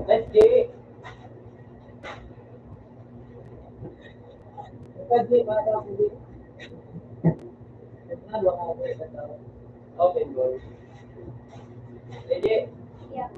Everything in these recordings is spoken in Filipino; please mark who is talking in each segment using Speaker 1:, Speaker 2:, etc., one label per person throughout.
Speaker 1: Let's G. Let's G, para sa G. Open goal. Ready?
Speaker 2: Yeah.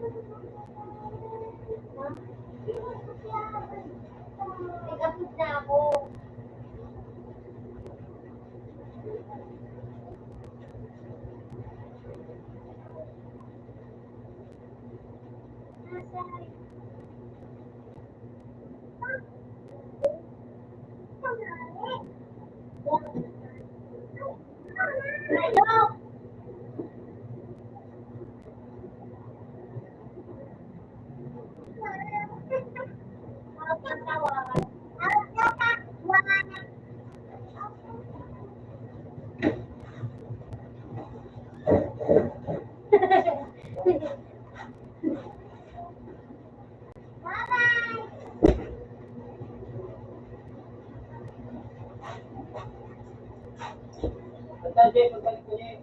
Speaker 2: Nag-upload na ako.
Speaker 1: Basta, Jay, pagbalik ko niya.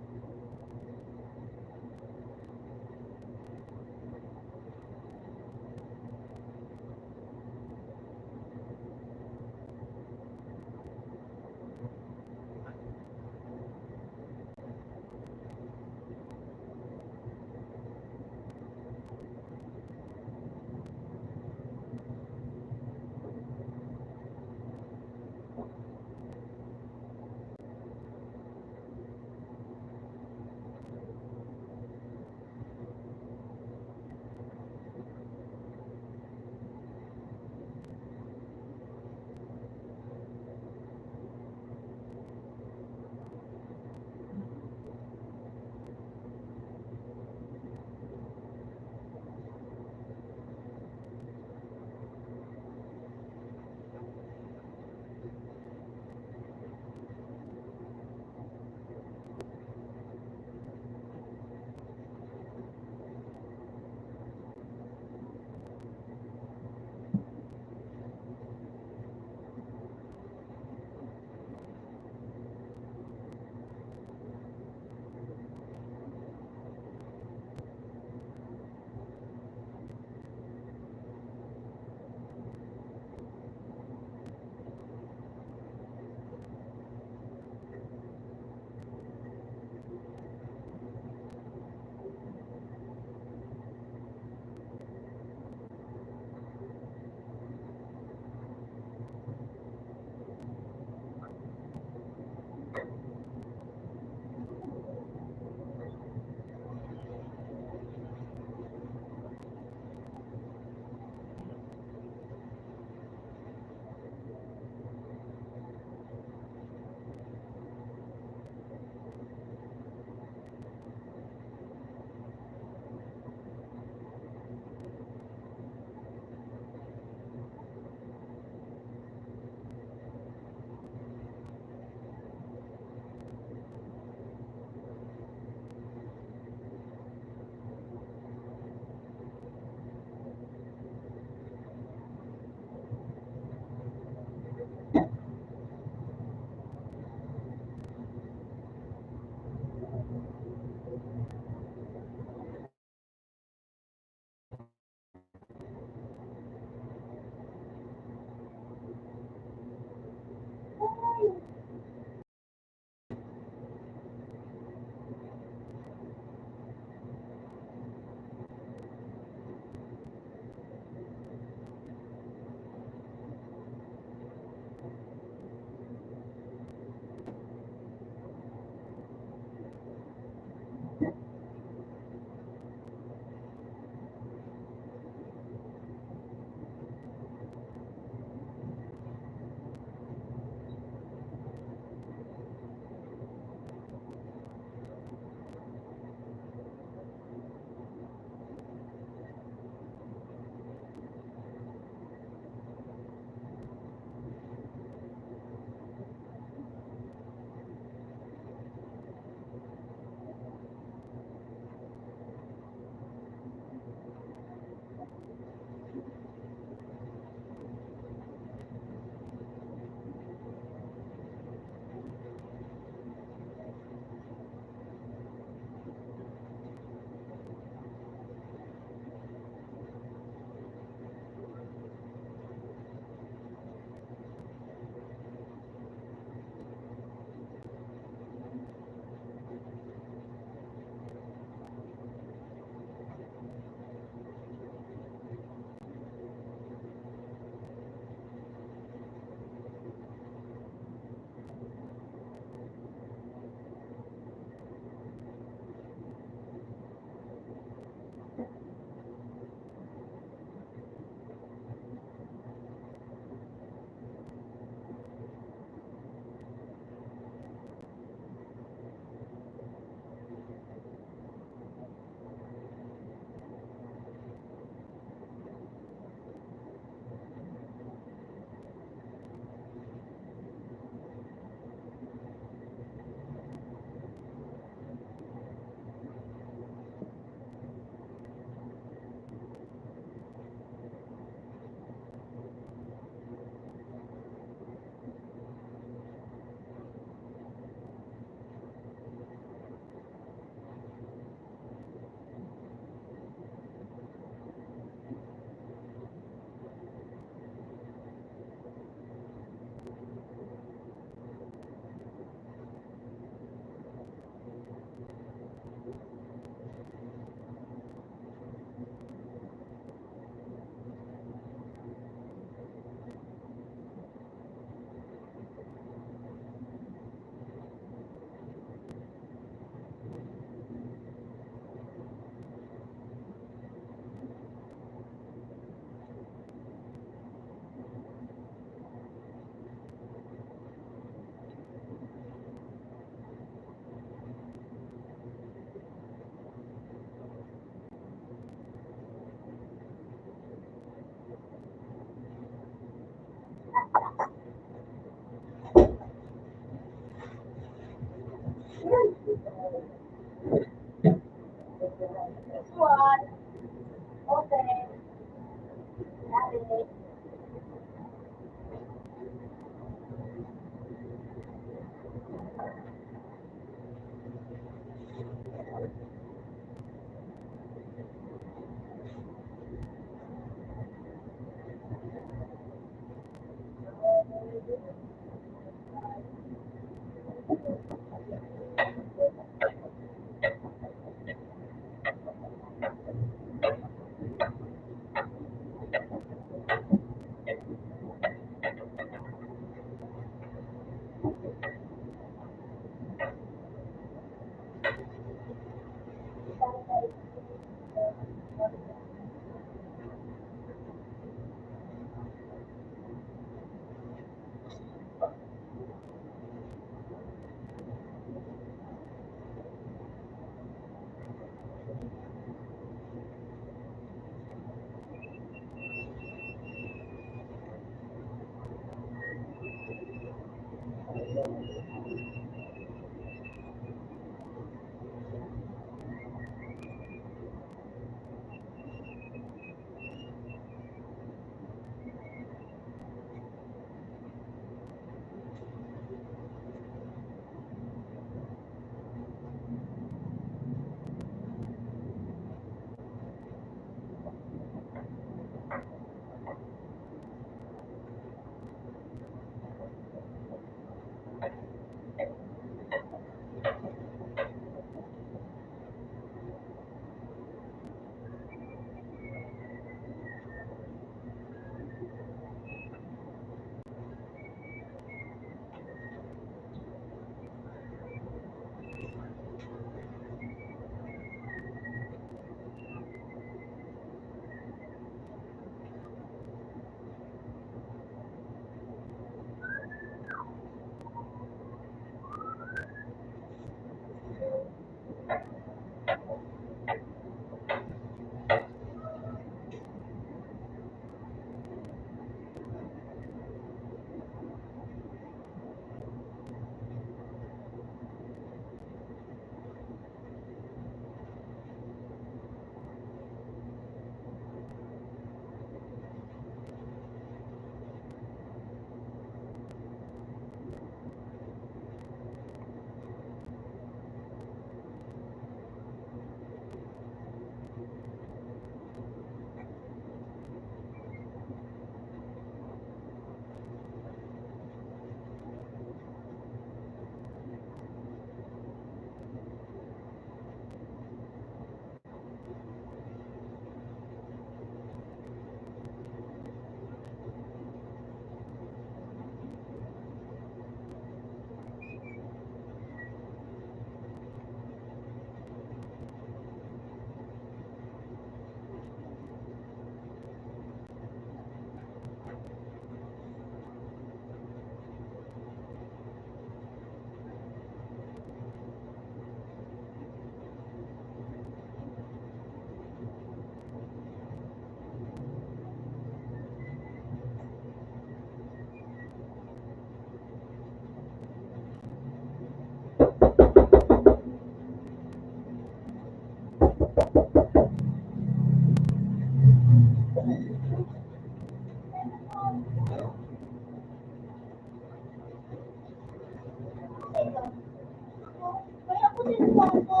Speaker 2: Kaya ako sinubukan ko.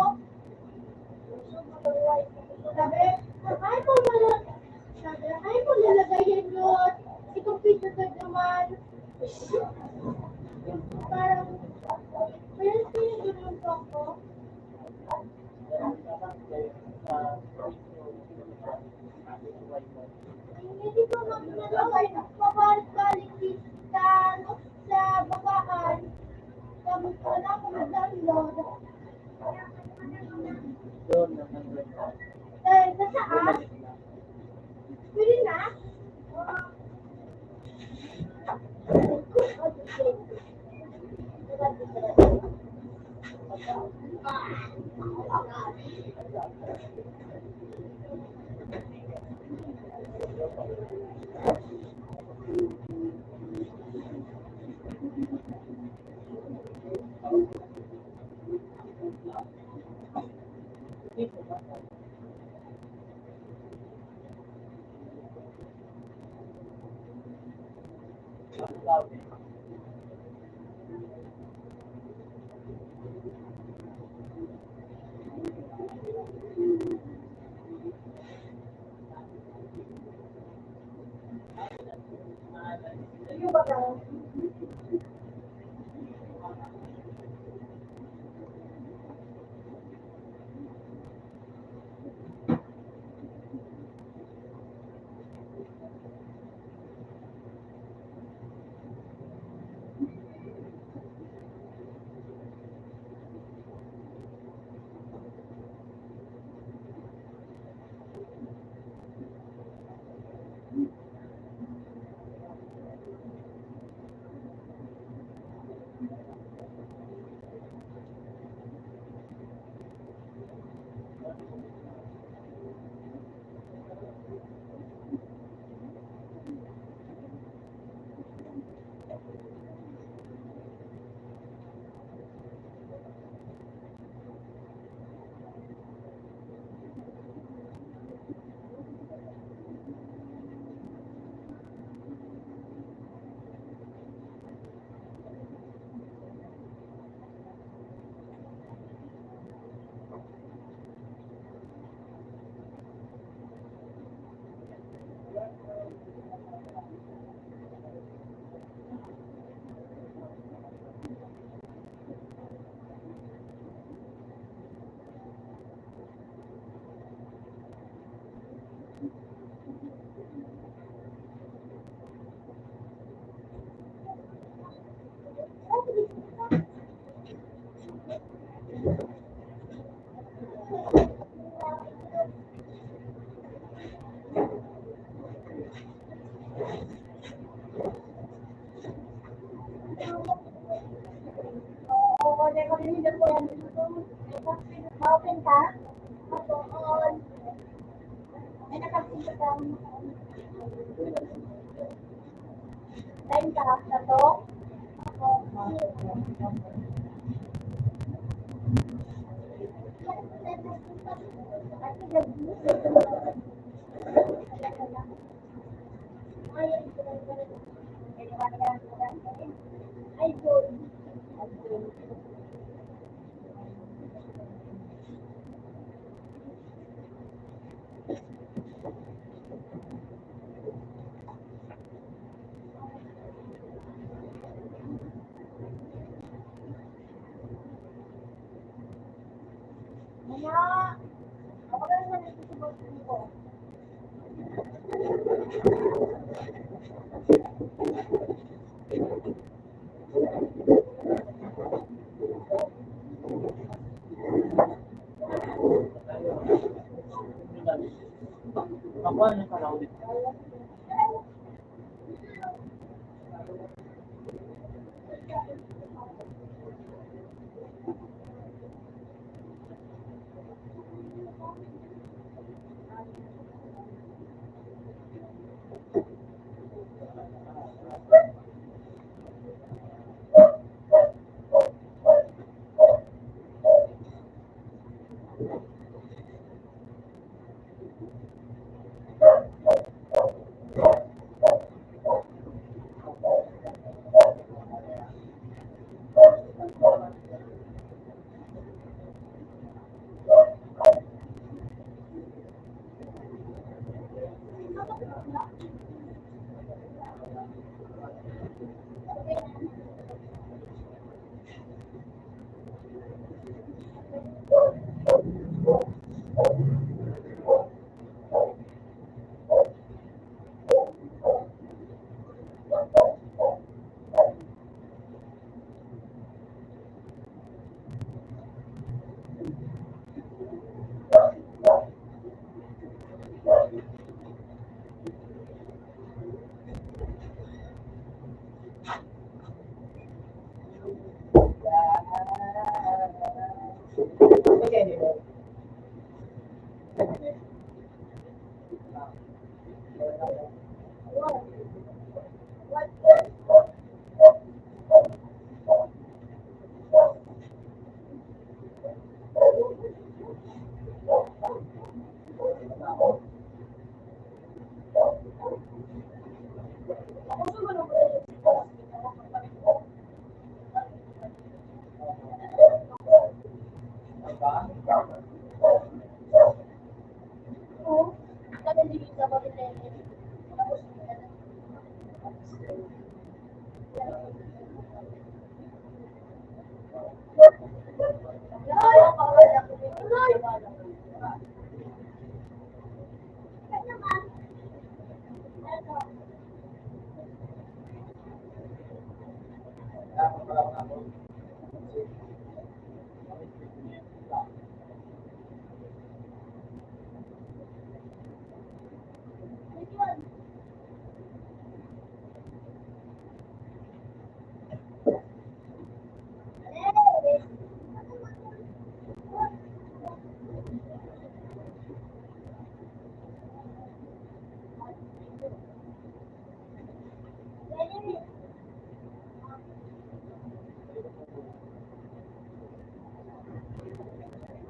Speaker 2: Ay mo lalagayan yun. Si computer ka naman. Parang, pero sinunod ko ako. Hindi ko nalagay. Pabalik-balik sa, sa bakaan. Tapos wala ko mag-download. Sa saan? Pwede na? Ma-open ka? Oo. May nakapito ka. Time ka sa to? Ay, good. Maya, ako na naman nagsusubok ko.
Speaker 1: Ako ano ka raw dito?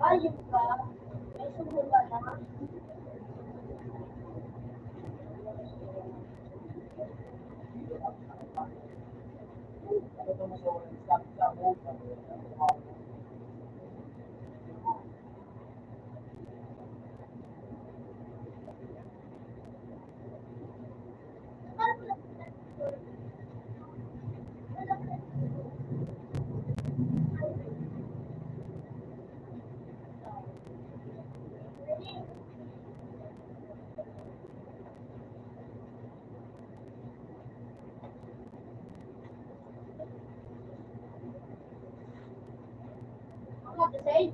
Speaker 1: Ayun ka. May sumul ka na. Ako the same.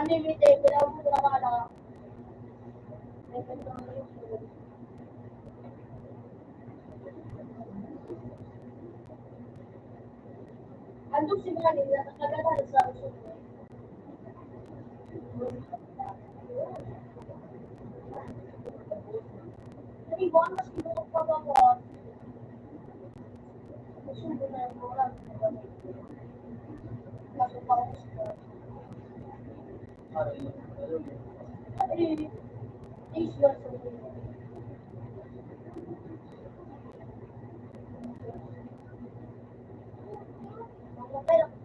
Speaker 1: Unlimited, wala mo na makala. Andun si Manny, nakakagana sa uso. Ay, buwan mas kinutok pa ba mo? Susunod na yung program. Kaso pa ako sa ay, is your solution. Mga pera ko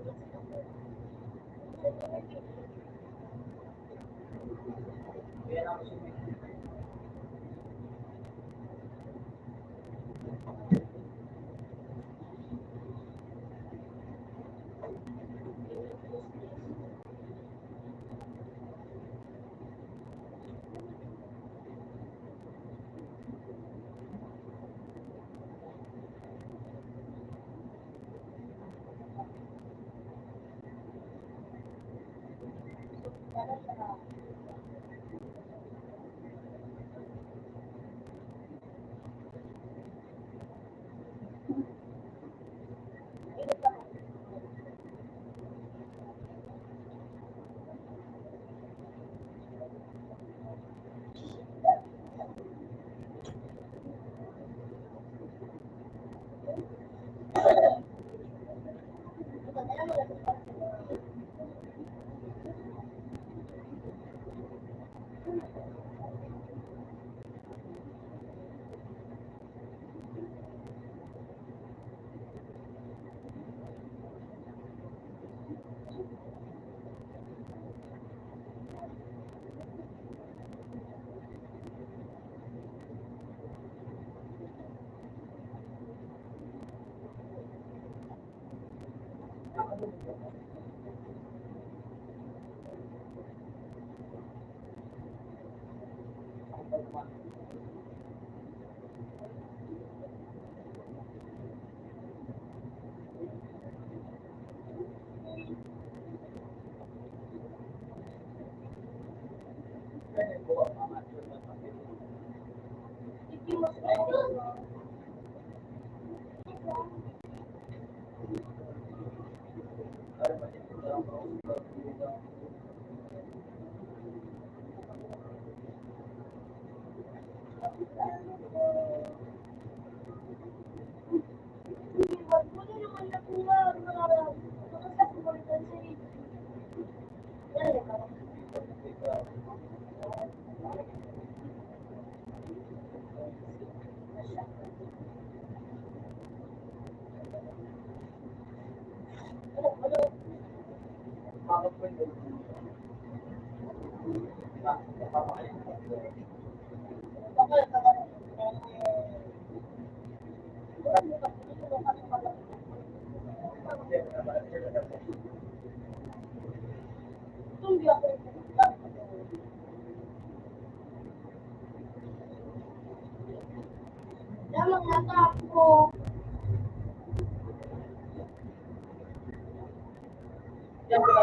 Speaker 1: Lamang natap ko.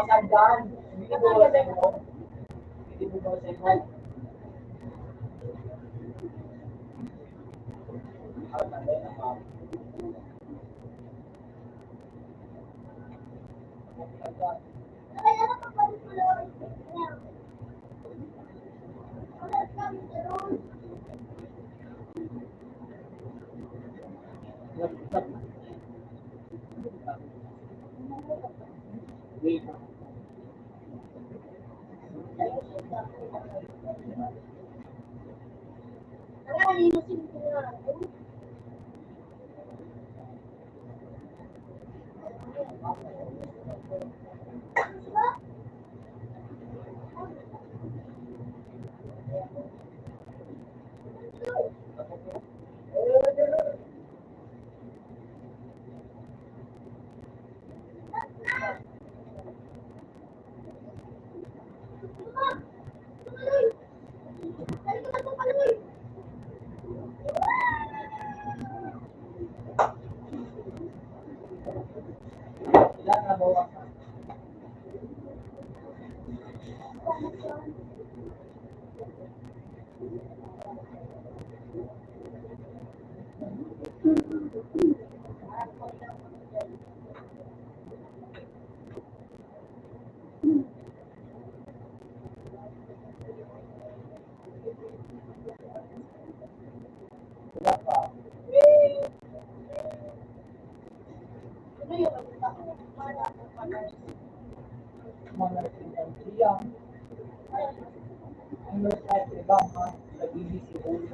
Speaker 3: sandaan. Hindi mo ba sa inyo? Hindi mo ba sa inyo?
Speaker 2: Ay, ano pa pa rin pala? Wala kami doon. Ang alinusin ko na.
Speaker 3: Ilan na bawa? Ilan pa?
Speaker 2: Ano yung maganda ko? Para ako pala.
Speaker 3: Mga siya. Ang website, iba mga sa BBC World.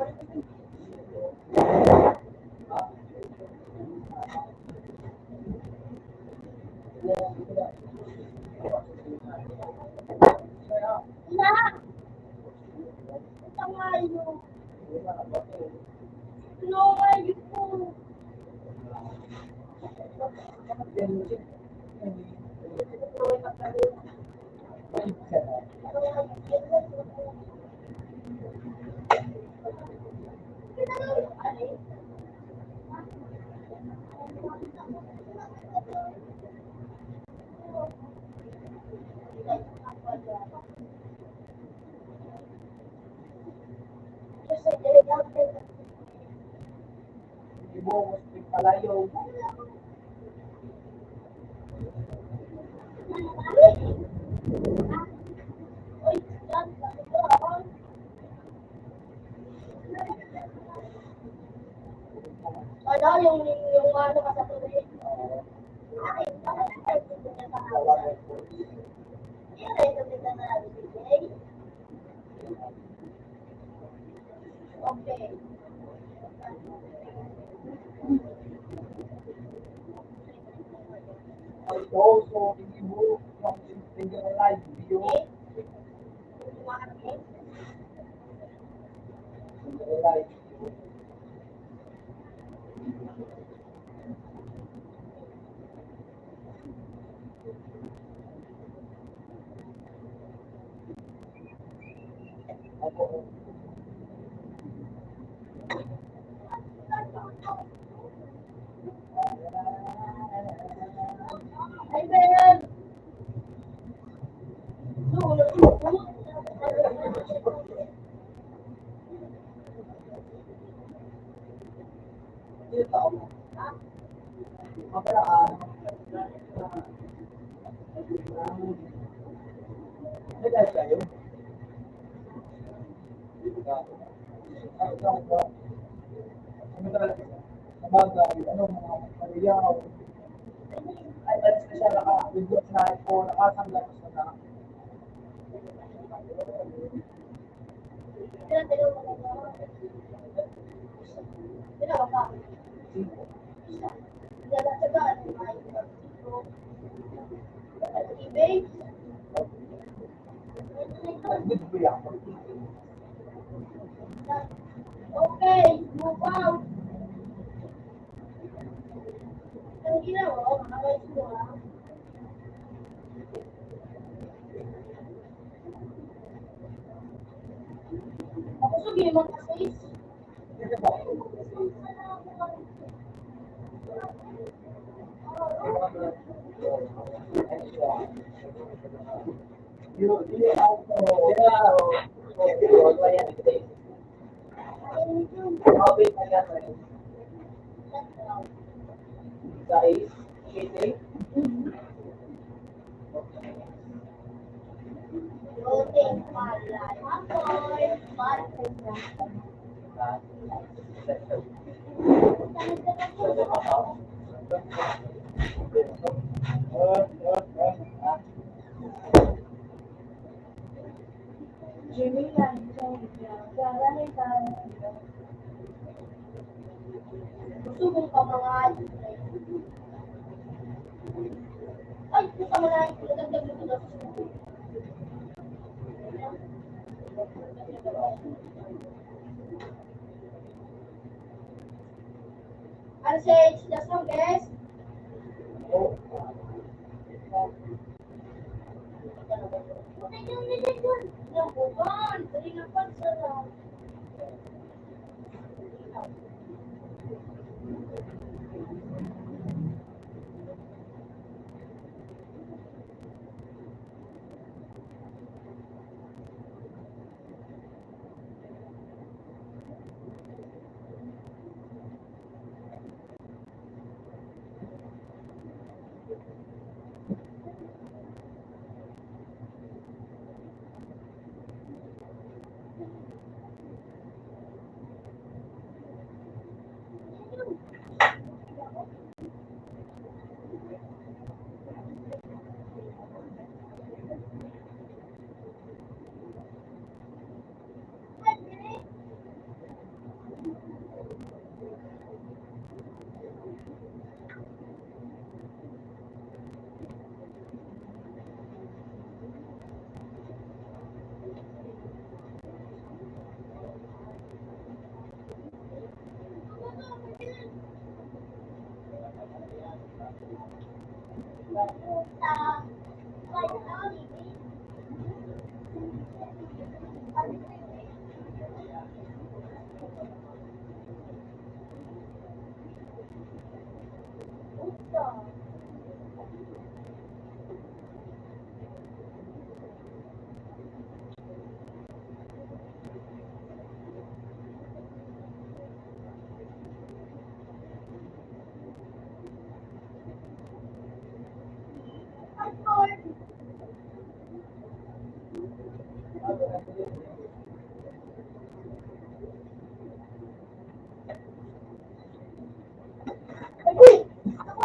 Speaker 2: Ina! Ito nga yun. Ano nga yun?
Speaker 3: Ibo, palayo.
Speaker 2: Ano yung ano ka sa tuloy? Ay, ay, okay.
Speaker 3: Also, ibo, yung single live video. Single live video. Ako,
Speaker 2: Ay, Ben!
Speaker 3: dito ako. Maparaan. Nagay kayo? Sabagay, ano mga paliyaw. Ay, alis na siya naka-video na po, nakasanggat sa na. Video yan.
Speaker 2: Okay, move out. Ang ginawa, makakayos mo ah. Ako sabihin mo kasi, Loading palay. Apoy. Palay. Gusto mong kamahal. Ay, gusto mo na yung pinagdagdag mo na. Ano siya, the song is? Yung buwan, dali na pa sa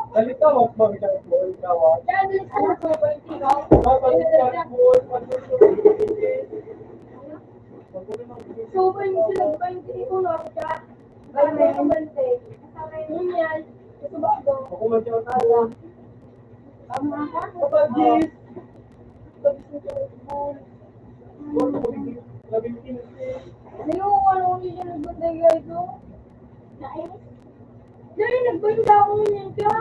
Speaker 3: Dali ka, mag-mag-ikaw po, ikaw ah.
Speaker 1: Dahil ano ko ba yung ikaw? So, ba yung sila ba yung tiniulo ako siya? Ay, may kumante. Kasama yun yan. Gusto ba ako?
Speaker 3: Ako mag-ikaw tayo.
Speaker 1: Tama ka?
Speaker 3: Kapag yes.
Speaker 1: Hindi ko ano ulit siya nagbantay guys, no? Dahil nagbanta ako niyan ka.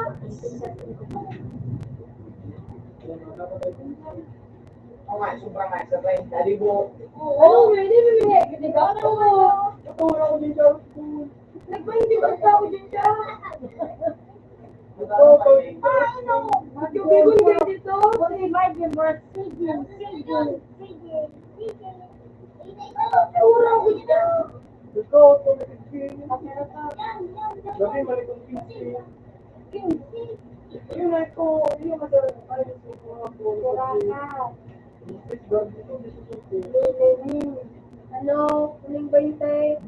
Speaker 3: Sobrang nga, sabay, dali mo.
Speaker 1: Oo, hindi bibigay. Hindi ka ano mo.
Speaker 3: Tutulong ako dito.
Speaker 1: Nagbanta ako dyan siya. Tubig ko dito. Ura ko dito.
Speaker 3: Ito, Gabi, balik ang 15. Yun ay ko, yung masarap ay
Speaker 1: Ano? Huling 20.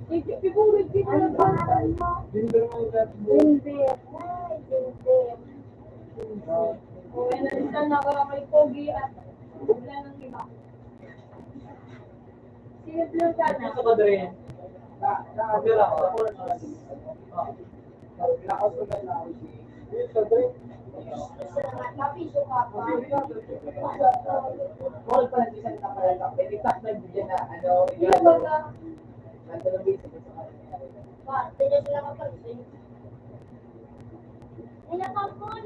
Speaker 1: Ipulit dito na ba? Hindi. Kung nalitan na ako kay Pogi at wala nang iba. Sige, Blue sana.
Speaker 3: Sa kadre. Nakabira ko. Lakas ko na lang. Sa kadre.
Speaker 2: Napiso ka pa.
Speaker 3: All pa na isang kapalala. Pwede tak na bigyan na ano.
Speaker 1: Sino ba ka?
Speaker 3: Nandun ang basic.
Speaker 2: Pa, tignan sila kapag ay nakapon.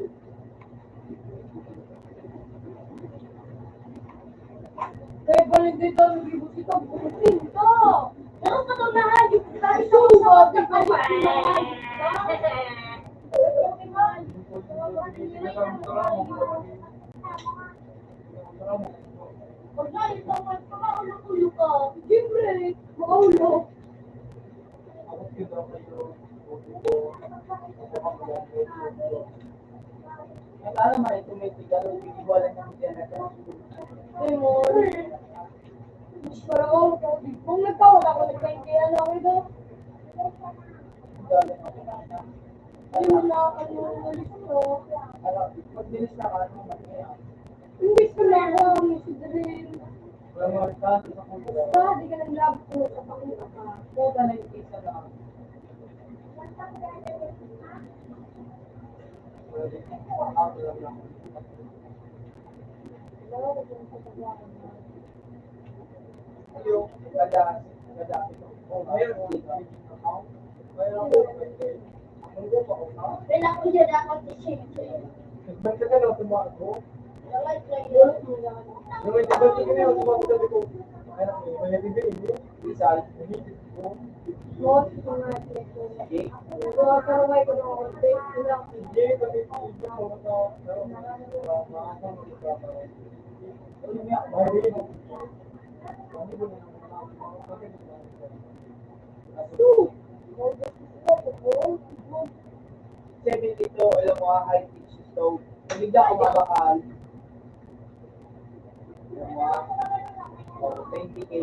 Speaker 1: Kaya balik dito, nag-ibus ito, bukutin to!
Speaker 2: Ano ka to na hayop? Dahil sa
Speaker 1: Subo,
Speaker 2: usawa ka
Speaker 1: tignan mo.
Speaker 2: Huwag na, ito makaulo-ulo ka.
Speaker 1: Siyempre, makaulo.
Speaker 3: Alam mo, ito may tigalo, wala nang general.
Speaker 1: Demon. Pero kung nagkawala ako, nagkaintiyan ako ito. Hindi mo na ako ulit ko.
Speaker 3: Pag bilis na ka, ano magkaya?
Speaker 1: Hindi ko na ako si Dream.
Speaker 3: Wala mo, kaso sa kulo.
Speaker 1: Di ka nang love ko sa pakita ka.
Speaker 3: Puta na yung isa lang. Yung gadas ito. Oh, mayroon dito. Mayroon ko.
Speaker 2: Kailangan ko dyan ako t-shirt.
Speaker 3: Ba't ka gano'n tumago?
Speaker 2: Like,
Speaker 3: Yung may tibag ka gano'n tumago sabi ko. Anak mo, may nabibili mo. Isa, umitin ko.
Speaker 1: Most ko nga ito. Gawa ka rumay ko ng konti. Ilang.
Speaker 3: Hindi, kami ito. Ano niya? Marino. Seven dito, alam mo, high pitch stove. Pag hindi ako mabakal, alam mo, 20K.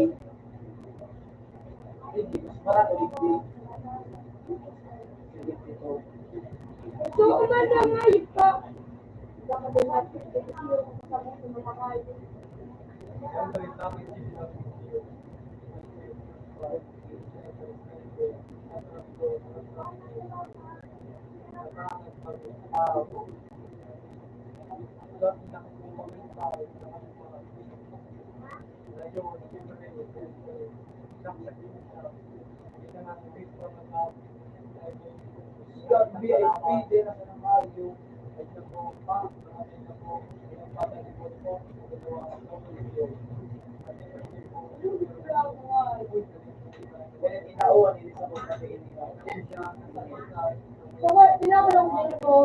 Speaker 3: Hindi, mas marami ulit. Dito.
Speaker 1: So, kung ano ang ayip ka? Baka din natin kasi yung kasama ko ng mga ayip.
Speaker 3: VIP din ako ng Mario. Ito po, pa.
Speaker 1: So, pinakulong din ko.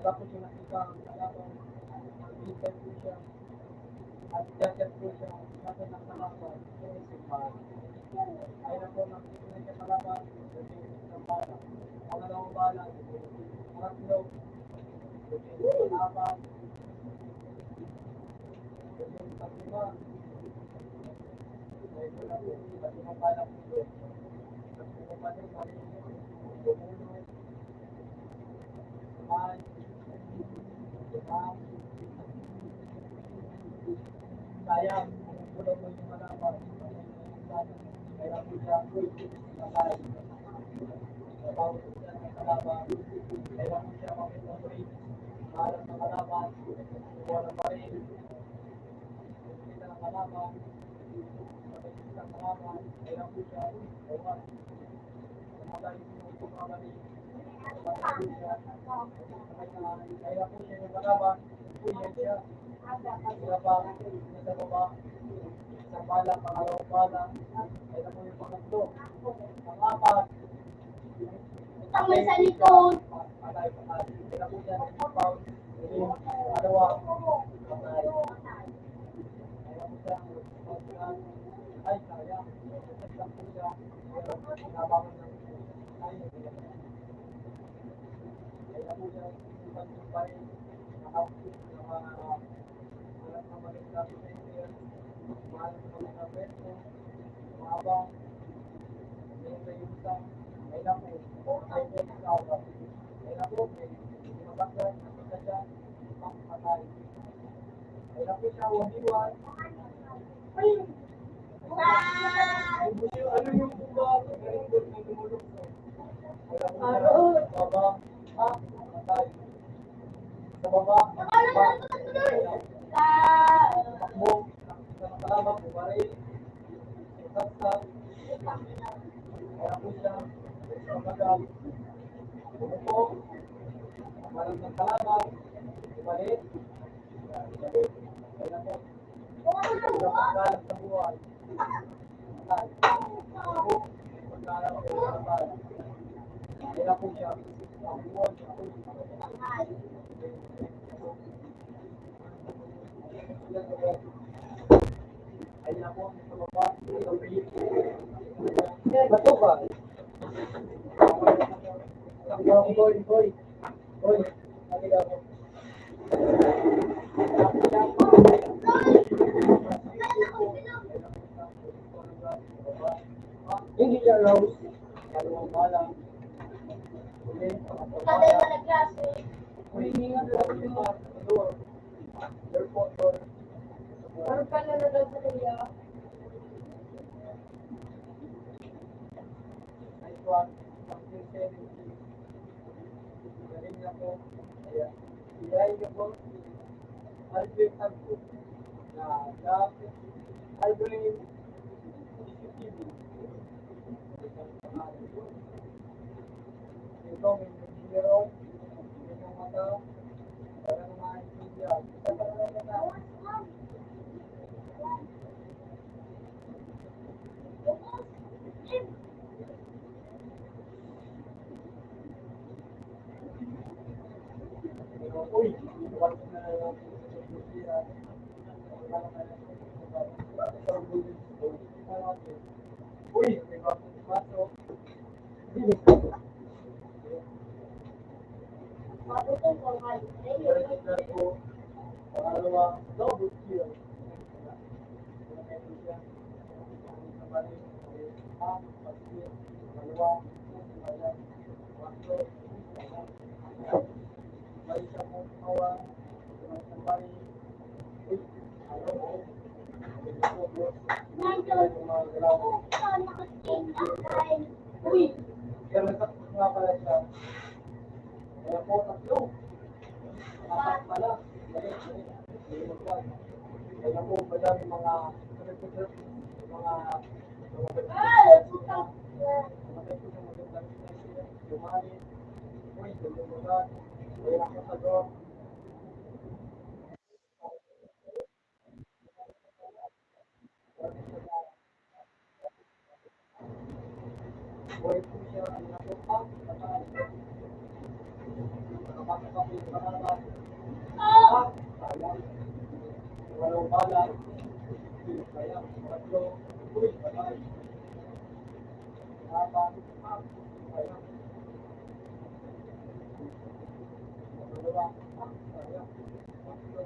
Speaker 1: Tapos yung nakita ang kalaban, nakita ko siya, at jacket ko siya, nasa ng kalaban, ay na po, nakita na siya kalaban, ng bala, ang dalawang bala, tatlo, kalaban, yung tatlima, ay ko na po, tatlong bala po doon, tatlong bala po doon, ay, sayang, tulog mo yung malaman. Kaya po siya, nakay. Napawag siya ng kalaban. Kaya po siya makipag-break. Maharap ng kalaban. Kuha ng baril. Kita ng kalaban. Kita ng kalaban. Kaya po siya, ewan. Namatay po mga baril. Namatay po siya. Kaya po siya yung kalaban. Puyan siya. Sila pa, nasa baba, isang bala, pangalawang bala, ay na po yung pangatlo, ang apat,
Speaker 2: Tamay sa likod.
Speaker 3: patay, ay na po yan, yung pound, yung dalawa, patay, ay na po siya, ay kaya, nagsak po siya, pero nabangon ng ay na po siya, iban yung bahay, nakapit, mahal sa mga pwesto, mabang, may kayusan, ay naku, ay may kawa, ay naku, may mabagay, nakasasya, pangpatay. Ay naku siya, wabiwan, ano yung kumba, galing doon ng lumulok ko. Ay naku siya, baba, patay. Sa baba, takbo, sa makalabang, bumaril, saksak, ay naku siya, magal, umupo, malang ng kalabang, bumalik, ay naku, pagkakalap sa buhay, patay. Ako, pagkalap sa buhay, ay naku siya, ang buhay, ay naku, sa baba, sa pilit. Bato ba? Boy. Lagi ako. Hindi siya rose. Ano ang balang. Hindi nga daw siya sa door. Therefore, door.
Speaker 2: Ano pa na nagawin sa kanya?
Speaker 3: Nice one. Something 70. Galing na po. Ayan. Iyay niyo po. Alvin Agpo. Na dati. Alvin CCTV. Ito, may nag-zero. May mga mata. Para na maintindihan. Ito para na mata. Uy, wala na lang. Uy, may baso.
Speaker 2: Mabutong ko nga.
Speaker 3: Pangalawa, double kill. Uy, pero nagtapos nga pala siya. Kaya po, tatlo. Apat pala. Kaya po, madami mga walang bala. Kaya, tatlo. Uy, patay. Habang, kaya. Dalawa. Kaya. Tatlo.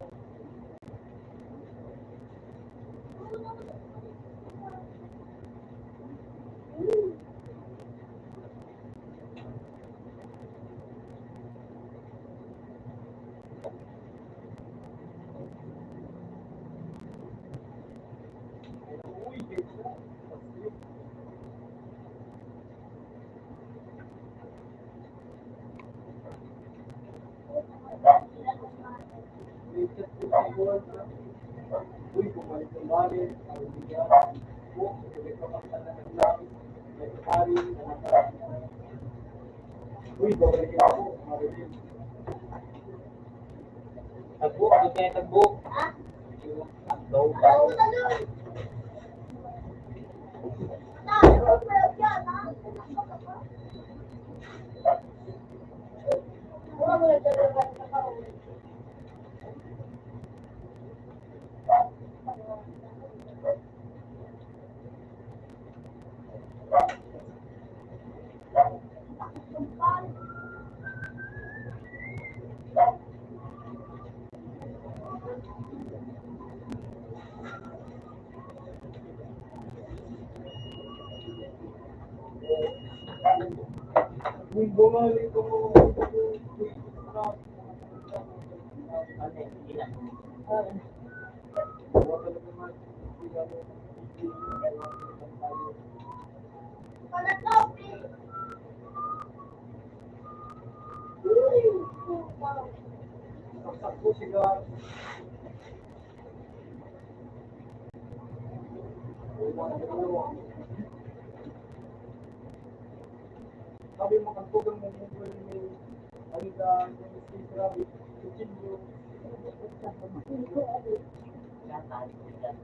Speaker 3: Uy, kaya. Uy, bumalik ng bali, ang bigyan, book, nagkakakita na ng langit, may hari, uy, babalik ako, marinig. Tagbuk, di kaya tagbuk. Daw.
Speaker 1: Yung bumalik ko mo.
Speaker 3: Ate, ilan?
Speaker 1: Saksak po siya. Sabi mo kang tugang mo mo ni Alida, ni Sisra, Kuchilyo.
Speaker 3: Yata, ilan?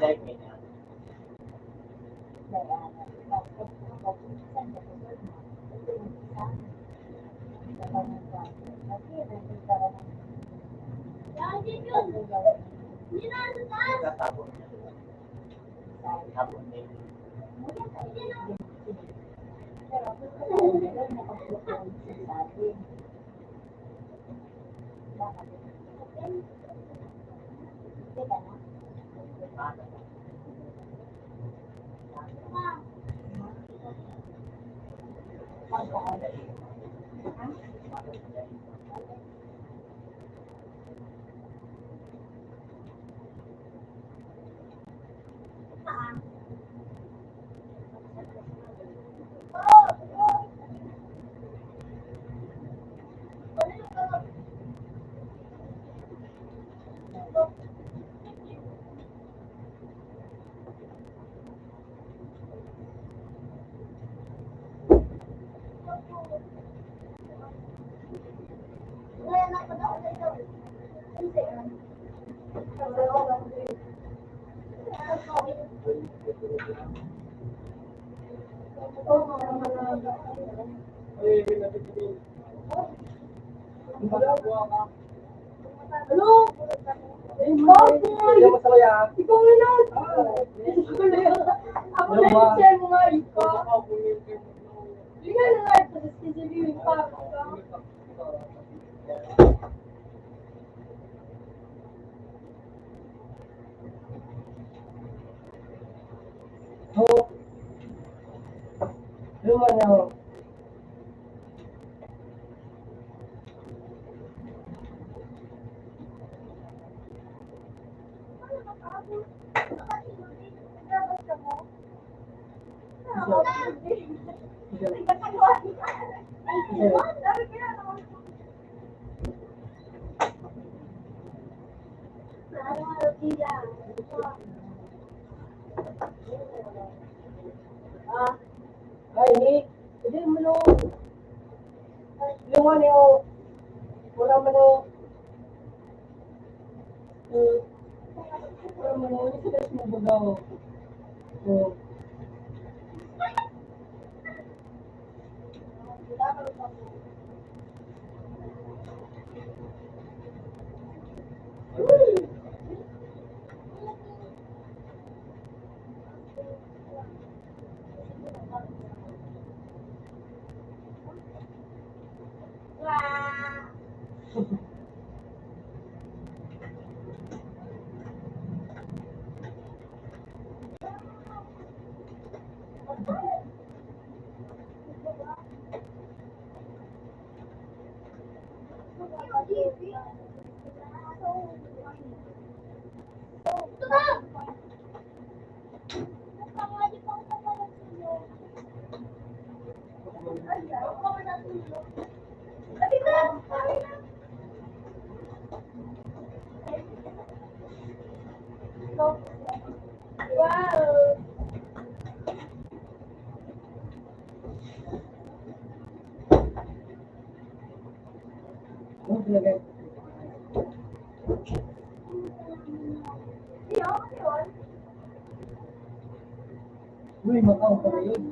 Speaker 3: Like me na. Tatapon niya. Tapon din. Paano?
Speaker 1: Ay, nabibigay. Ang magagawa ka.
Speaker 2: Ano?
Speaker 1: Hindi mo masaya.
Speaker 2: Ikaw na lang. Ako na yung share mo nga, ikaw. Hindi nga na nga, tapos sasabihin pa.
Speaker 1: Oh. Luman ako. Ay, ni. Hindi mo no. Yung ano, wala mo no. Wala mo no. Isigas mo ba daw? Oh.
Speaker 2: Wow!
Speaker 1: Ano talaga? Uy, Macau pa yun.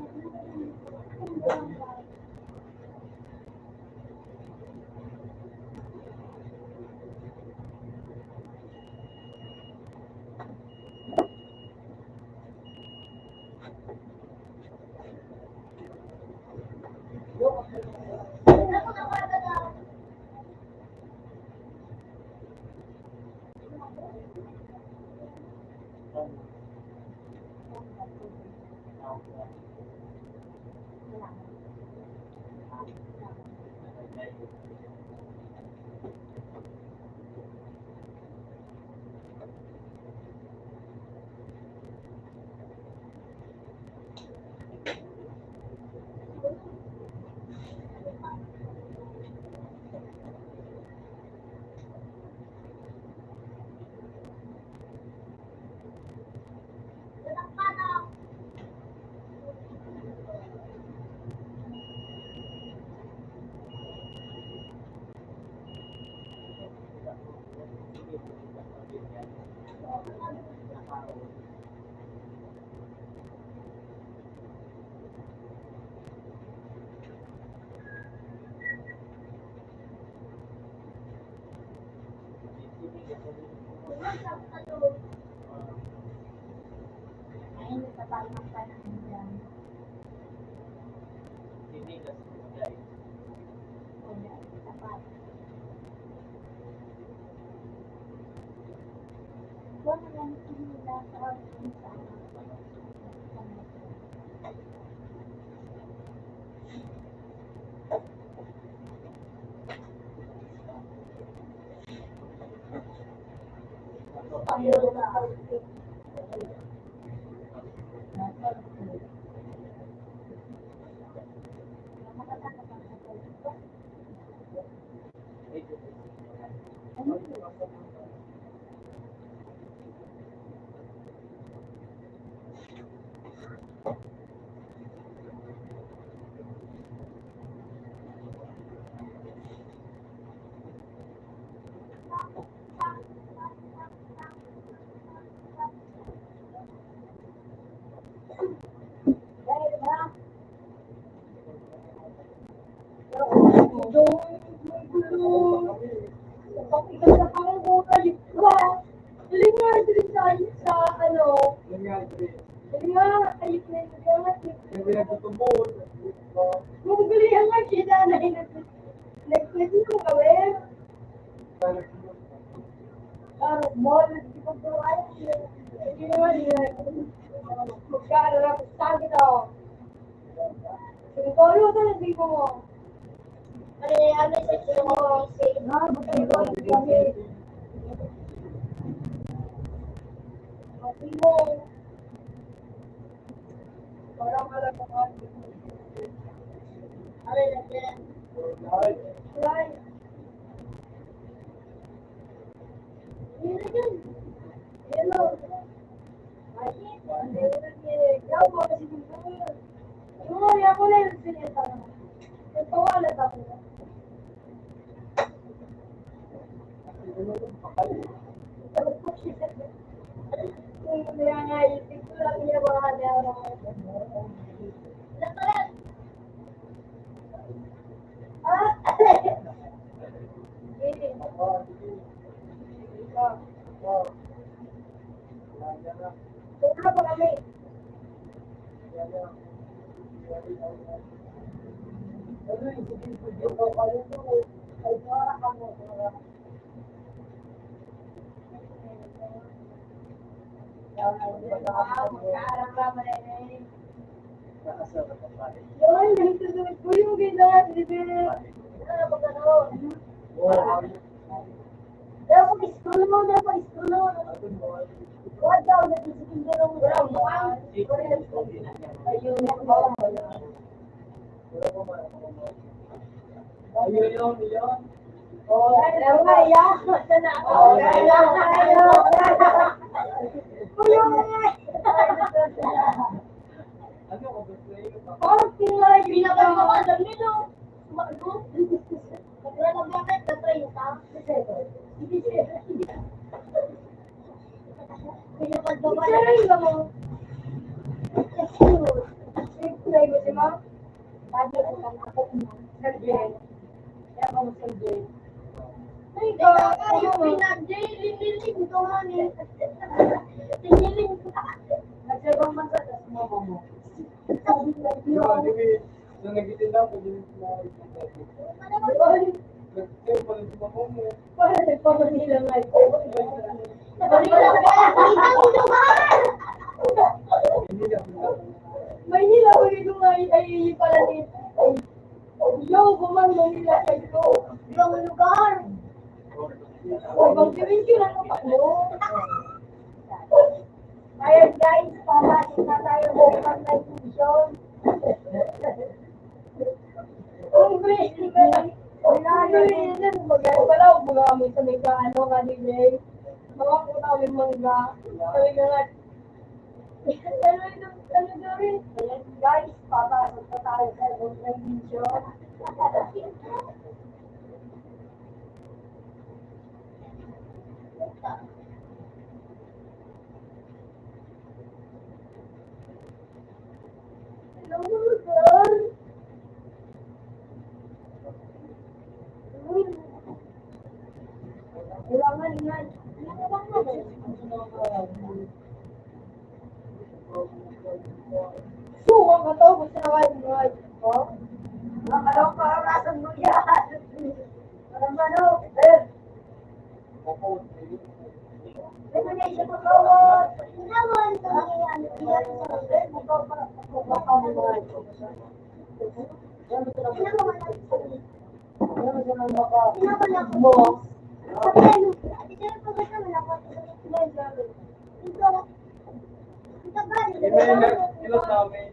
Speaker 2: Ayun, nagpapalmak pa naman dyan. Wala, tapat. Wala lang nila sa akin sa Ayan guys, papasok na tayo bukas na tuition. Kung gusto ka lang, wala akong mga kami sa may kaano kanina eh. Mga po namin mangga. Sabi ka nga, ano na rin? Ayan guys, papasok na tayo sa bukas na tuition. Kailangan yan. Suka ka to, gusto na kayo mga ito. Alam ko, arasan mo yan. Alam ba no? Ito na isa ko kawat. Naman ito yan.
Speaker 1: Ilan namin?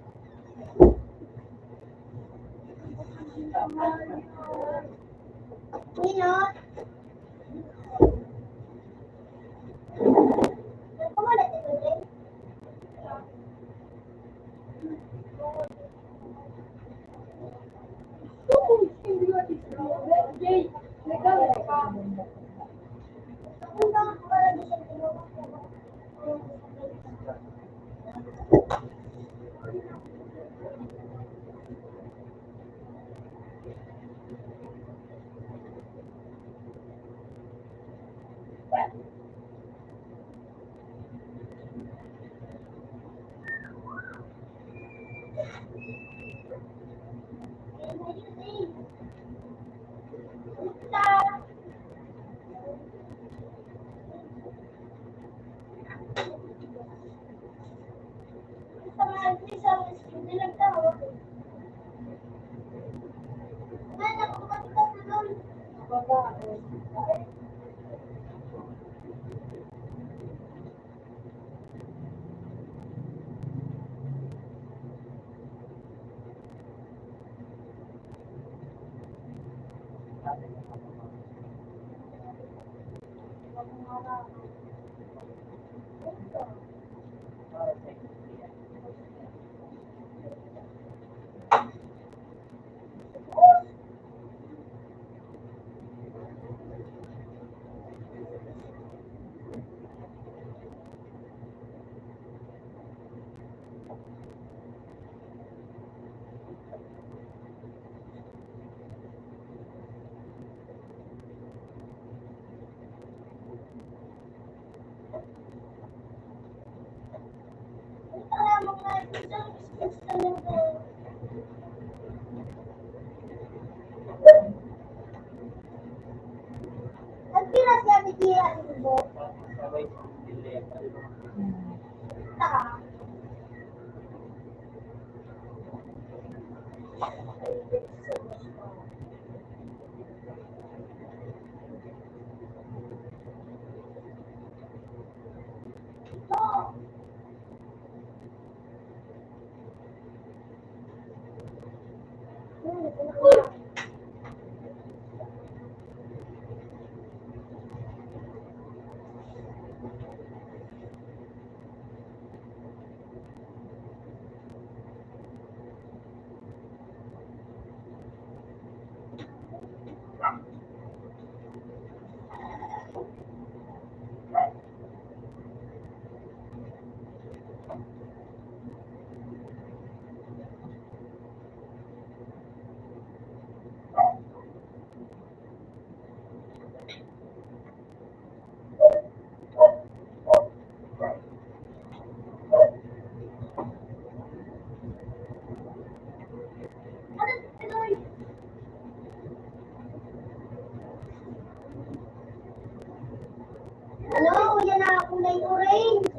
Speaker 2: Ano? Yan na kulay orange.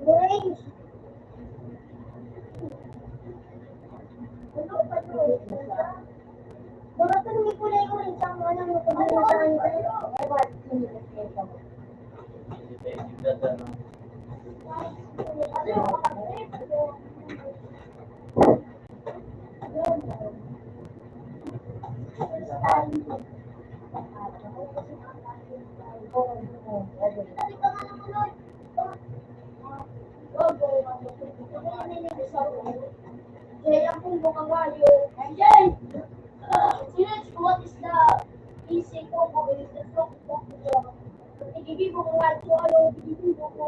Speaker 2: Orange. Ano pa ito? Bakit may kulay orange ang ano mo? Pag-ano sa akin? What is the easy combo is the strong combo? Igigib mo nga ito, ano, igigib mo ko.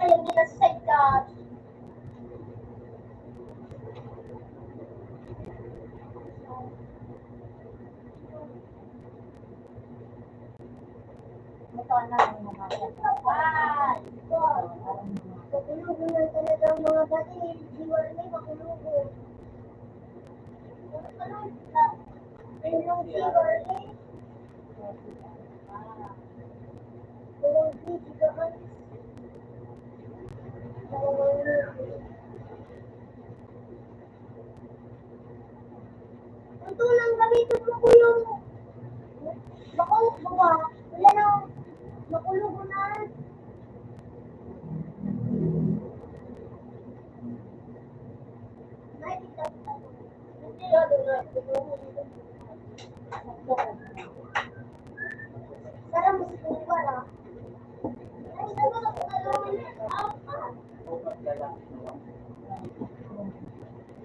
Speaker 2: Ayaw nila sa side dash. Makulugo na talaga ang mga bati. Diwal na makulugo. Yung diwal na. Ang tulang gamitin mo ko yung bako, baba. Wala na. Makulugo na. Para mo sa para. Ay, sabi ko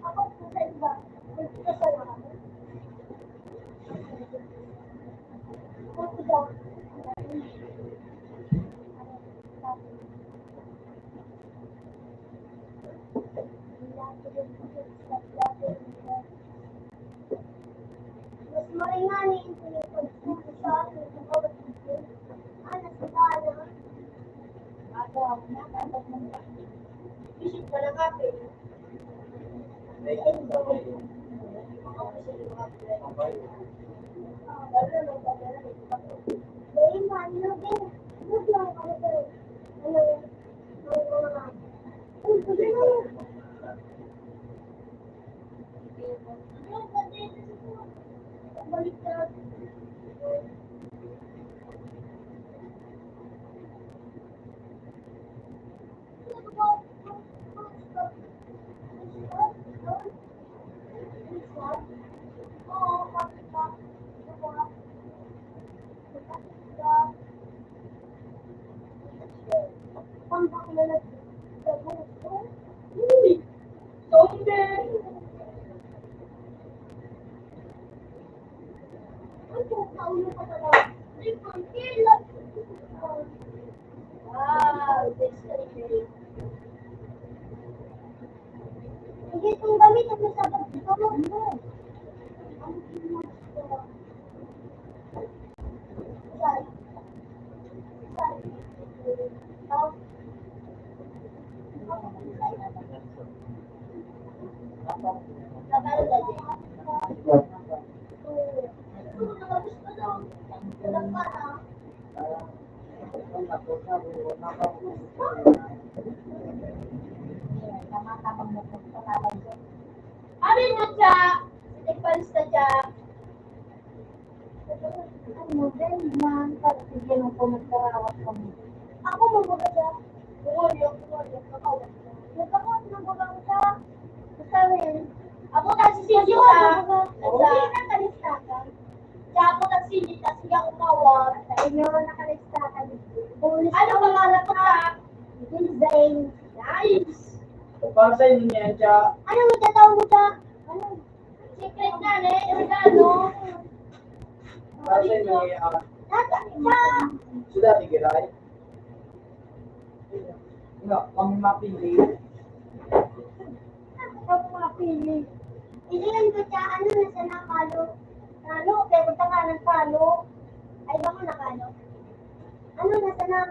Speaker 2: ako sa iba. Sa salamat. Mas maringanin ito yung pagsusunod sa akin ng bawat ito. Anak sa tayo. Ako ang nakatag ng visit ka na kape. Hindi itong gamit at masabag kamot mo. Ano yun siya? Nagpalis na siya. Ano, then, man, sige nung pumuntarawat kami. Ako mabuga siya. Bumulyo, nakawat. Nakawat, nabuga siya. Masarin. Ako kasi sinyo ka. Hindi na kalistakan. Siya ako nagsinit na siya umawat. Sa inyo nakalistakan. Ano pangarap ko ka? Design. Nice.
Speaker 3: Para sa inyo niya, siya.
Speaker 2: Ano mo tatawag mo siya? Ano? Secret na regalo.
Speaker 3: Para sa inyo niya,
Speaker 2: Siya.
Speaker 3: sudah digiray. Kami mapili.
Speaker 2: Ako mapili. Ilihan ko siya, ano na sa nakalo? Kano, kaya punta nga ng Kano. Ay, baka na Kano. Ano, nasa na?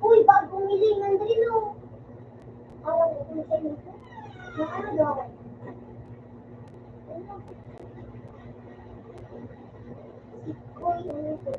Speaker 2: Uy, bagong hilingan din, no? Ang ano sa inyo? Na ano daw? Ano? Uy, ano ito?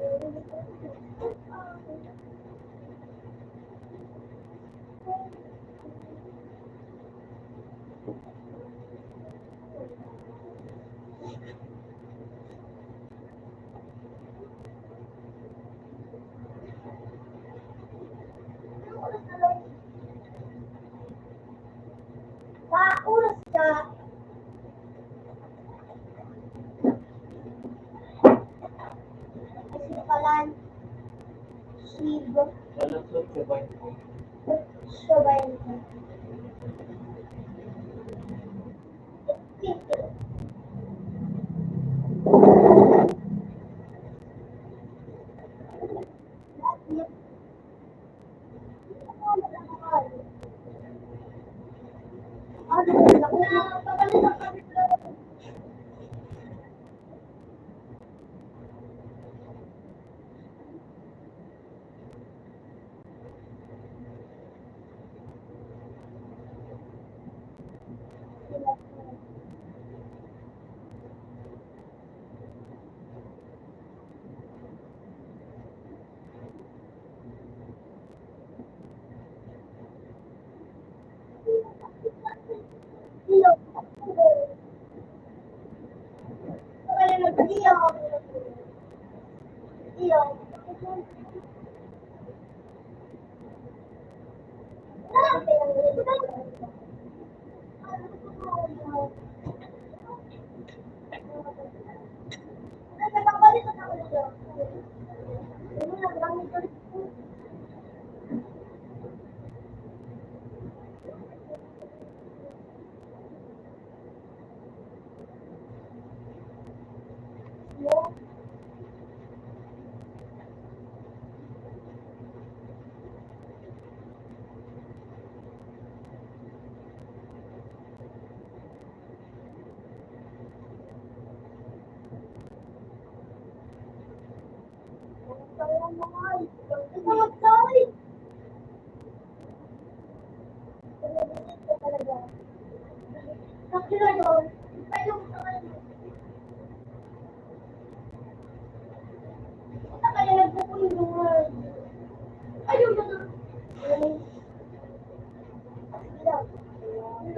Speaker 2: Sa oras ka, isipalan, shibo,
Speaker 3: Walang sutyo ba?
Speaker 2: shobayin ka.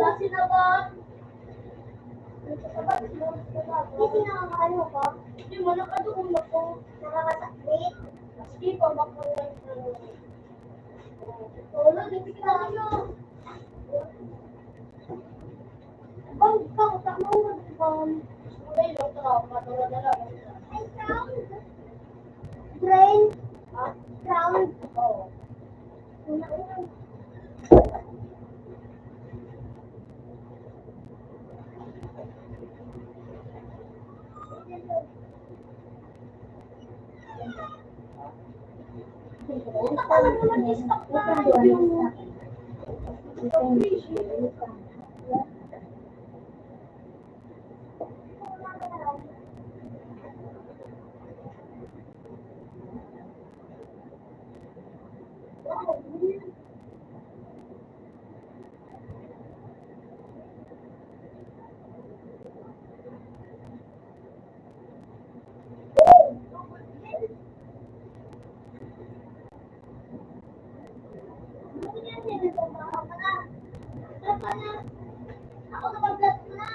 Speaker 2: Kasi naman, hindi nakakaano ka? Hindi mo nakadoon ako. Nakakasakit. Sige pa, baka lang. Wala, hindi ka na. Bang, tama mo bang? Wala yung tao, matulad na lang. Ay, sound. Brain. Sound. Oo. Punta ka lang naman i-stop na yung ako nakaplat na.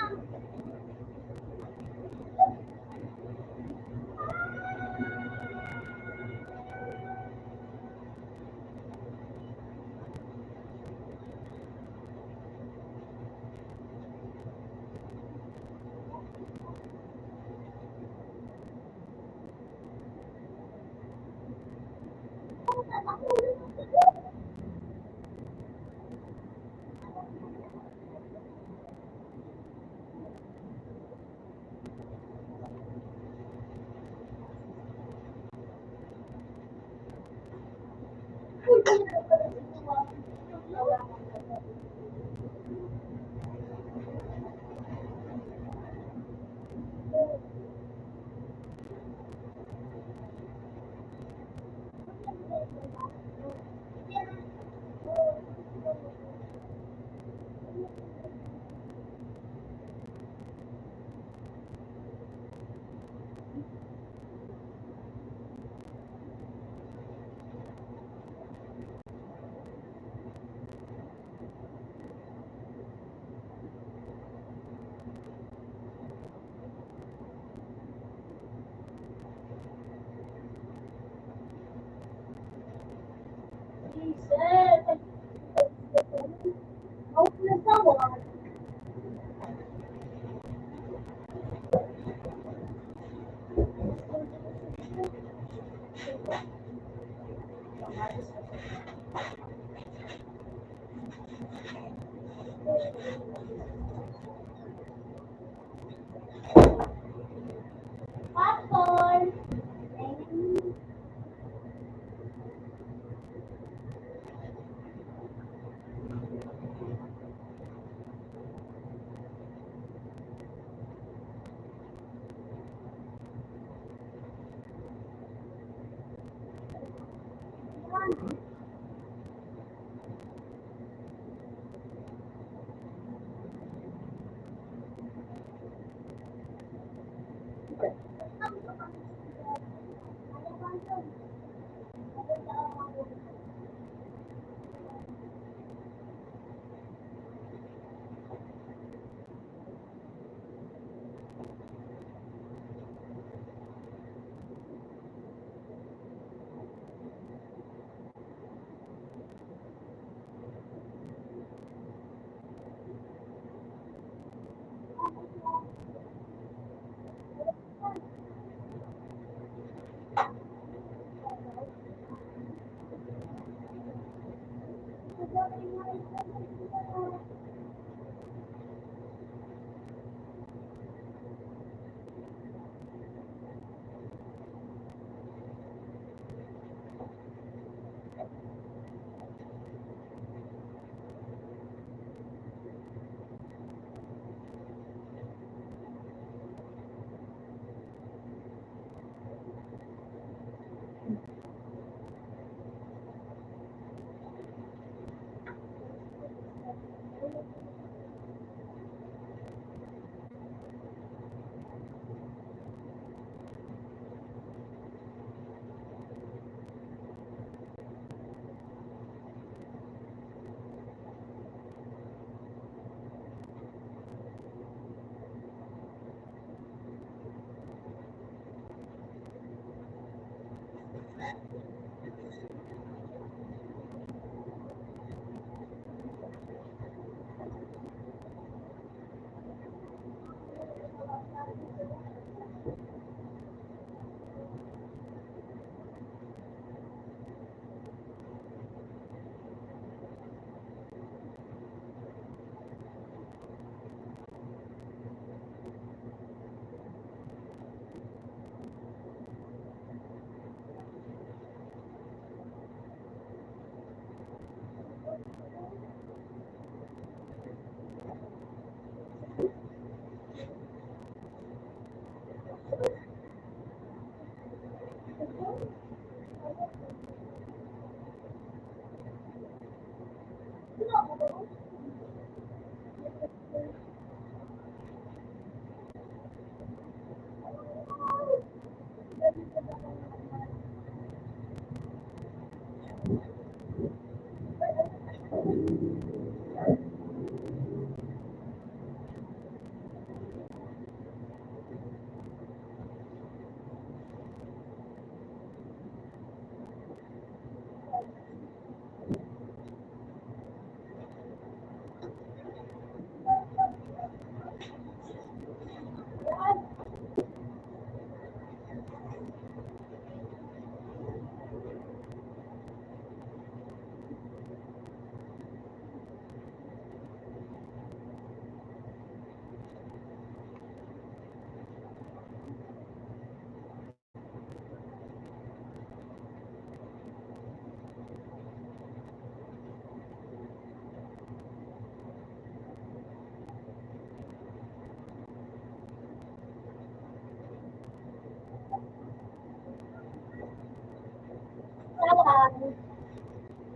Speaker 2: Sir, open the door. Popcorn.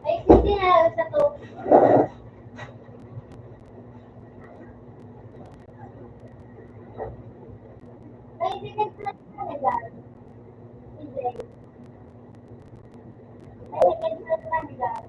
Speaker 2: Ay, hindi na sa to. Ay, hindi na sa nagdaan. Hindi. Ay, hindi na sa nagdaan.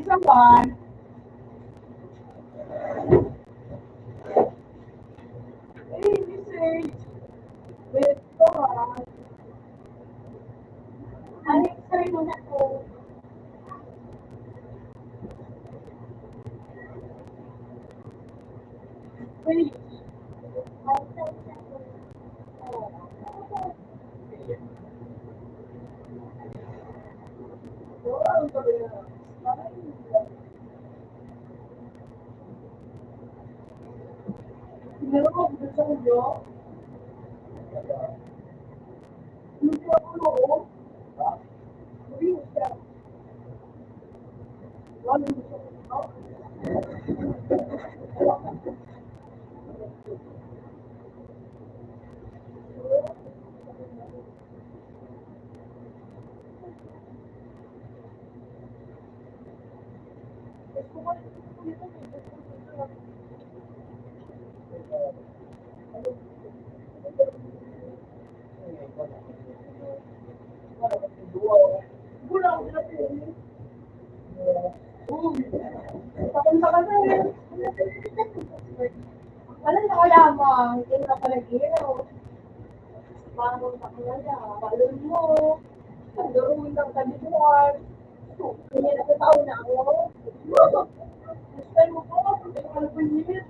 Speaker 2: Isa one. Hey, research. Wait, ito ah. Ano yung story mo na to? Wait. Meron ko dito sa ulo. Hindi ako ulo. Hindi siya. Wala siya. Papunta ka na eh. Wala na ko lamang. Hindi na pala gino. Bangon ka na niya. Balon mo. Doon lang sa bituan. Hindi na sa taon na ako. Gusto mo po. Ano po niya?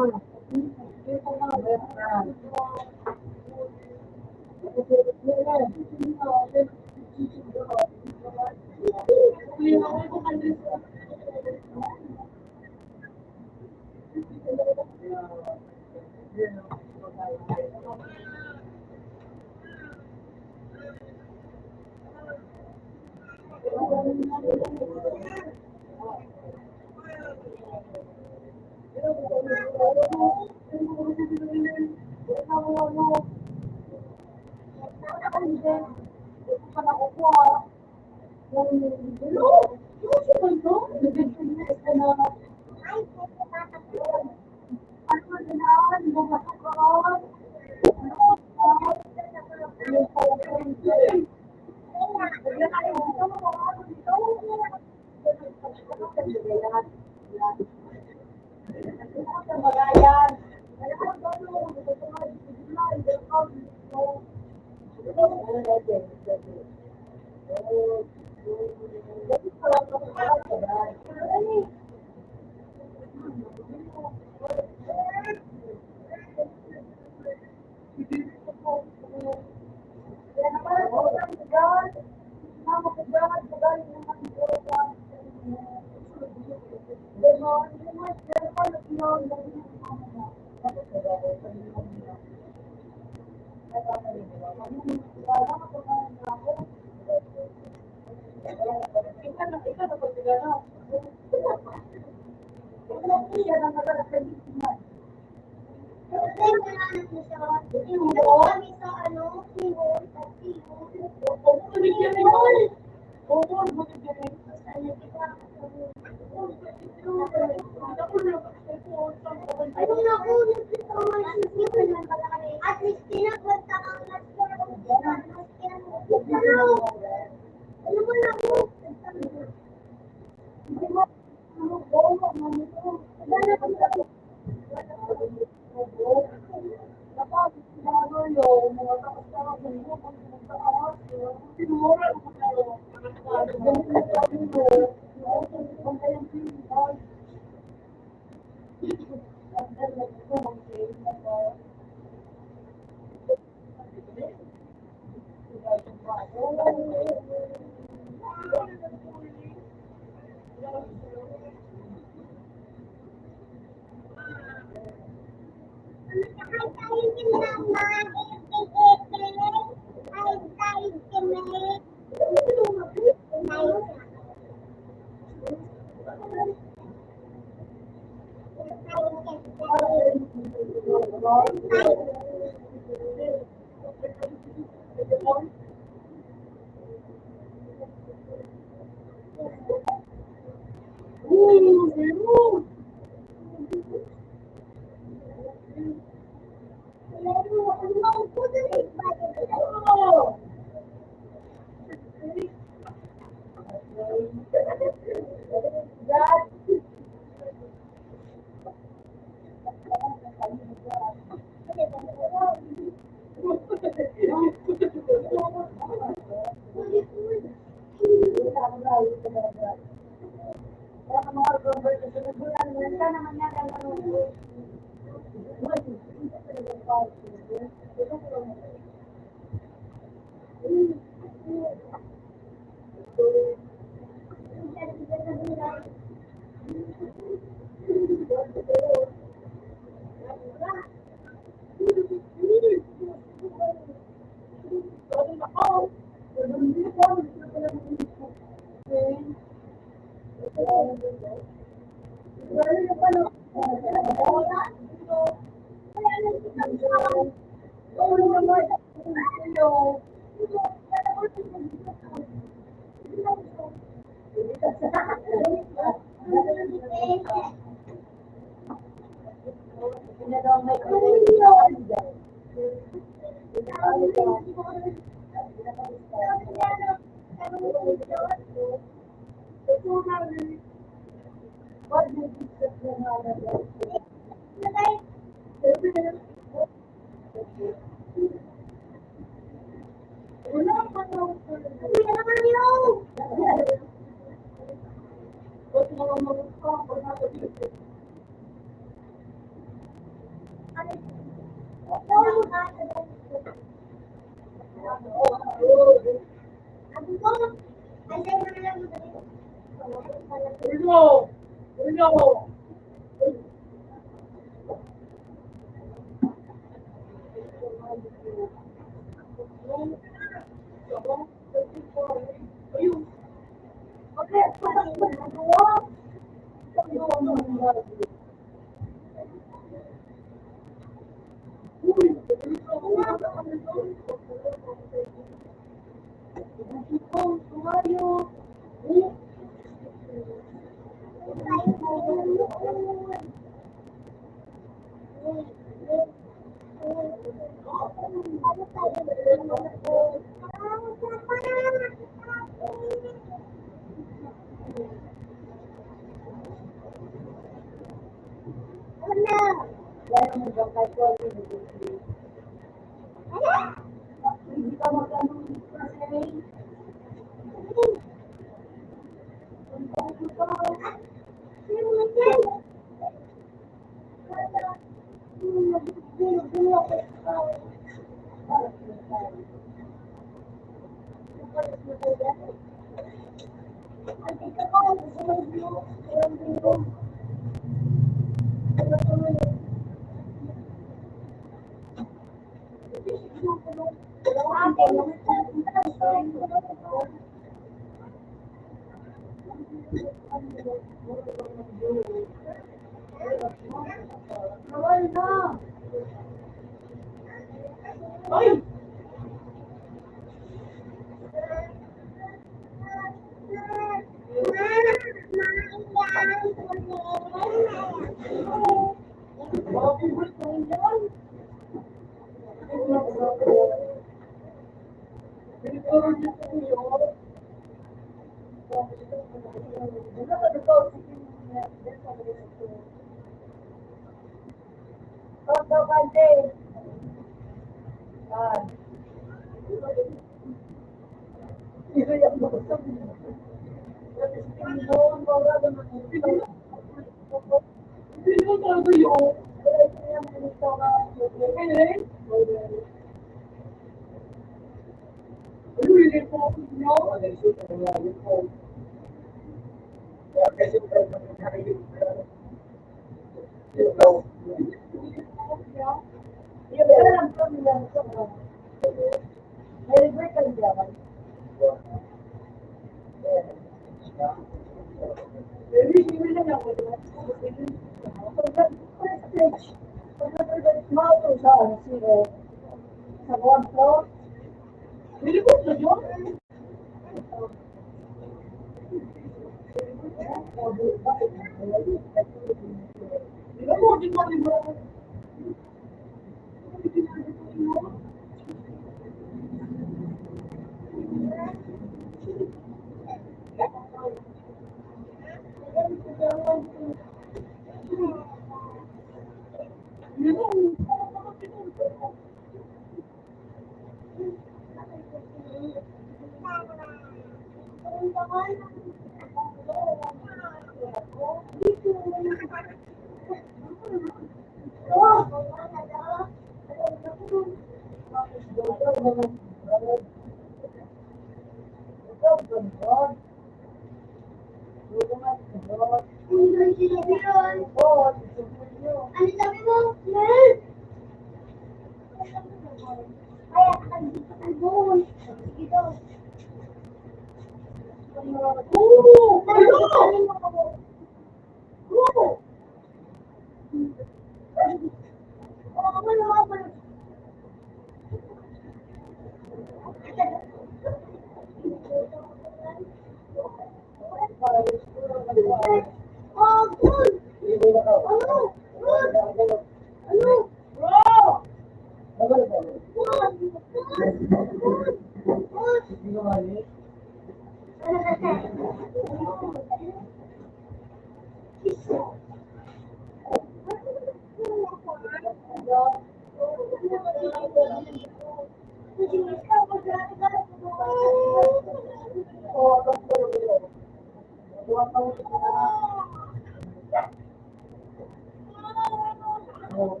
Speaker 2: Wow,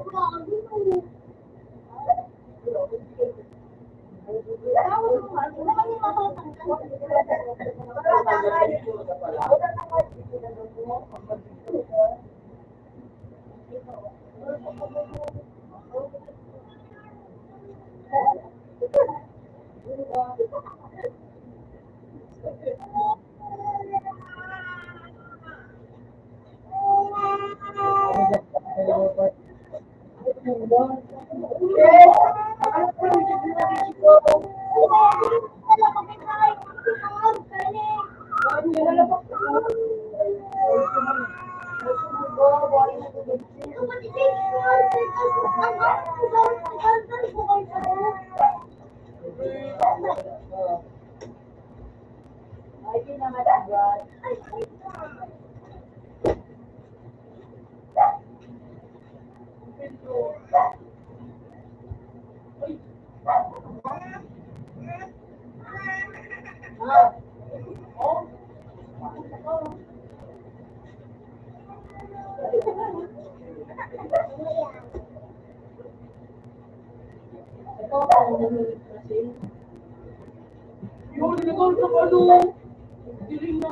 Speaker 2: grabe.
Speaker 3: Yun, nagawa sa ano? Dilim na.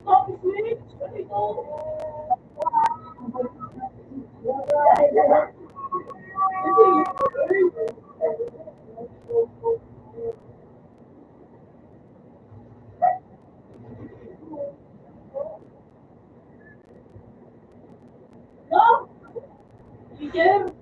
Speaker 3: Stop it, please. No? Teacher?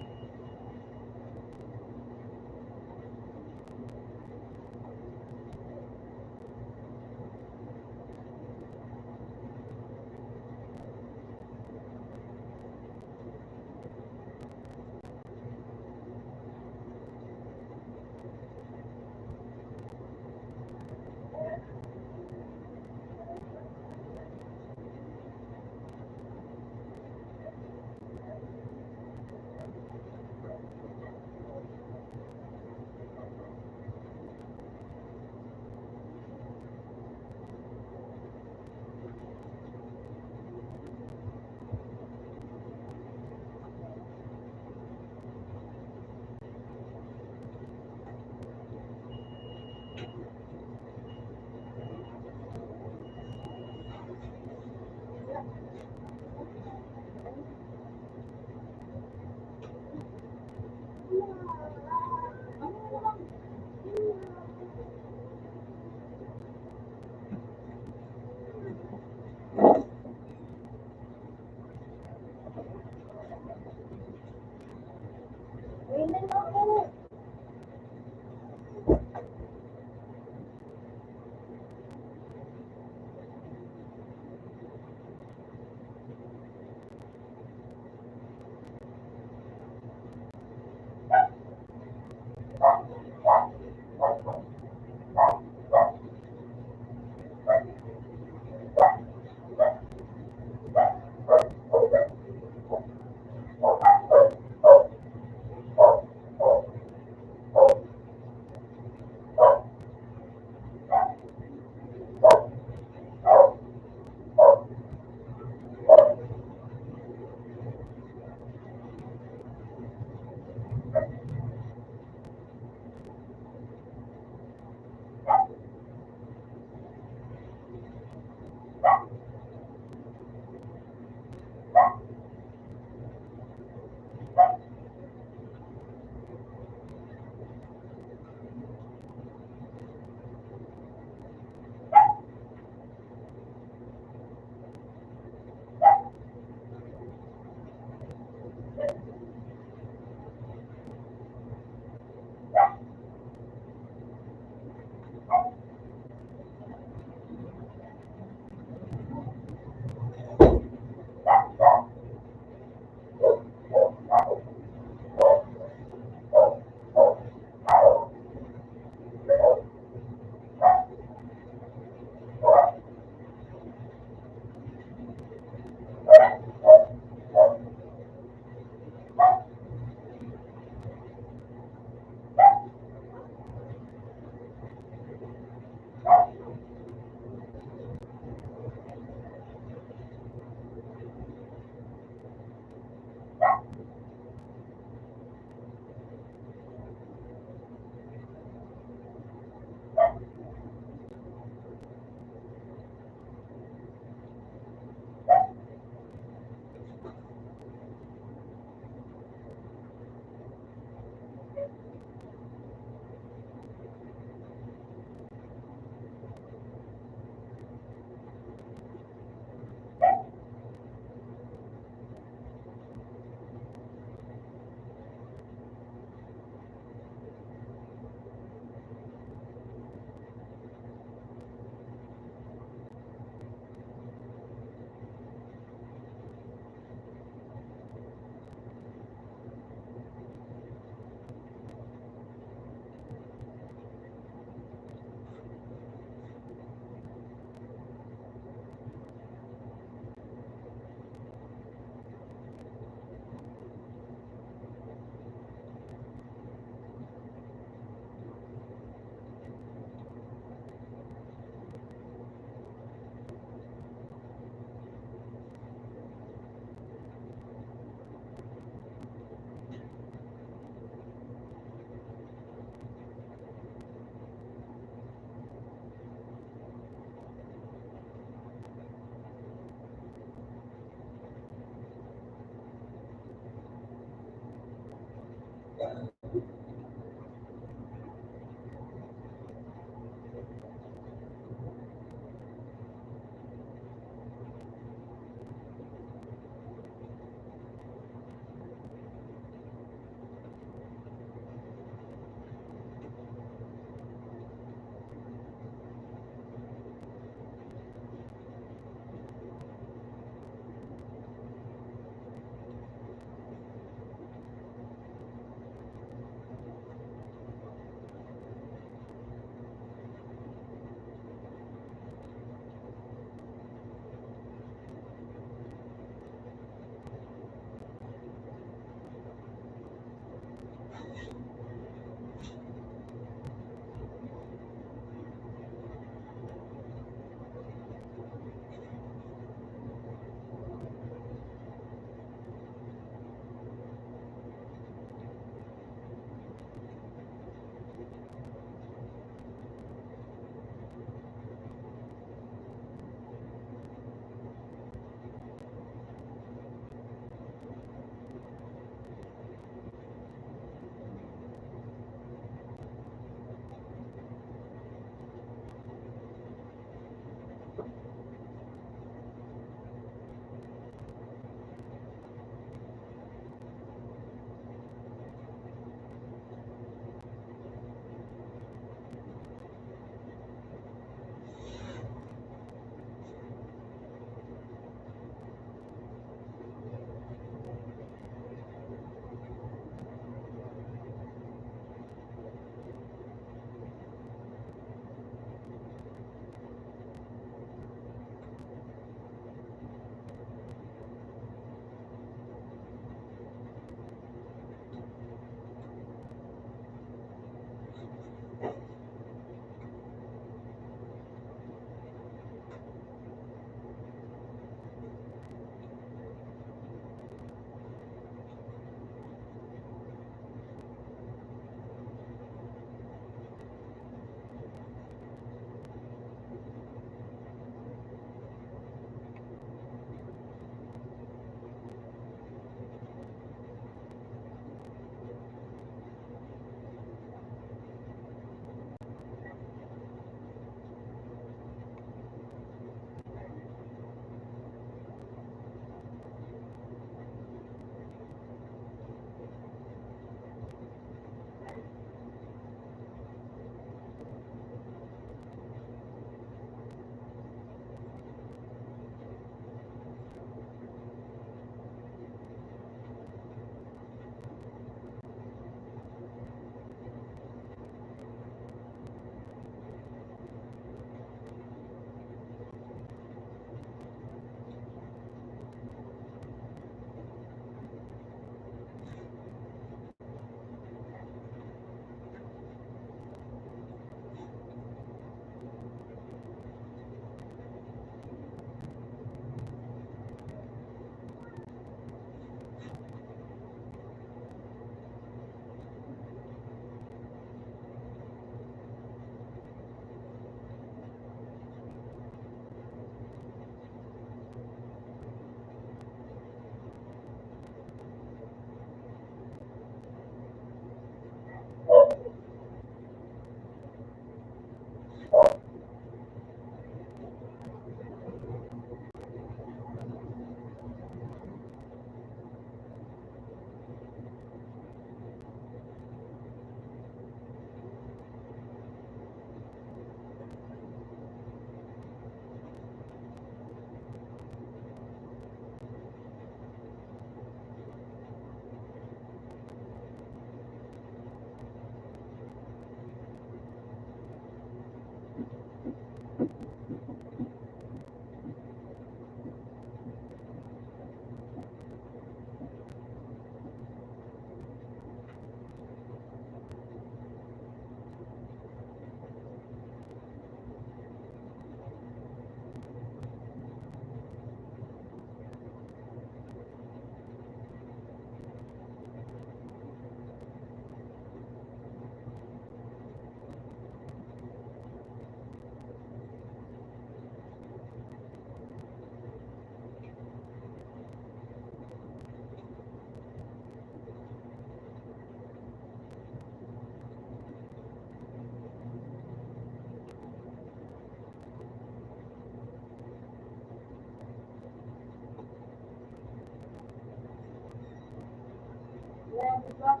Speaker 2: Halika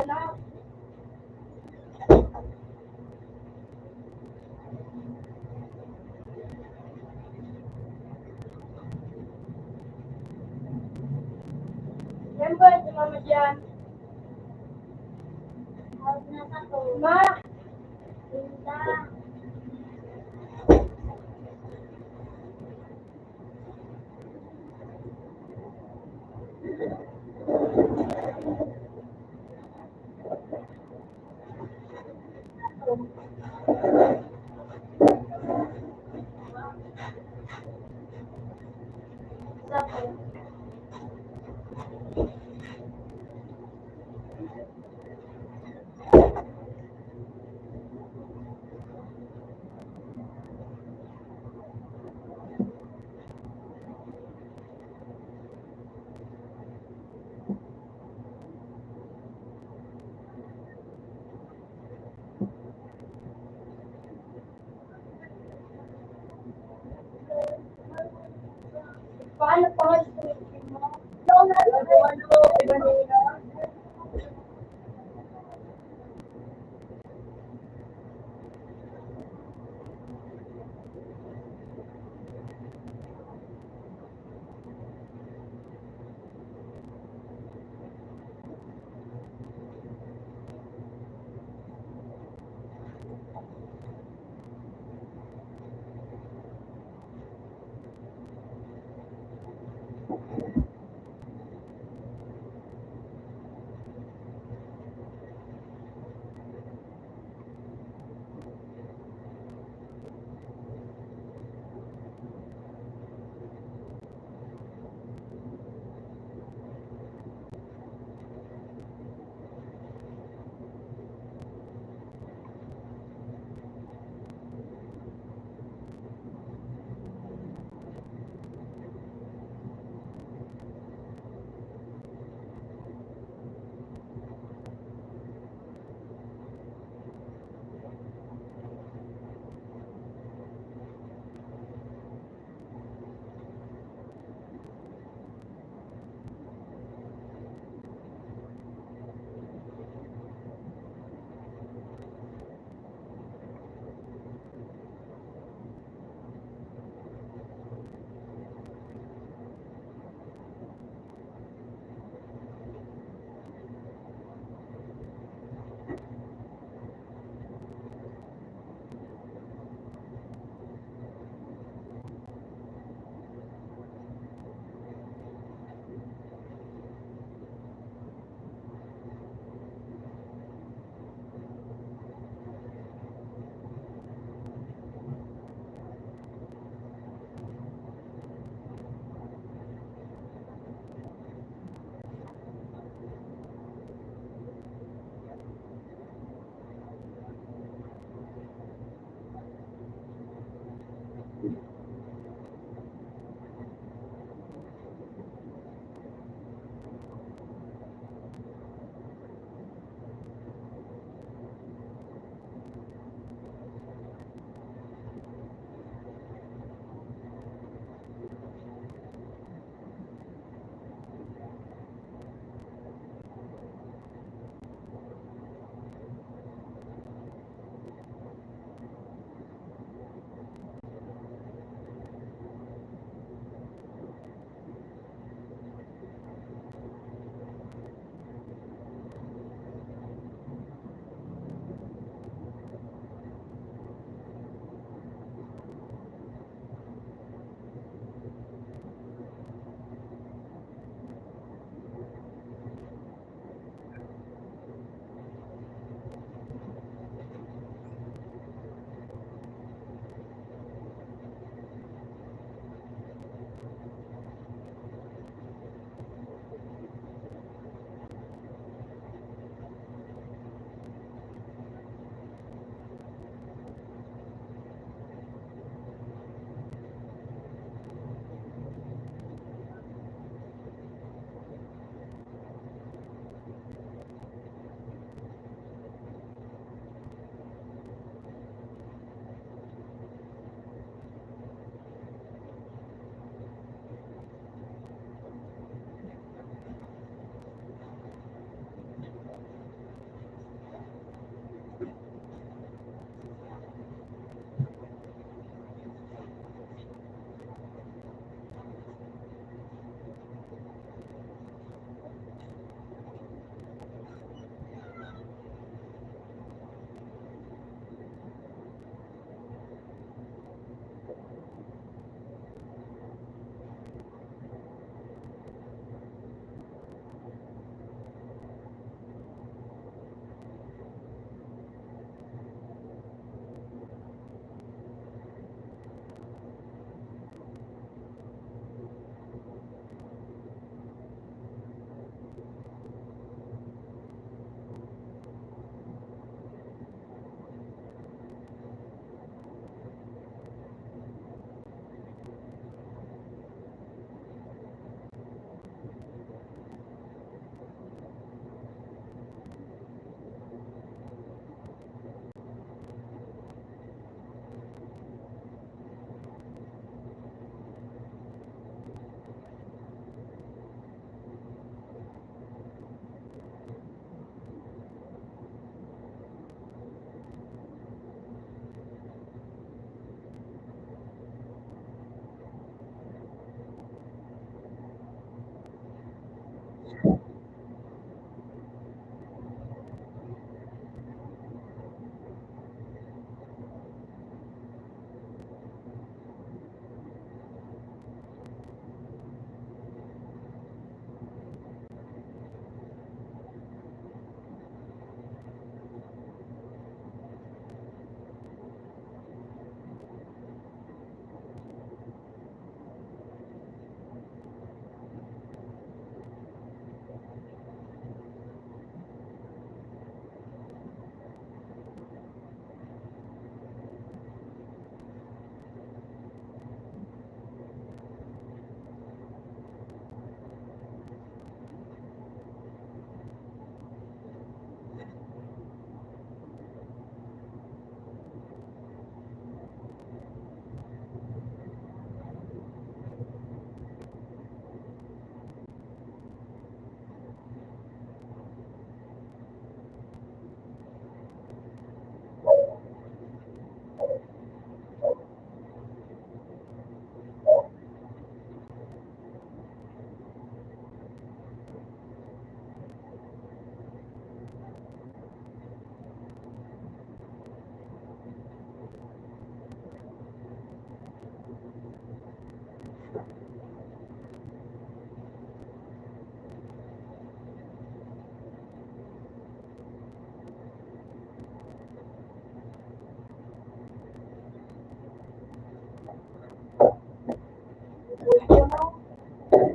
Speaker 2: na. Yan ba, si mama dyan? Ma! Linda! Paano pa nga scripting mo? Doon na lang.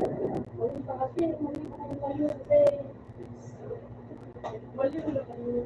Speaker 2: Mali pa kasi, mali pa kayo kayo kasi. Mali mo na kayo.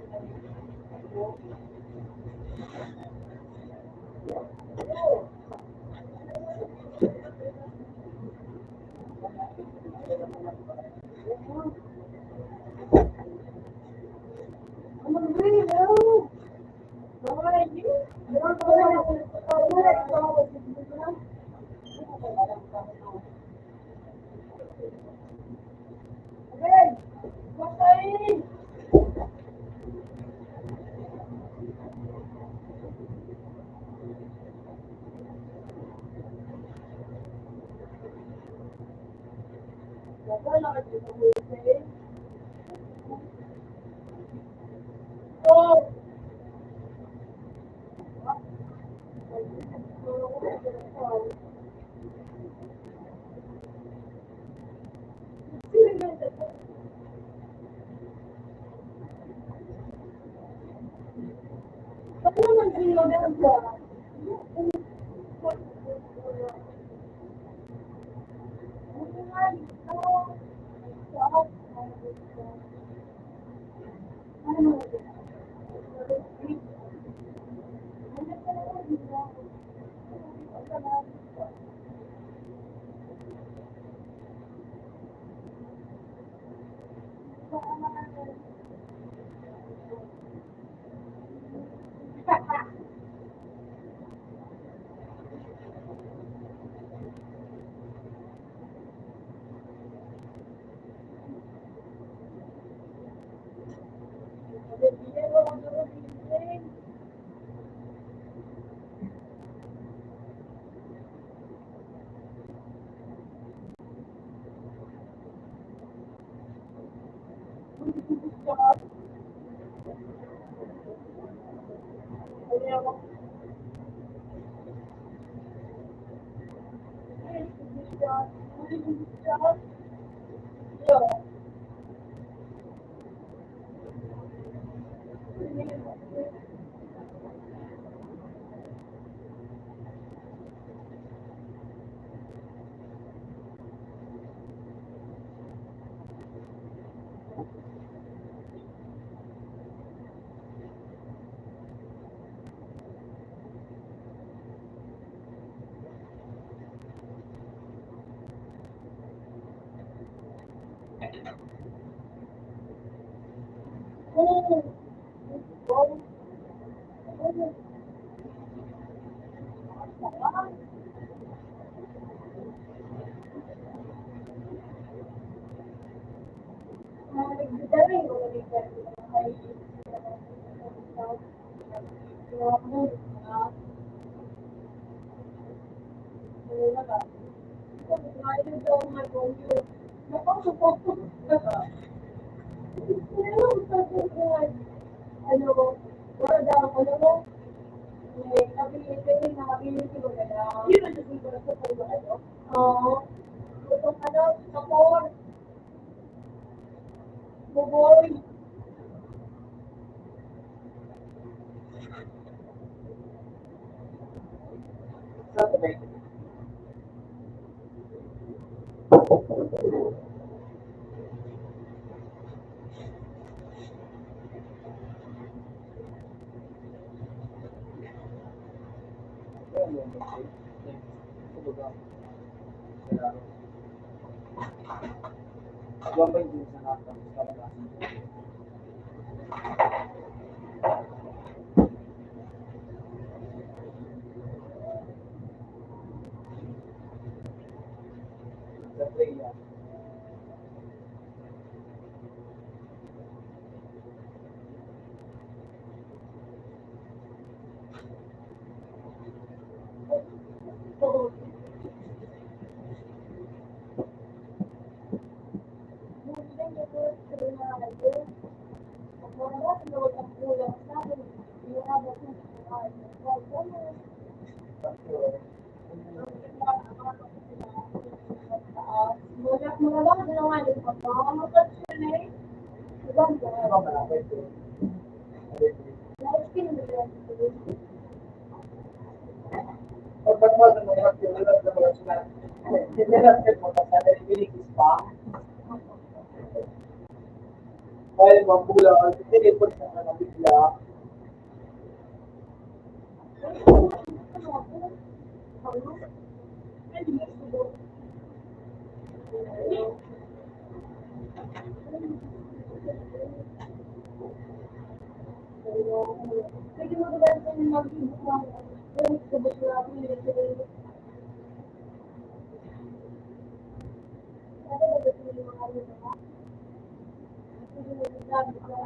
Speaker 2: Ba't naman sinunod ka?
Speaker 1: Ay, mabulang. Hindi po siya na bigla.
Speaker 2: Pwede mo ba din mag-ibig ng sabot na ako nilagay. Ano ba ito yung mga ano ba? Pwede mo ba din mag-ibig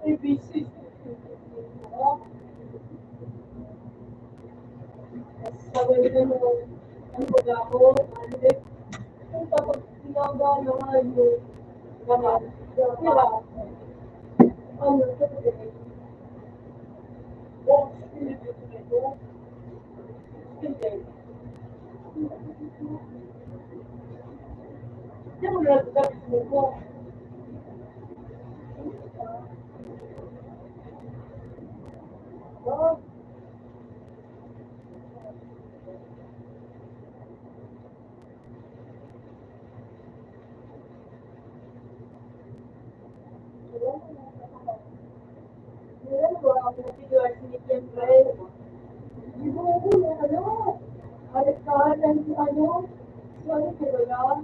Speaker 2: ABC. Sabay na ano ba ako? Kung tapos sinaga na nga yung gaman. Diba? Ano, ito po din. Box, pinipito nito. Hindi. Hindi mo nalagdag mo. Oh, meron ba ako pinipidyo at sinikempre? Di ba ako na ano? Alikahan si ano? Si ano sila yan?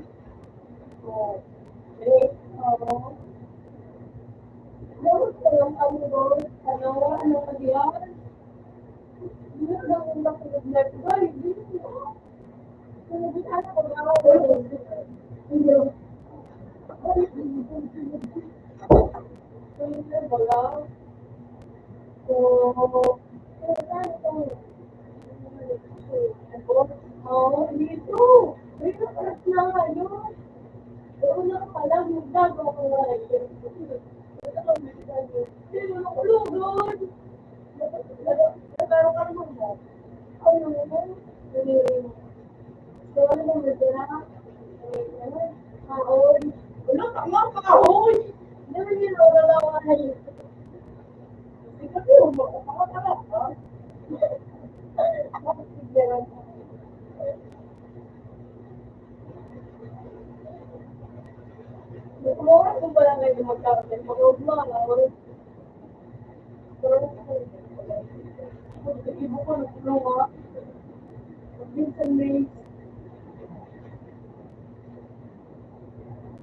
Speaker 2: Oh, oo. Meron ka lang ano doon? Ano ka diyan? Hindi lang ang nakikinig ba? Hindi mo. Sinabihan ko na ako. Hindi. Hindi ba lang? So, oh, dito. Dito paras na nga yun. Doon na pala, magdagawa ko nga rin. Hindi mo nakulugod. Nagkaroon ka naman mo. Ano mo? So, ano mo na? Kahoy. Wala, tama, kahoy. Never yun, wala ka na yun. Kasi yung mga talaga. Kumuha kung pala ngayon magkakaroon. Mag-off mo, ano? Ibo ko na kumuha. Minsan may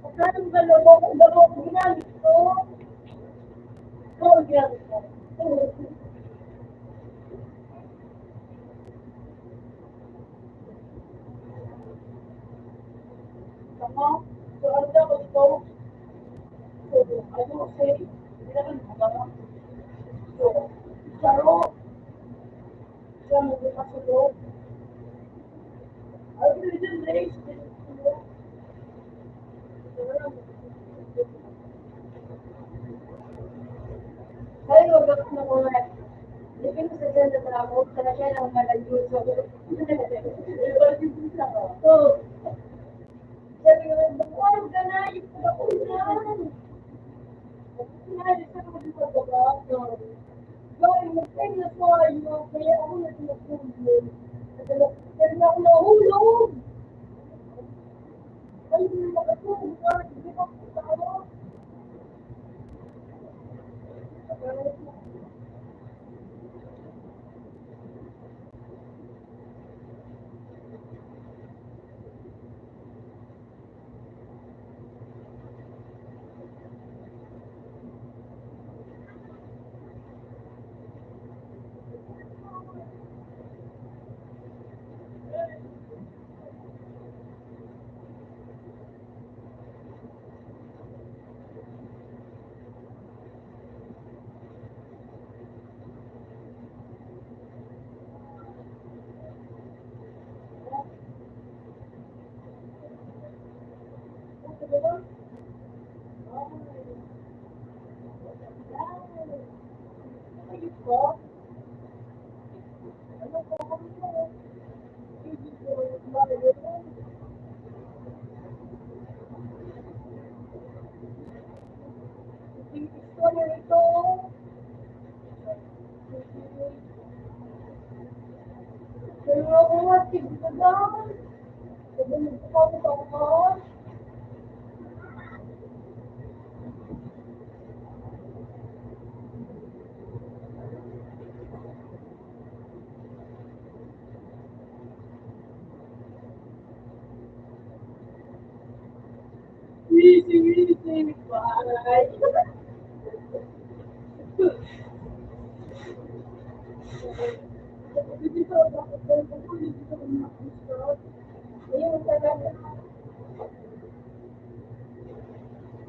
Speaker 2: pagkaroon ka dalawa kong ginamit ko. Oo, ginamit ko. Tama? So, ano na ko ito? So, ano kasi? Ginamit mo ba? So, saro. Siya mo pa sa loob. Ay, pinagin race. Ay, wag ako na mga. Hindi ko sa dyan na ako. Talaga lang malayo. So, sabi ko, huwag ka na. Ito ako yan. Sinabi sa mga dito sa bago. Gawin mo, kayo na po ayun. Kaya ako na tinatulog. Kaya na ako nahulog. Ay, hindi nakatulog. Hindi ko ako.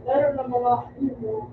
Speaker 3: Meron ng mga imo.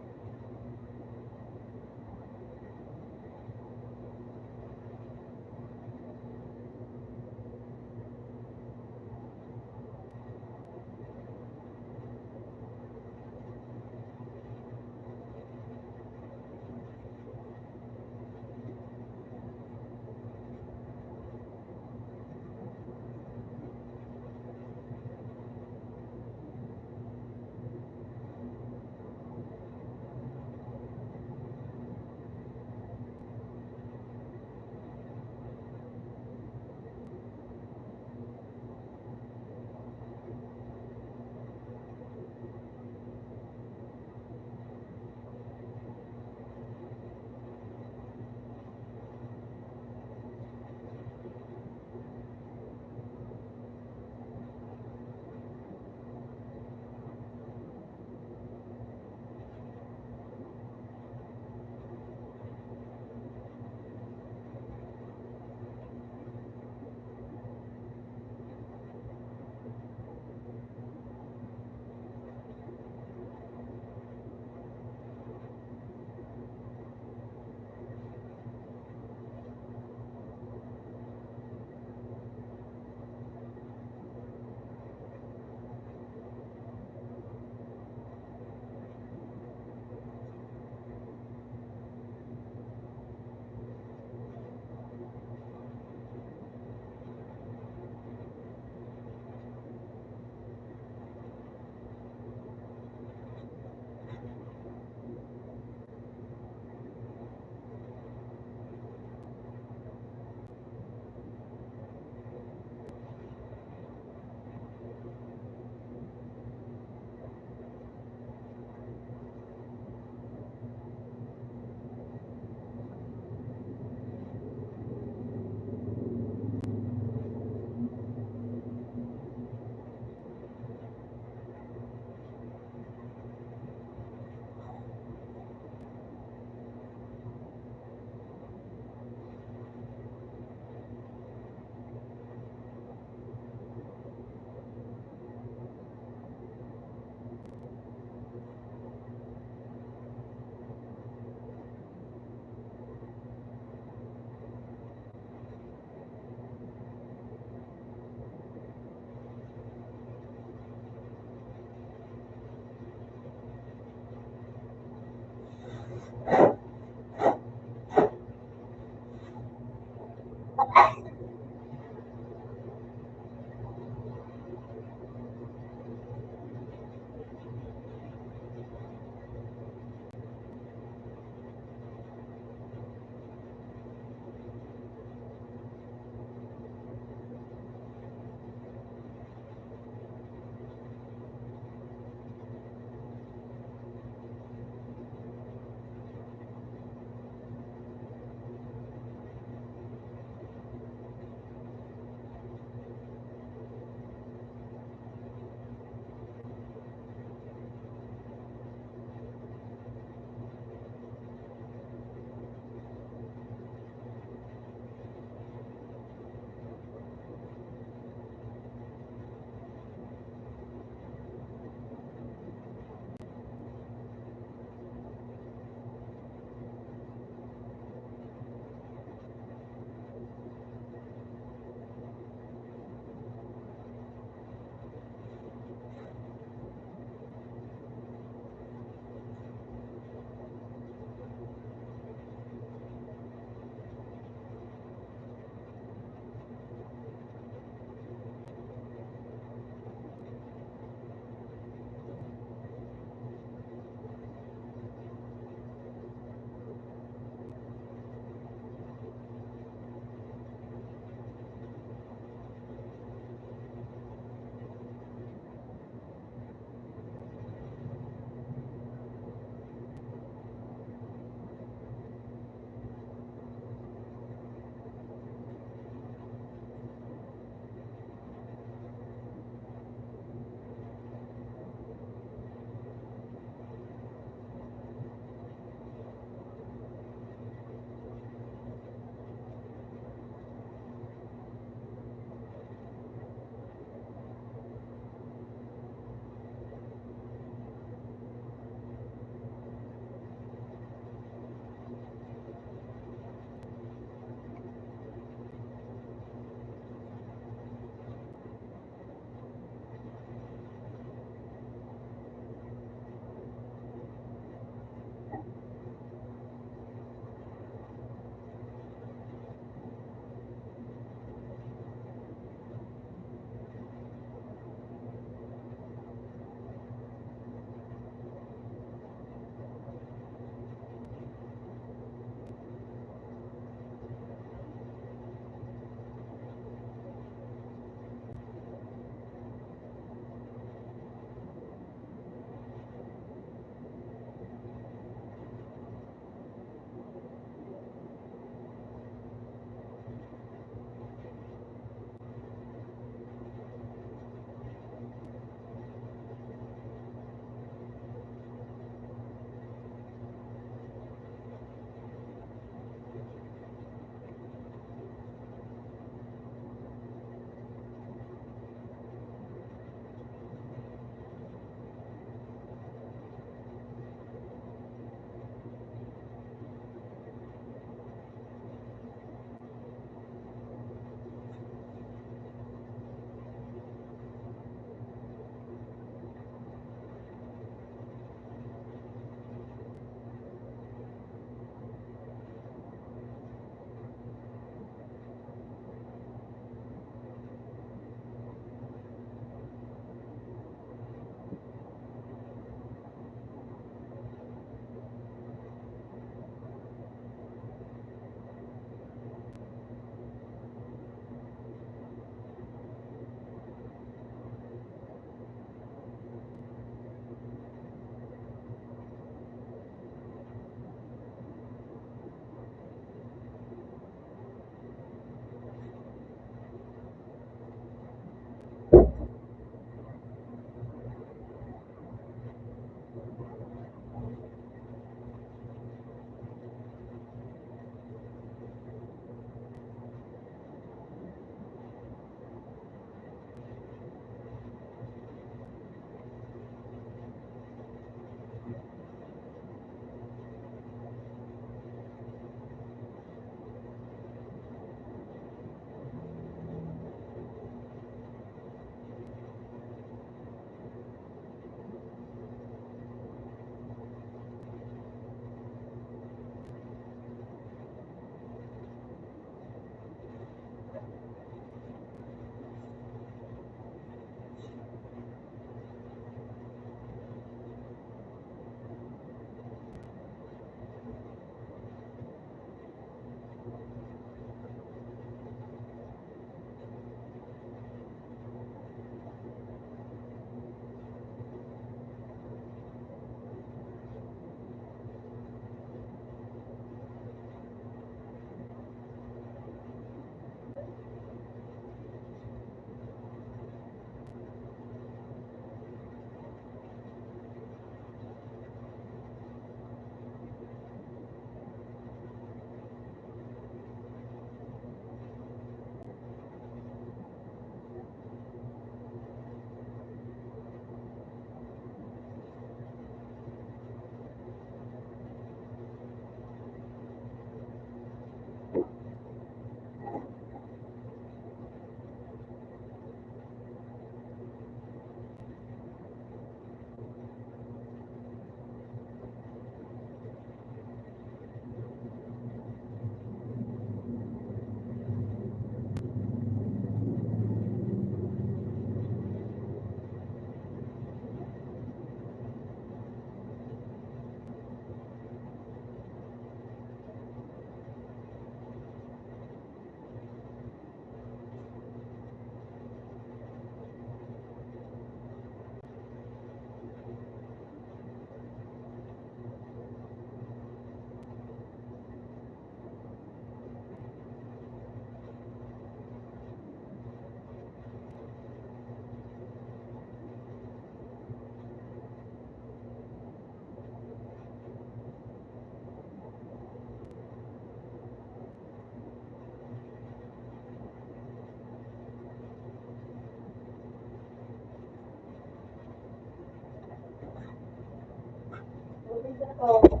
Speaker 2: Ito.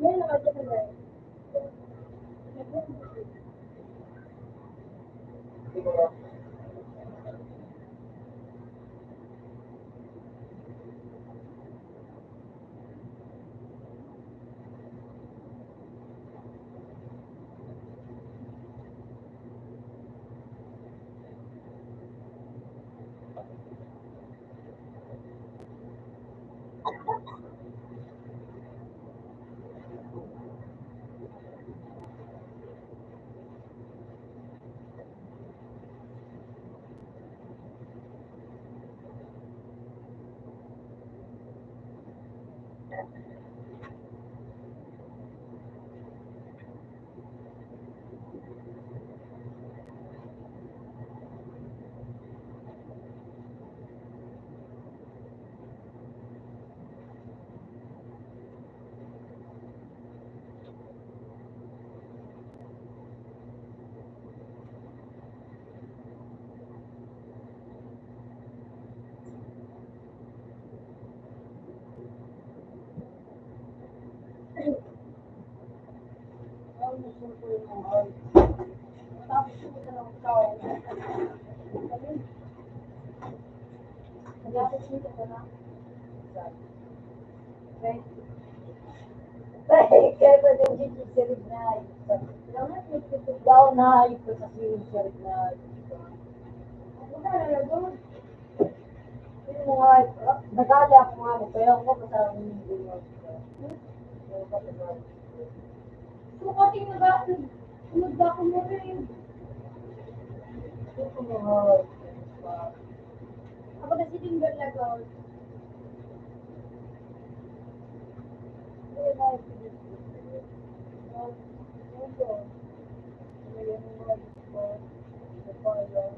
Speaker 2: Yan, nakadyan na guys.
Speaker 3: Siguro.
Speaker 2: Ang gusto ko yung mga oil. Tapos ko na lang ito. Nag-aarap dito ko na. Okay.
Speaker 4: Kaya ba din dito sa Rignay?
Speaker 2: Lahat may tutok.
Speaker 4: Daw na ito sa sa Rignay.
Speaker 2: Ano ka na doon?
Speaker 4: Yung mga, nagkali ako nga, pero ako kasama yung mga.
Speaker 2: Sukating nag-ako mo rin.
Speaker 4: Ito mga,
Speaker 2: Ako na si Timber Lagaw.
Speaker 4: kaya na ito dito. Ito. Yung mga dito. Ito pa yan.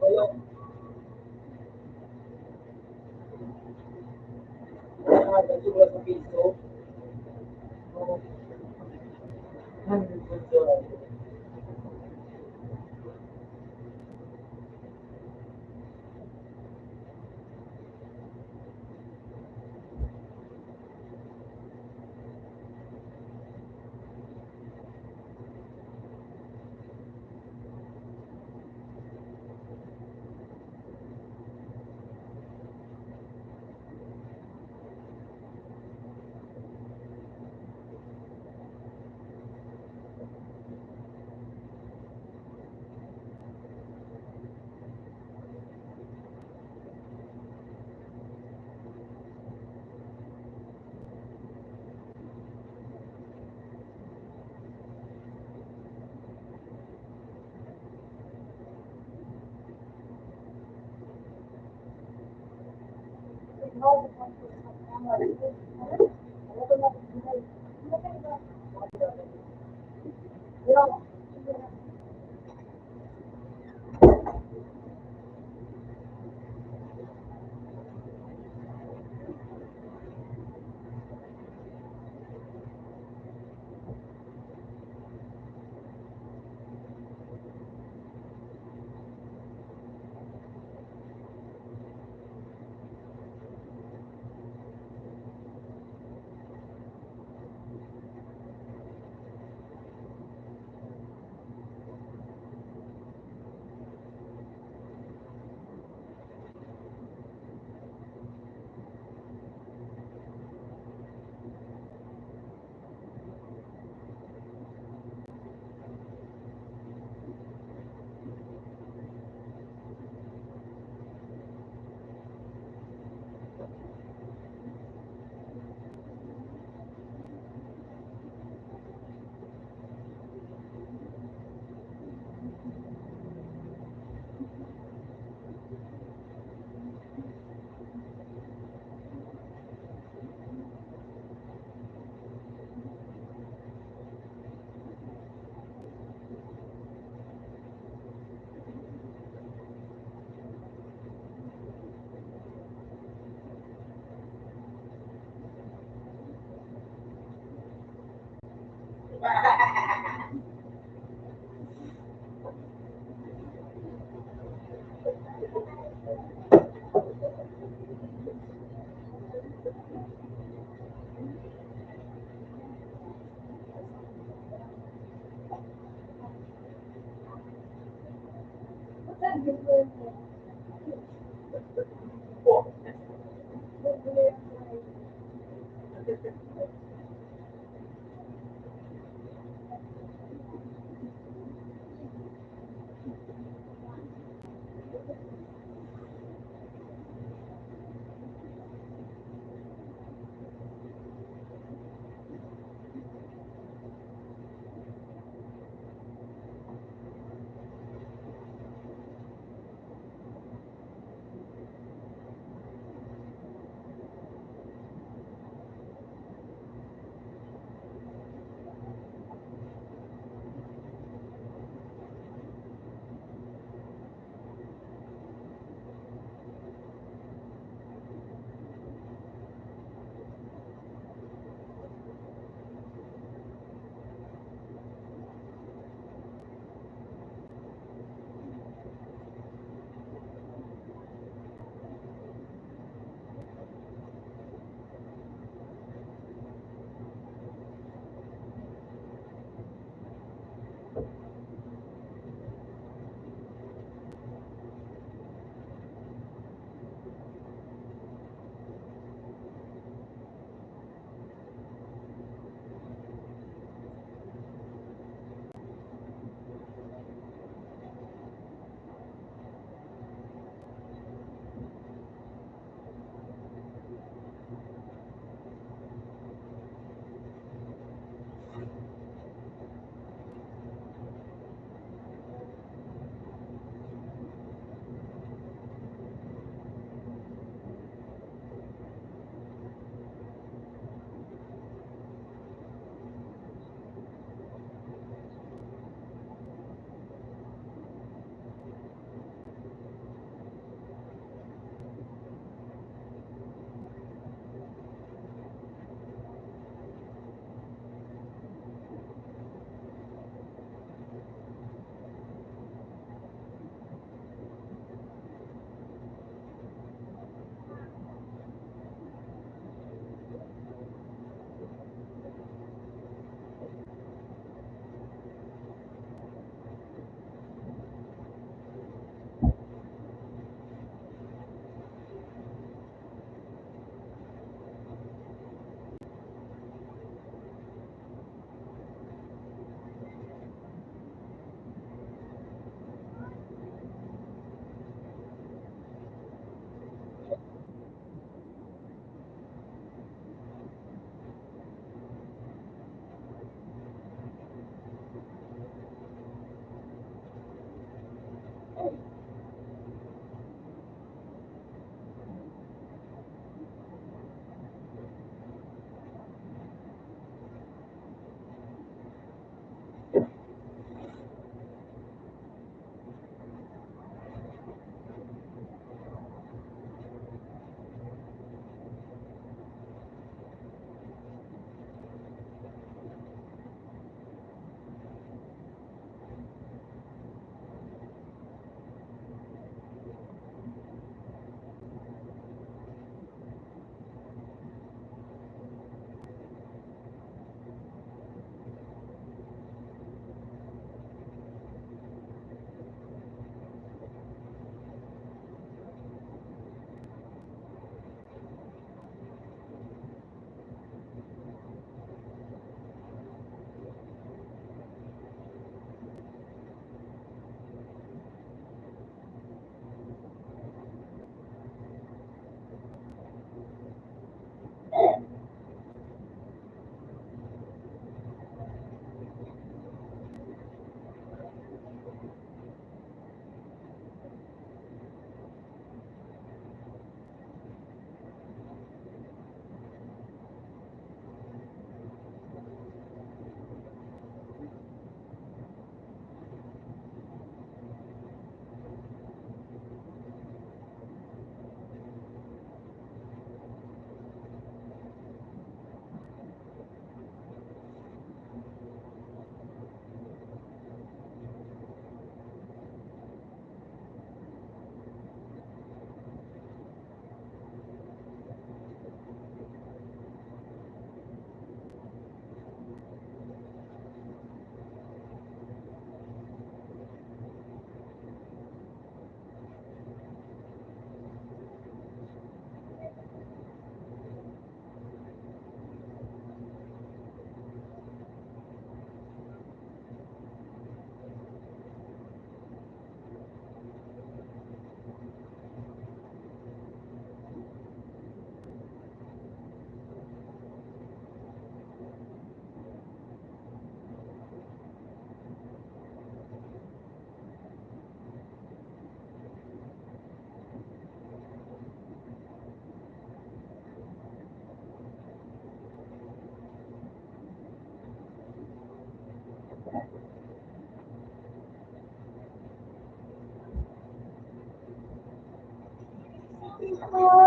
Speaker 3: Kaya, kaya siguro sa Facebook. Oo.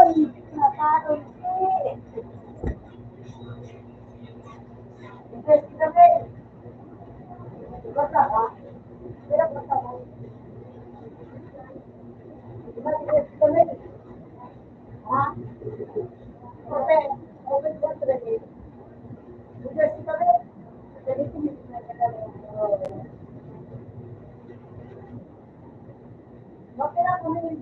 Speaker 2: Nakaroon eh. Invest kami. Basta ka. Pero basta ka. Invest kami. Ha? Okay. Open ba talaga? Invest kami. Ganito yung Bakit ako may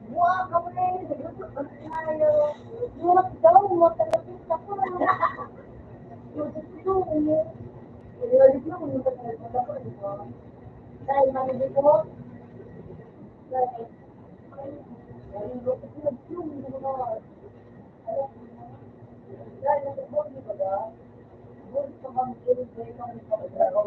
Speaker 2: Wah, kamu nih, ayo, mulut jauh, mau terlebih aku mulut itu, jadi itu mulut aku itu, saya mana itu, saya itu itu mulut, saya itu mulut juga, mulut sama mulut saya kan sama berapa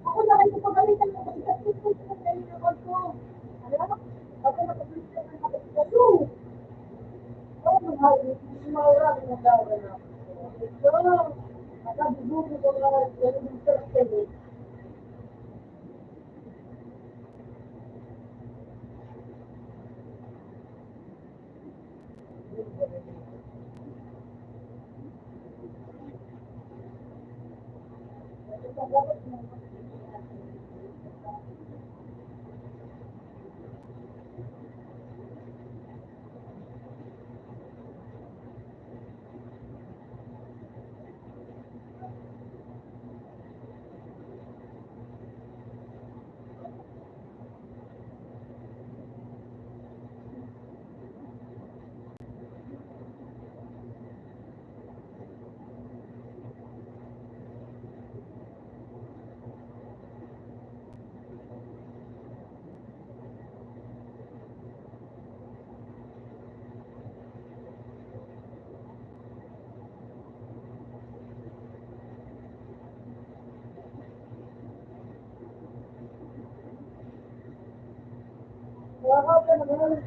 Speaker 2: Ako nakikipagalitan ko kasi sa Facebook ko sa record ko. Alam mo? Ako nakapagalitan ko sa Facebook. Oo, maura ko na daw na. Ito, nakabubuko ko na yung Thursday. Wala ka naman.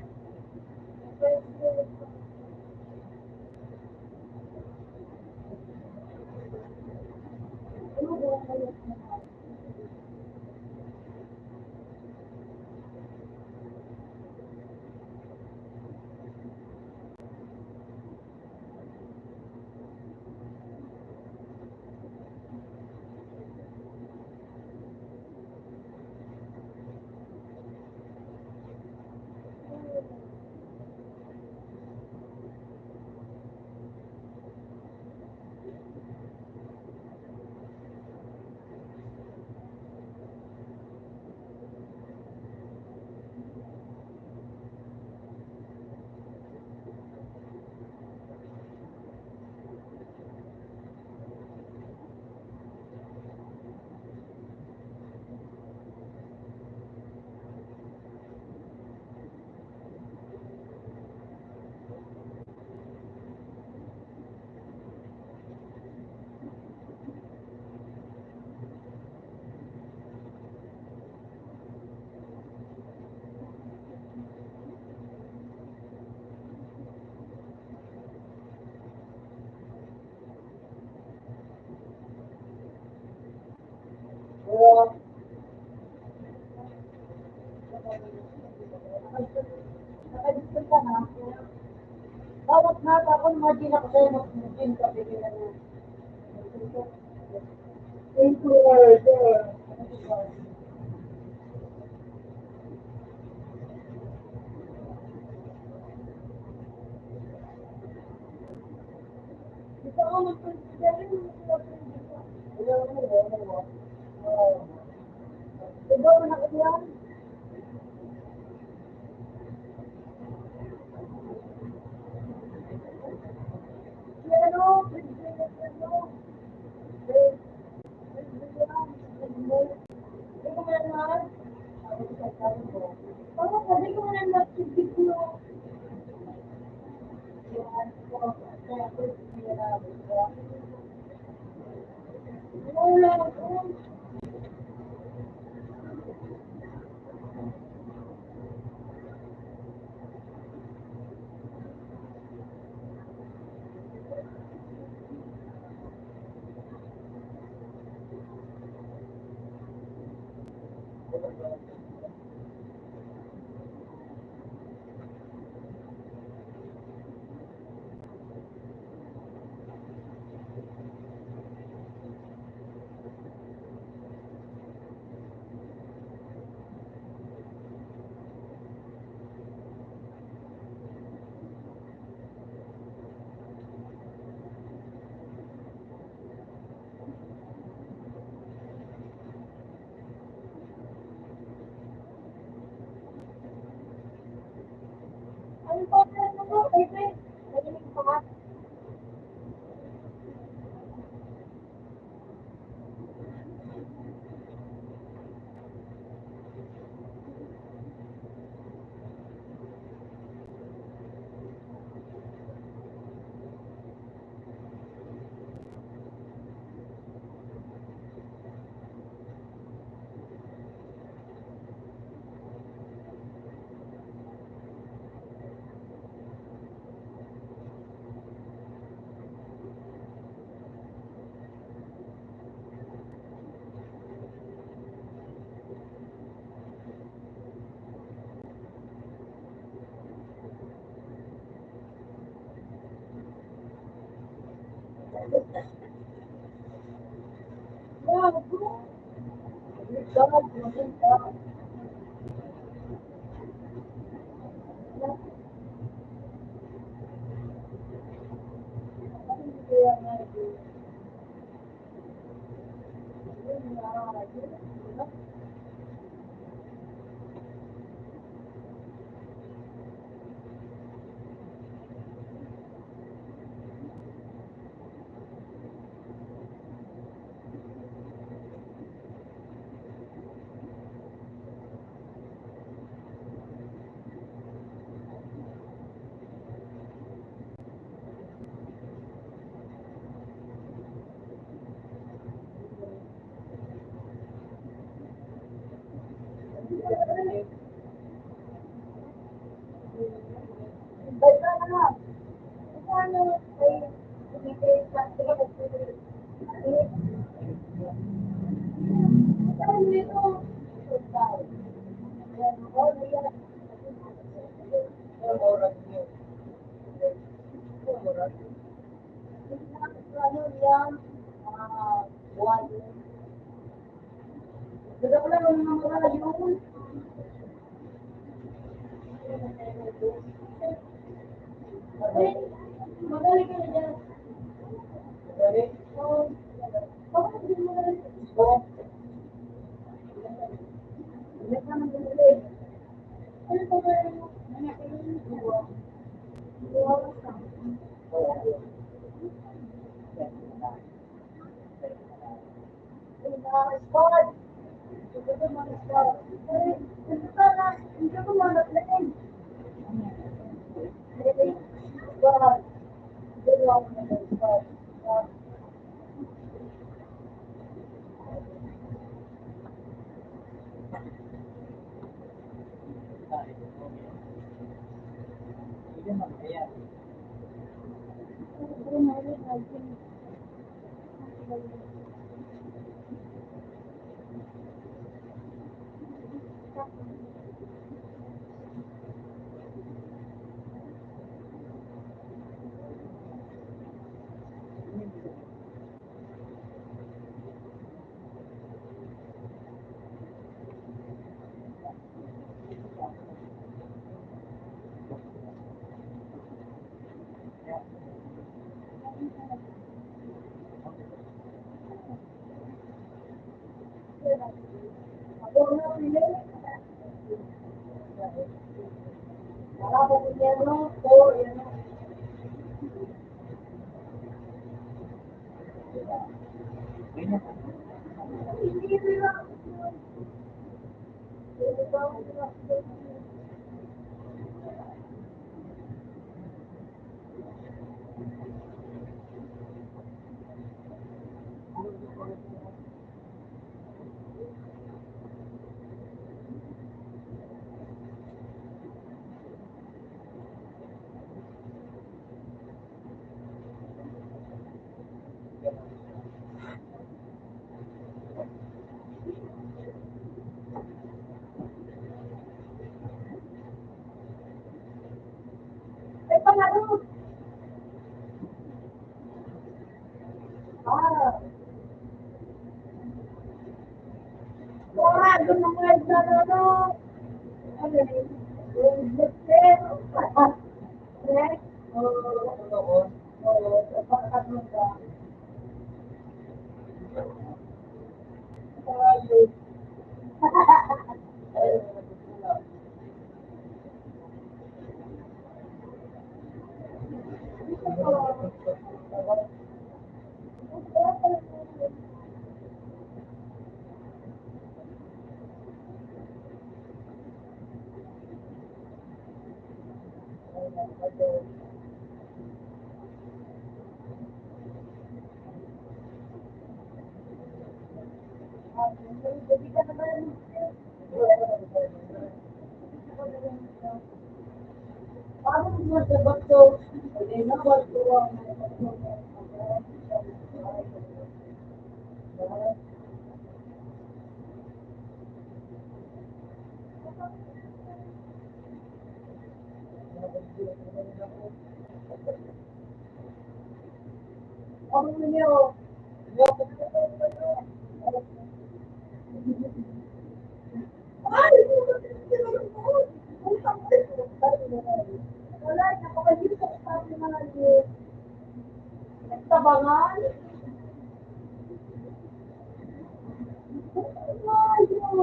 Speaker 2: ako mag-gin ako sa'yo, mag-gin ka, bigyan na mo. Thank you, Lord. Gusto ko mag-consider yun. Diba, anak ko yan? Ano? Hindi ko man parang sabi ko man nag-sibig ko. Yan ko. Kaya ko wala ko. Ano pa na mo, baby? Naging pa. Wow, bro. God, maging God. Basta na. Paano ay kumite sa tingin Saan dito? Ayan, oh, ayan.
Speaker 3: Oras niyo. Oras.
Speaker 2: Ano yan? Buwan. Dito ko lang ang mga yun. Magaling ka na dyan.
Speaker 3: Dali.
Speaker 2: Bakit hindi mo magaling?
Speaker 3: Oh,
Speaker 2: Hindi ka naman magaling. Ano ba ba yung buwan? Buwan ka. Spot. Ito ko mga spot. Ito sana. Ito ko mga plane. Spot. Ito ko mga spot.
Speaker 3: hindi man ayan.
Speaker 2: Ako na pili. Wala ko yan, no? Oo, yan. Hindi nila. Ay, panalo. Ah. Wala, doon ang mga nalalo. Ano yun? Yung lipstick. Next. Oo, pagkakataon ka. Jadi ka naman. Paano mo sa bato? Hindi na bato ang ano niyo? Ay! Wala, napakagil sa sabi mga niyo. Nagtabangan? Ay, yun.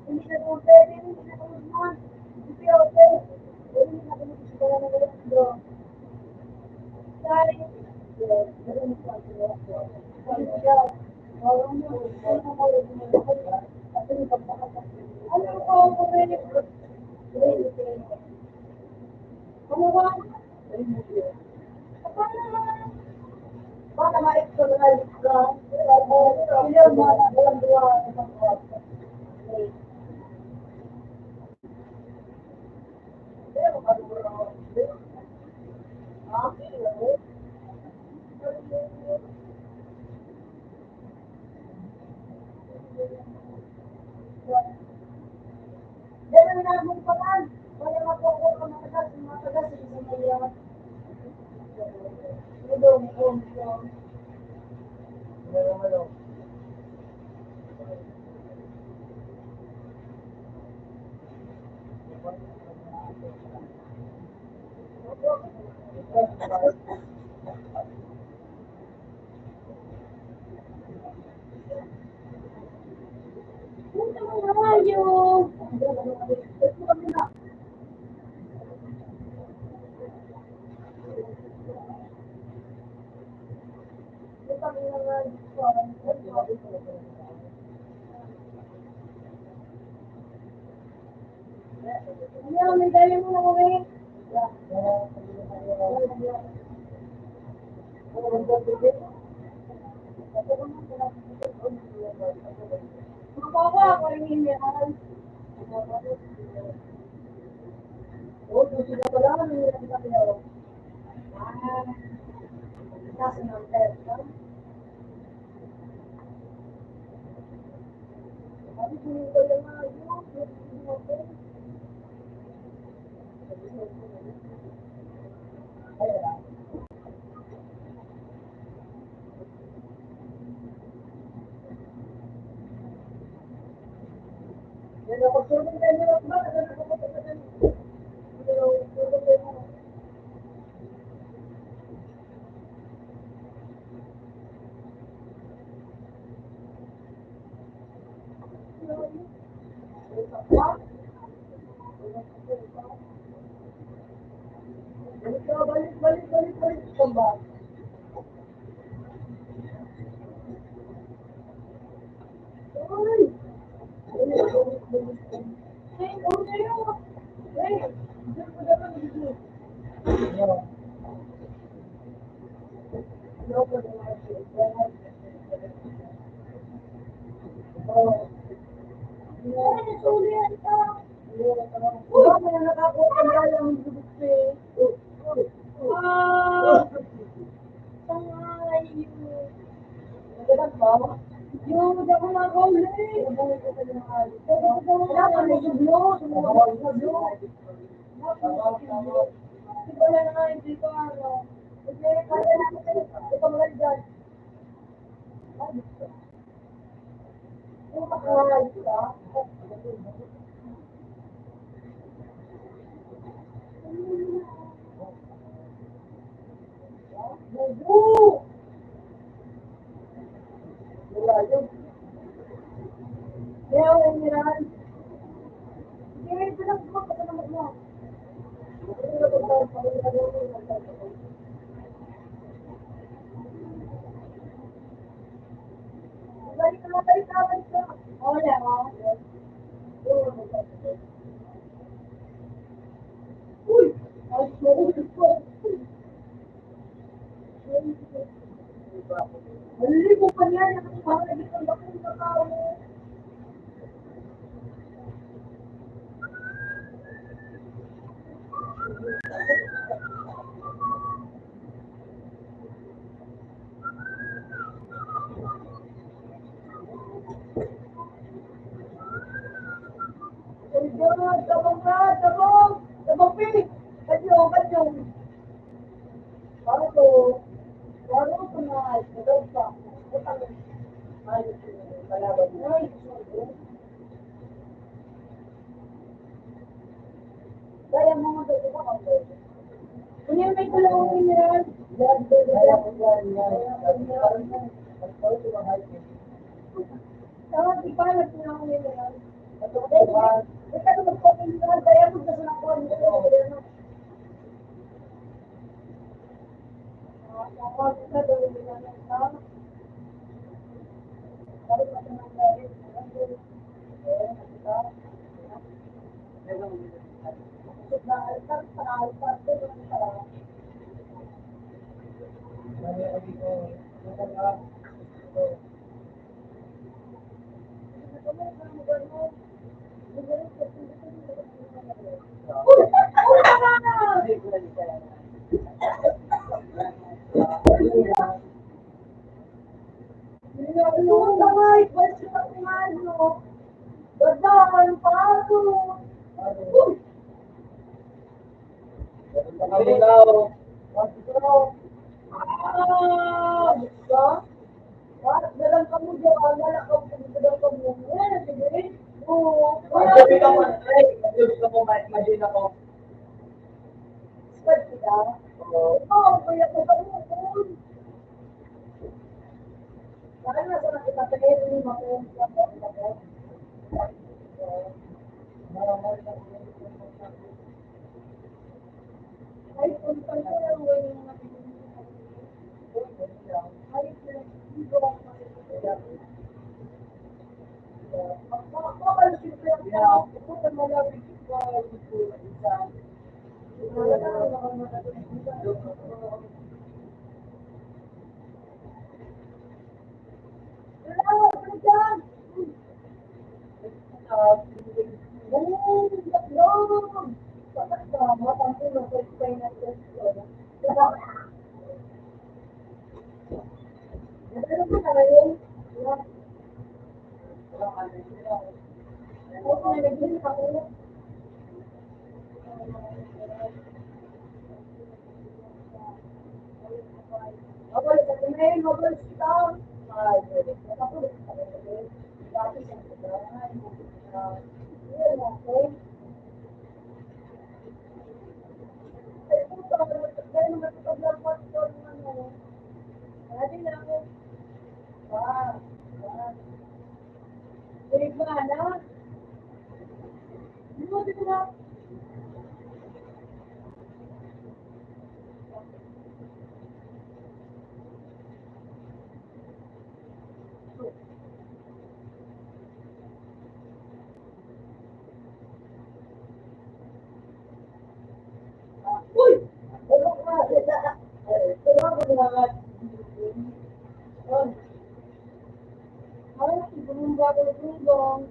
Speaker 2: Hindi na po pwede, hindi na po naman. Hindi pwede. Hindi na po nagsisigara ng ulit bro. Sorry. Ano po ang pwede? Ano ba? Baka ma-external ka. Hindi mo na walang duwa. Dahil na mo pa man. Kaya makuha ka matagas, sa mga ito, Punta mo na kayo. Ano, may dali mo na kami. Makawa ako rin hindi. Oo, susi na pala. Ano yung nasa kaya? Nasa ng test, ha? Sabi ko yung pala nga yun. Balik. Kembali. Yung ako na ako Maliligo pa niya, nakakapagod ang bakit ng tao. Tabang pinig. Kanyong. Para to na, ito pa. Kalaban mo. Kaya mga dito ka ako. Kung yan may kulawang mineral, tawag di pa, nagkulawang mineral. Ito na magpapintuan, kaya mo sa nakuha nito.
Speaker 3: Imagine ako,
Speaker 4: Squad kita. Oo, kaya ko sa ulo. Saan na sa nakita sa kayo ni Makuha ko? Ay, kung saan ko lang mo yung ay, dito ako makikita. Makakalapit ko yung tao. Ito sa malapit ko dito. Isa. Wala, wala dyan. Okay. Uy! Ano ka? Ano ka ba? Ay, ibang bagong-bagong.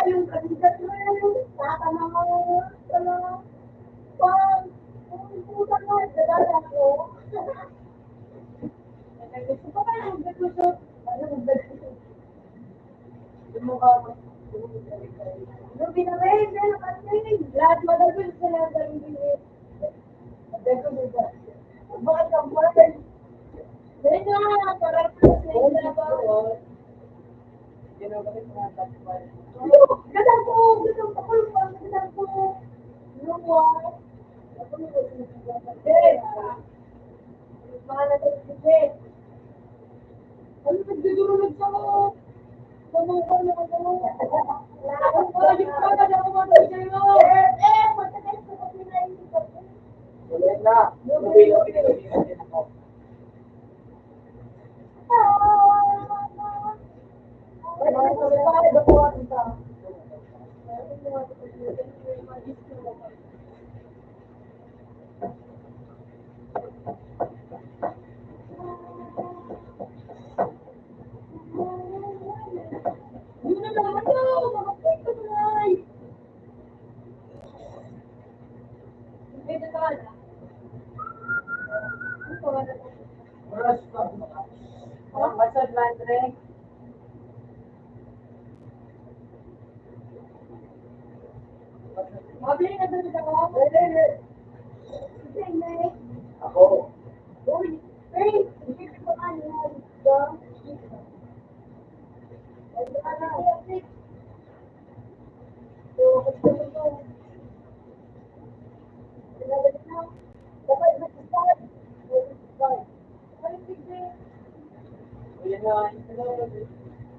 Speaker 4: Yung kandidat mo yun, saka naman, pag, kung puta na, dadala ko. Gusto ko kayo mag-dagusot. Ano mag-dagusot? Yung mukha mo. Yung pinakain, pero kasi, lahat mag-dagusot sa lahat ng pinit. Mag-dagusot. Bakit ang buwan? Dahil nga, parang sa inyo ba? Gadang ko, gadang ko, gadang ko. Yung what? Ako yung mga nag-dagusot. Ano nagdudurulog sa mo? Sa mukha na ako. Balik pa na ako matay sa'yo. Matay ko kasi naisip ako.
Speaker 3: ulit na. Lupi.
Speaker 4: Masad Landre. Mabili na doon ako.
Speaker 3: Ako.
Speaker 4: Uy, hey, hindi ko pa kanyan.
Speaker 3: Ayan na.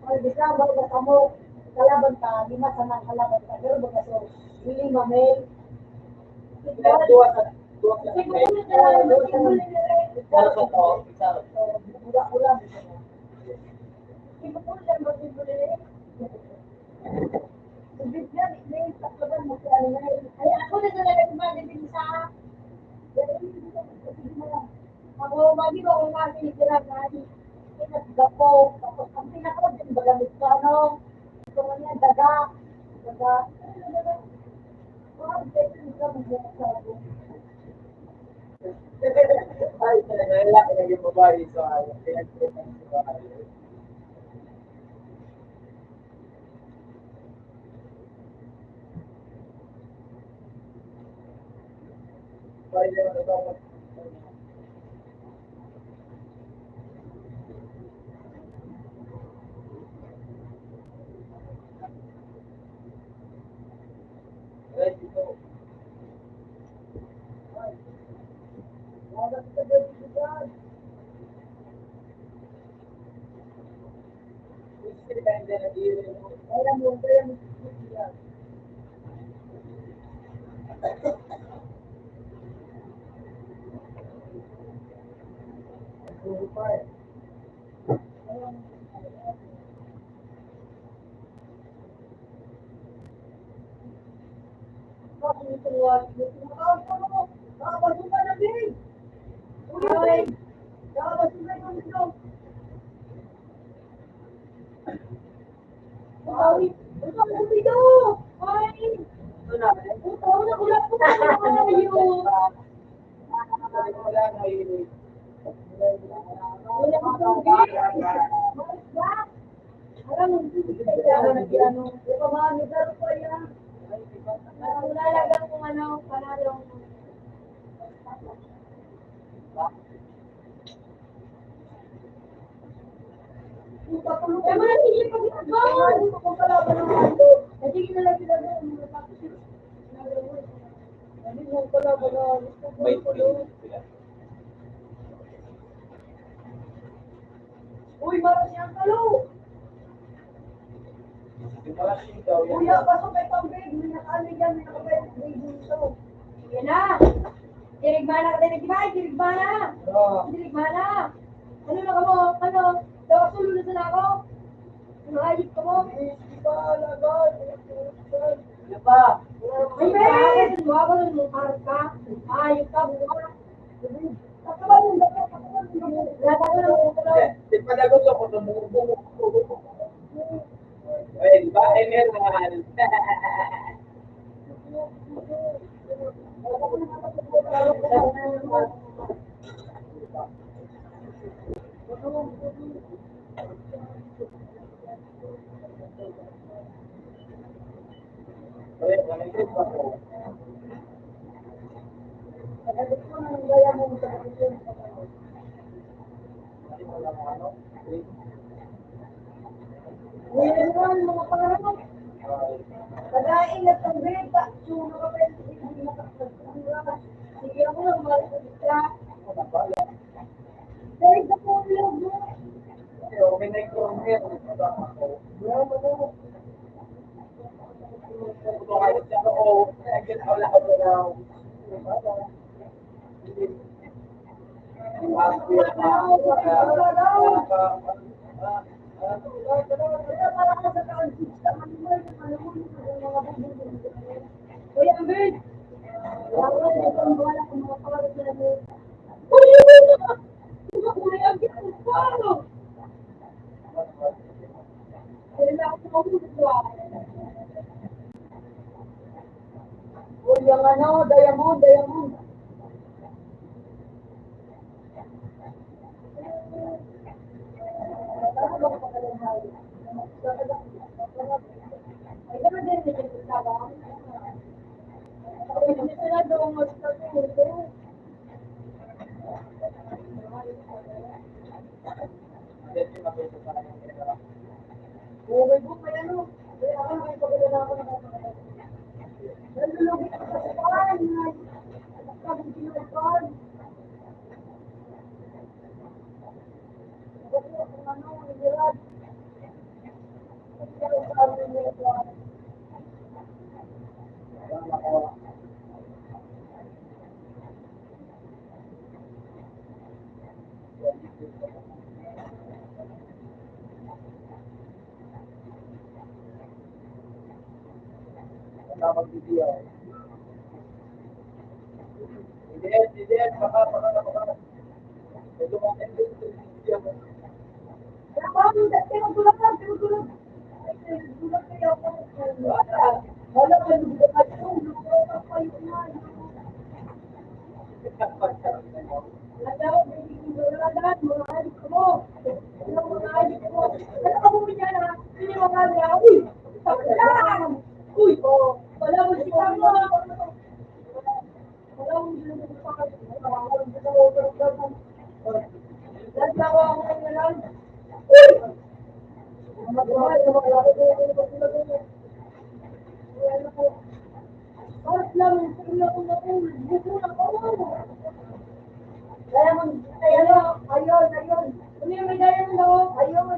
Speaker 4: Ay, bisa ba ba kamo kalaban ta, lima sa nang kalaban ta, pero baga so, lima may.
Speaker 3: Dua sa
Speaker 4: Siguro na kalaban
Speaker 3: Isa sa to. Isa.
Speaker 4: ulam. Siguro na magbibuli. Bigyan may saksaban mo sa ano na. Ay ako na talaga ba din sa. Ako magi ba kung kasi sila gani. at gapo. Tapos ang pinaka din balamit ka, ano? Ito nga niya, daga. Daga. Parang beses ka mag-sasabi.
Speaker 3: Ay, talaga, lalaki naging babae sa akin. Pinag-treatment sa bahay. Bahay naman ito. Right, ito.
Speaker 4: Wala ka beses dyan.
Speaker 3: Gusto ka hindi nag-iirin mo.
Speaker 4: Kaya mo, kaya mo.
Speaker 3: Puro pa eh.
Speaker 4: Bakit ito nga? Nakapasukan na, babe. Uy, babe. Nakapasukan na dito. Ay, ito ako dito. Ay,
Speaker 3: Ito na.
Speaker 4: ito na ulat ko na kayo.
Speaker 3: Wala na iirin.
Speaker 4: Wala akong tubig. Malas ba? Alam mo, tubig kaya nagano. Ito mga lugar ko yan. Nalalagan kung ano, panalong. Eh, mga sige pa dito doon. Kung pala ba naman ito? Eh, sige na lang sila doon. Hindi mo pala ba na?
Speaker 3: May tuloy sila.
Speaker 4: Uy, maras niyang talo.
Speaker 3: Yung mga daw yan.
Speaker 4: Kuya, pasok kay Pambig. May nakalig yan. May nakabait dito. Sige na. Dirigmana ka din. Diba? Dirigmana.
Speaker 3: Oo.
Speaker 4: Dirigmana. Ano na ka mo? Ano? Daw sulunod na ako. Ano ayos ka mo?
Speaker 3: Hindi pa alagad. Ano pa?
Speaker 4: Ay, Ben! Wala ka nun, mukharap ka. Ayos ka, buka. Takaban yung dapat. Lata ka lang, ulo.
Speaker 3: Di pa na gusto ko tumubog. Ay, di ba? Ay, meron. Ay, nag-trip ako.
Speaker 4: Pagkakit ko na yung gaya mo sa kapityon.
Speaker 3: Hindi mo lang ano.
Speaker 4: Ngayon naman, mga pangarap. Pagkain at ang beta. Yung nakapit, hindi nakapagpura. Sige ako lang, mahal ko sila. Dahil sa pulo mo.
Speaker 3: Kasi okay na yung meron. Ako. Kung kahit sa oo, wala ka na daw.
Speaker 4: Uy, Ambert! Wala ko na itong wala kung mga pangarap na mo. Uy, Ambert! Paano? Kailan ako mahulog ba? Uy, yung ano, Diamond. Ay, gano'n din yung sinasabi. Ay, dito na daw ang magsasabi. Bumay, ano? Kaya ako nakipagdala na ako ng kapatid. Nalulugit ako sa pan. Sabi ko na pan. Kasi ako ano, nagirad. Kasi ako sabi niya ito.
Speaker 3: Magbibigay. Hindi, baka. Ito mga
Speaker 4: Wala ka nung kayo na.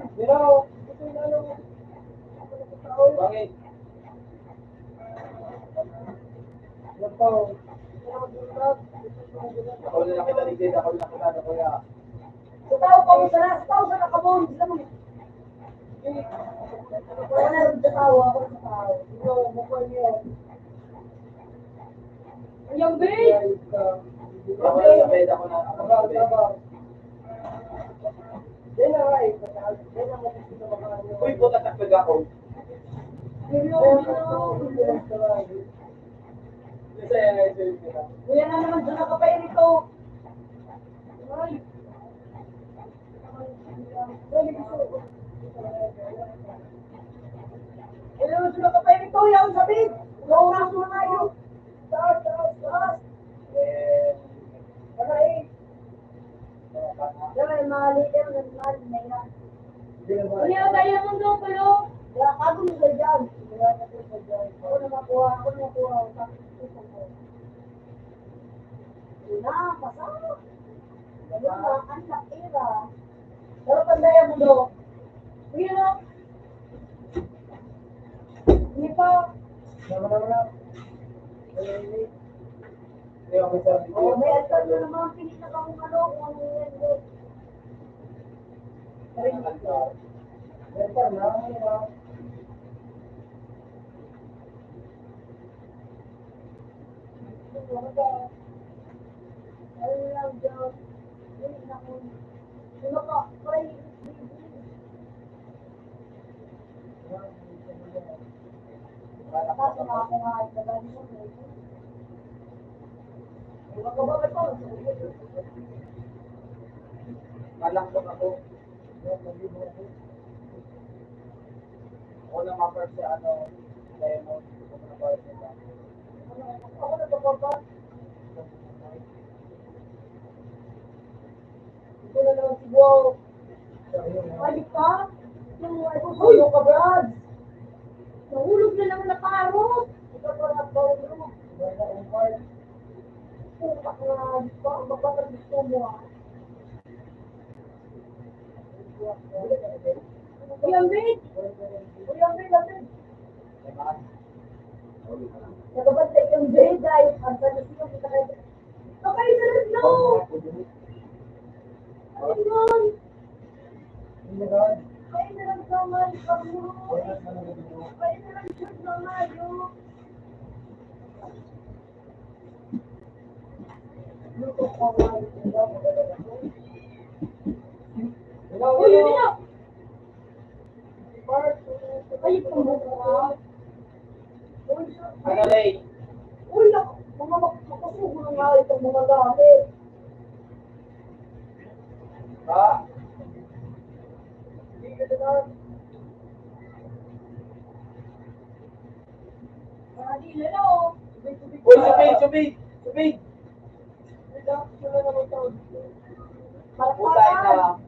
Speaker 3: Pero, bakit? Ako na nakita ni Jade, ako na nakita na kuya.
Speaker 4: Yung bait!
Speaker 3: Ako na nakita ako na. Uy, puta takpag ako. Isa yan ay sa'yo sila.
Speaker 4: Kuya na naman, doon ako pa ito. Ay. Kuya na doon ako pa ito, yung sabit. Lawang mo na yun. Taas. Aray. Yan, mali na yan. Kuya, kaya mo doon, kuya. Kaya kago mo sa dyan. Ako na makuha. Pasok. Ayun na, ang lakira. Pero pandaya mo do. Sige na. Hindi pa. May altan na naman. Pinis na kang ano. Kung ano yan do. Ayun lang dyan. Ayun na kung. Sino ka? Pray. Kaso na ako nga ay kagani mo. Magkababay ko.
Speaker 3: Malakbot ako. Ako na ma-first sa ano, Lemon. Ako na ba nila.
Speaker 4: Ako na pagpapa. Ito na naman si Wow. Balik ka? Nahulog ka, Brad. Nahulog na naman na parot. Ito pa na parot. Putak na, di ba? Baka na gusto mo ah. Uyambit! Uyambit! Nagabantay yung bed ay ang panasiyo kita kayo. Okay, salat no! Ano yun? Kaya na lang naman, pagmuro. Kaya na lang shoot naman, yun. Luto ko nga, uy, yun na! Ay, pamukha.
Speaker 3: Ano, Ray?
Speaker 4: Uy, mga makasugo na nga itong mga gamit.
Speaker 3: Ha?
Speaker 4: Hindi ka na. Hindi na na, oh.
Speaker 3: Uy, subig!
Speaker 4: Sila naman ito.
Speaker 3: Putay na.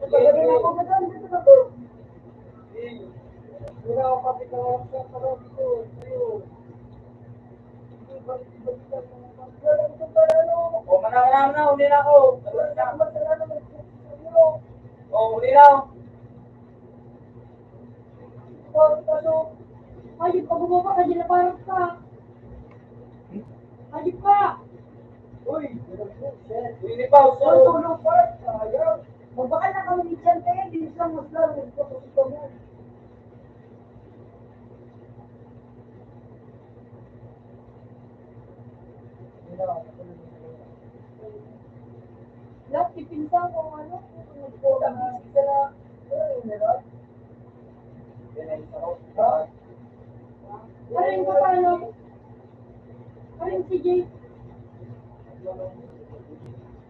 Speaker 4: Pagdating ako na doon, dito na to.
Speaker 3: Wala ako kapit na ako sa parang dito. O, mana, uli na ako. O, uli na ako.
Speaker 4: Ayun, pag bumaba ka, di na parang ka. Ayun ka.
Speaker 3: Uy, hindi pa ako.
Speaker 4: Tulong pa. Magbaka na kami ni Chan kayo, di siya mas lalo. Nagpapasito mo. Lahat ipinsan kung ano, kung nagpapasito na.
Speaker 3: Yan ay isa ko.
Speaker 4: Ano yung paano? Ano yung si Jake?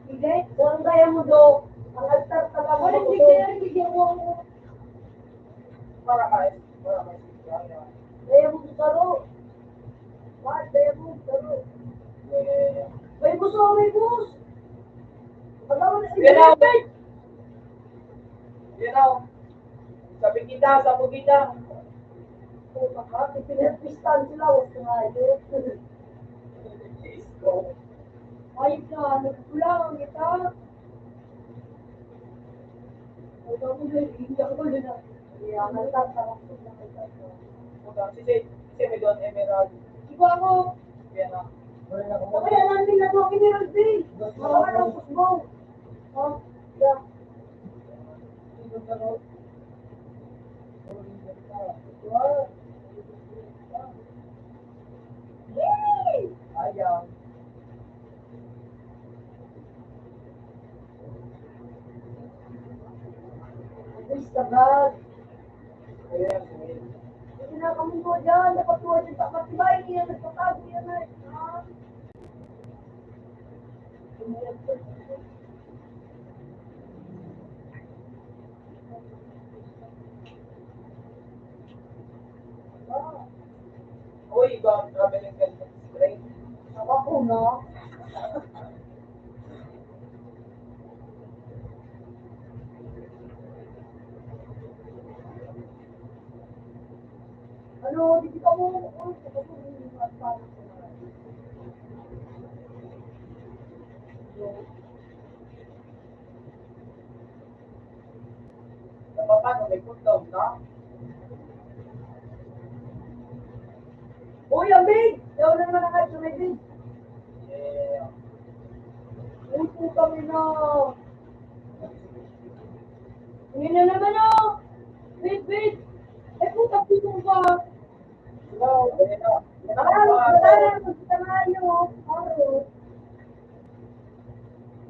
Speaker 4: Hindi?
Speaker 2: Saan kaya mo do? Ang altar ka lang
Speaker 4: Ano
Speaker 2: mo
Speaker 4: yung
Speaker 2: do.
Speaker 4: Jake? Bigyan mo ako.
Speaker 3: Para kayo. Kaya.
Speaker 2: Kaya mo saro. What? Kaya mo saro.
Speaker 3: Yeah.
Speaker 2: May bus o may bus. Wala mo na si
Speaker 3: Yan o.
Speaker 2: David.
Speaker 3: Yan o. Sabi kita, sabi kita.
Speaker 2: Puta ka, pinagpistan sila. Huwag ka nga yun.
Speaker 3: Let's go.
Speaker 4: Ayos na, nagkulang kita. Ito ako na, hindi ako na.
Speaker 2: Kaya ang altar ka lang. Ang altar ka.
Speaker 3: Puta, si Medon Emerald.
Speaker 4: Iba ako.
Speaker 3: Yan o.
Speaker 2: Kaya namin na ito, Emerald Bay. Mga anong pusbong. Oh, yeah. Wow. Yay!
Speaker 3: Ayaw.
Speaker 2: Please ka, Brad.
Speaker 3: Ayan, si Mel.
Speaker 2: Hindi na kami mo dyan. Napatuwa din sa matibay. Hindi na nagpatago yan. Ha?
Speaker 3: Uy, iba ang traveling ganito. Straight.
Speaker 2: Ako ko, no? Ano, hindi ka mo. Uy, ako ko hindi masasabi ko na.
Speaker 3: Napapano, may cool down na.
Speaker 2: Uy, ang big! Daw na naman ang kahit may big.
Speaker 3: Yeah.
Speaker 2: Uy, po kami na.
Speaker 4: Hindi na naman ako. Wait. Ay, puta pito pa.
Speaker 3: Hello, ayan o. Yan ang
Speaker 2: Ano,
Speaker 3: mga-
Speaker 2: wala na, magkita nga yun. Ano?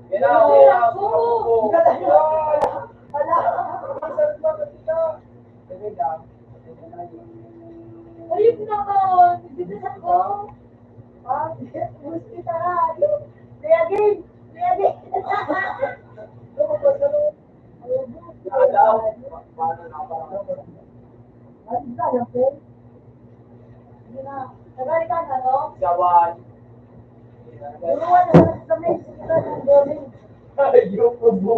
Speaker 3: Yan ang mga-
Speaker 4: Oo.
Speaker 2: Wala.
Speaker 3: Masarap ba ito dito? Sige lang. Sige na yun.
Speaker 4: Ayun na ka. Nagbibisan ko.
Speaker 2: Ah, gusto ka nga. Ayun. Play again. Play again.
Speaker 3: Ano ba sa loob? Alaw. Paano na parang
Speaker 2: Ano ba yan, Phil? Hindi na. Nagari ka na, no?
Speaker 3: gawan.
Speaker 2: Turuan na sa Mexico ng Dolin.
Speaker 3: Ayun po po.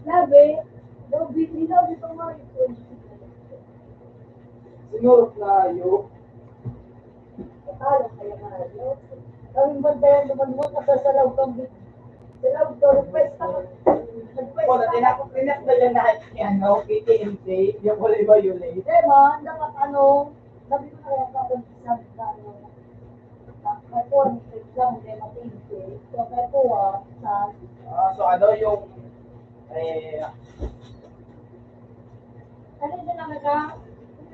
Speaker 2: Labi. Daw, hindi daw dito nga ito.
Speaker 3: Sinurot na yun.
Speaker 2: Akala kaya nga yun. Kaming bandayan naman mo, nakasalaw kang bit. Salaw to, request ako. Request
Speaker 3: Kung tinak na yan na yan, no? KTMC, yung wala ba yun eh?
Speaker 2: Hindi man, dapat ano, sabi ko na kaya kakag-isang na ano, kaya po, ang exam, hindi matinti. So, kaya po, sa,
Speaker 3: So ano yung,
Speaker 4: Ano dyan naman ka?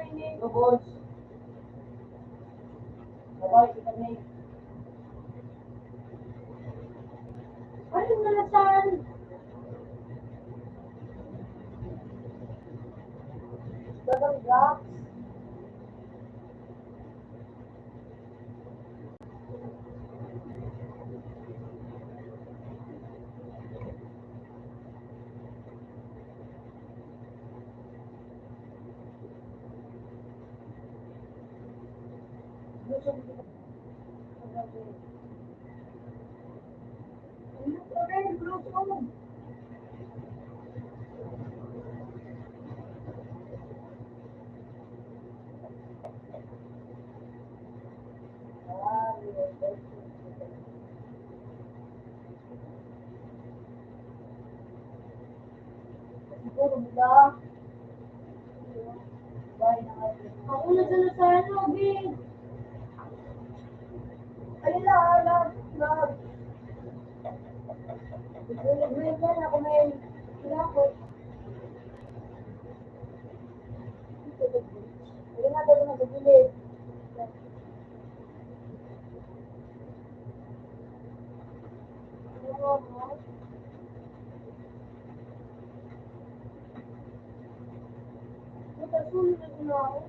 Speaker 4: Ano yun?
Speaker 2: lubos. Babay, kita na yun.
Speaker 4: Ano yung nalasan?
Speaker 2: Dagang drops. Gusto ko dito. Ano ka rin, gusto mo? Siguro nila. Bye na natin.
Speaker 4: Ako na dyan sa ano, Big.
Speaker 2: Ayun na, love. Green na ako may kinakot. Ayun na, dito na sa gilid. Ito Susunod na ako.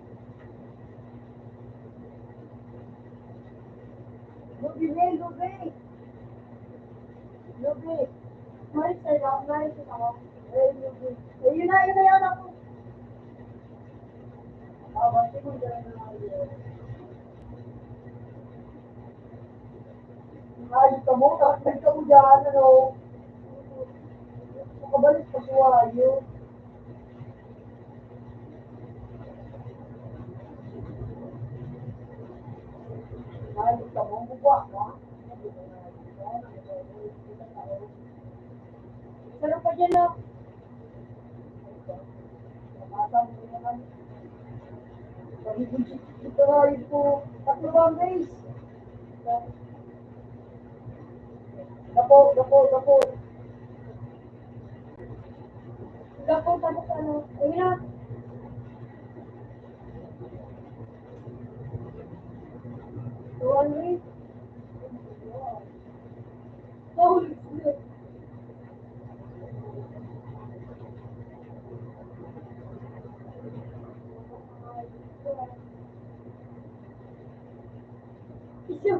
Speaker 4: Lubi, May, lubi. Lubi.
Speaker 2: Maris ako, maris ako.
Speaker 4: Eh, lubi. Eh, yun na yan ako. Bati mo dyan na yun. Ayos ka mo, kakasag ka mo dyan, ano. Makabalik ka po, ayos. Ayos ka mo, bubwa ka.
Speaker 2: Sarap pa dyan ako.
Speaker 4: Ito na ito. Tatlo ba ang base? Gapo.
Speaker 2: Gapo, tapos ano. Ayun na.
Speaker 4: Tuwan rin.
Speaker 2: Holy shit. Isyo.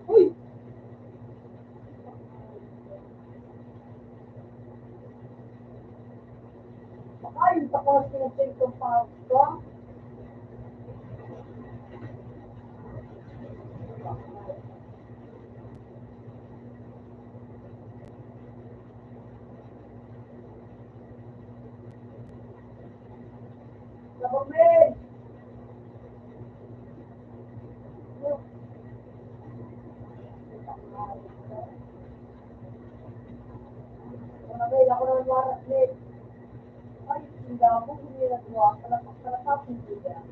Speaker 4: Uy! Ayos ako na sinasay itong pasta. Kapamil! Kapamil, ako naman waras net. Ay, hindi ako ginagawa. Kalapap hindi yan.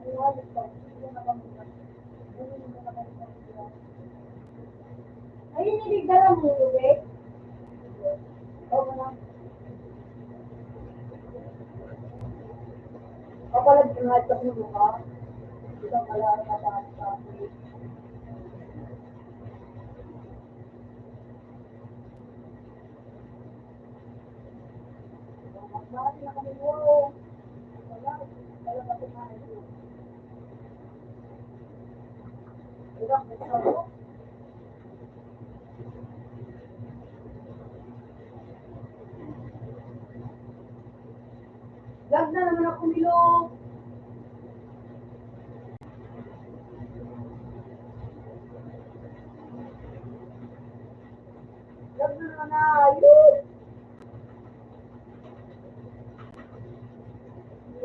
Speaker 4: Ang halos pa, hindi na kami na. Hindi na kami na.
Speaker 2: Ayun, niligdala mo, Luwek.
Speaker 4: Oo na. Kapalag yung lahat kasi mo ka. Isang alam na sa Bakit na kami mo? Wala na kumain. Ilang beses ako? Lag na naman ako nilong. Lag na naman na. Ayun!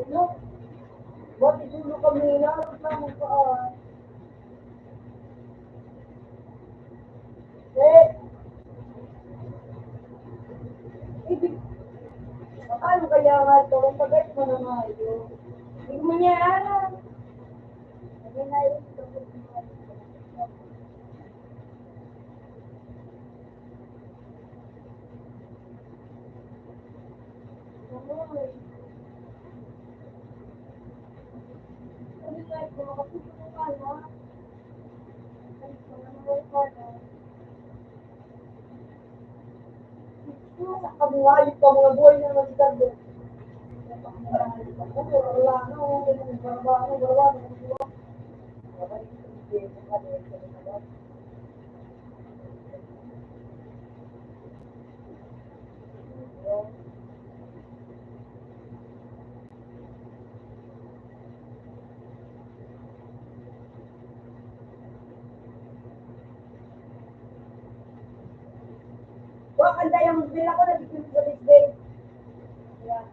Speaker 4: Ano? Ba't isulo kami na? Kasama ka ah. Eh! Ibig. Paano kaya nga ito? Kung pagkat mo na nga ito.
Speaker 2: Hindi mo niya alam.
Speaker 4: Hindi na yun.
Speaker 2: Ano na ito? Makapulong ka na. Ay, ito na naman ka na.
Speaker 4: Kabuhay pa mga buhay na naman si Cardo. Wala na. Wala na. Wah, kanda yung bill ako na dito sa display. Ayan.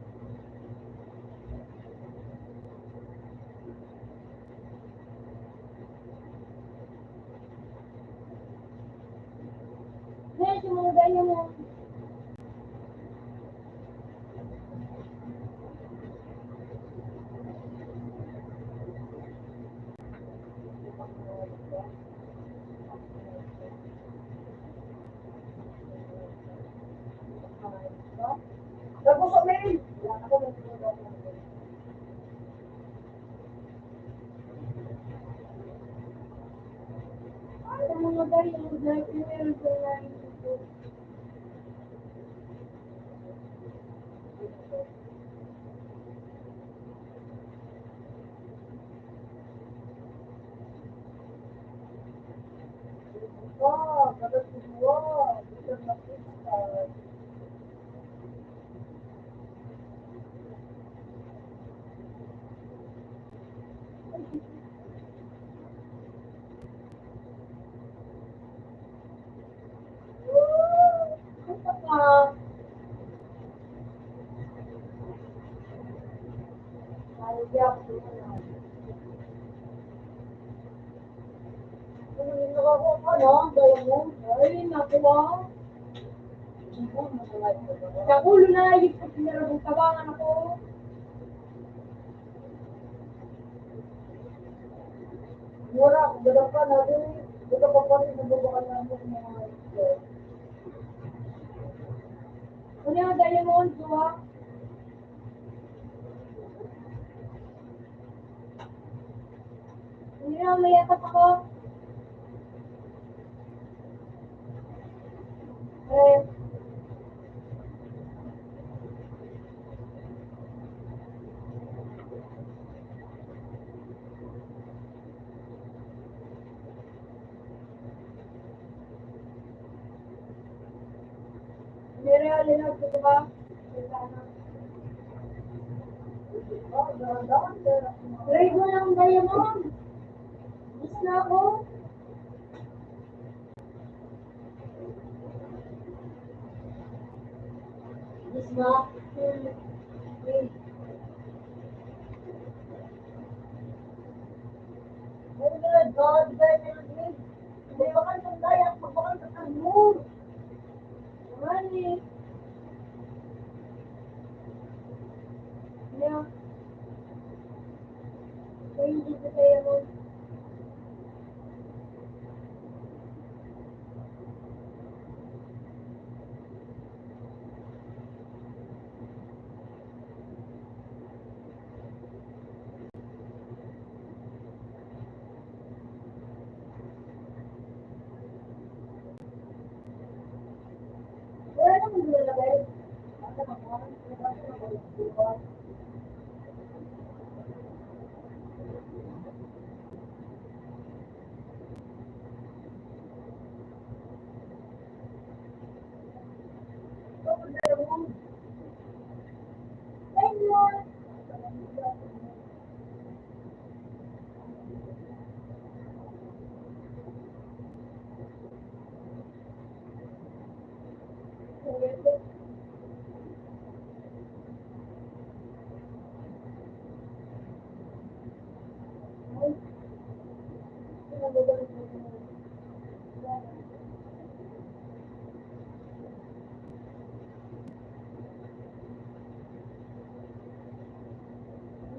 Speaker 2: Ngayon, sumulagay niya mo.
Speaker 4: Nagpusok na yun. Wala na ko. Oh, dapat siguro. Gusto na kita. Gusto ka. Ayaw ko. Gaya mo. Ay, nakuha. Sa ulo na, yung pagsinarabong tabangan ako. Mura, gadang ka na rin. Ito pa pa rin, nabubukan namin ng mga ito. Ano yung diamond, ha? Ano yung may yakat ako? Eh, meron alin ako ba? Trade mo lang diamond. Miss na ako. Miss na? Oh my God, diamond. Magbakan ng dayak, magbakan ng moon. Money. Yeah. So, hindi ko diamond. Wala namang nilalagay.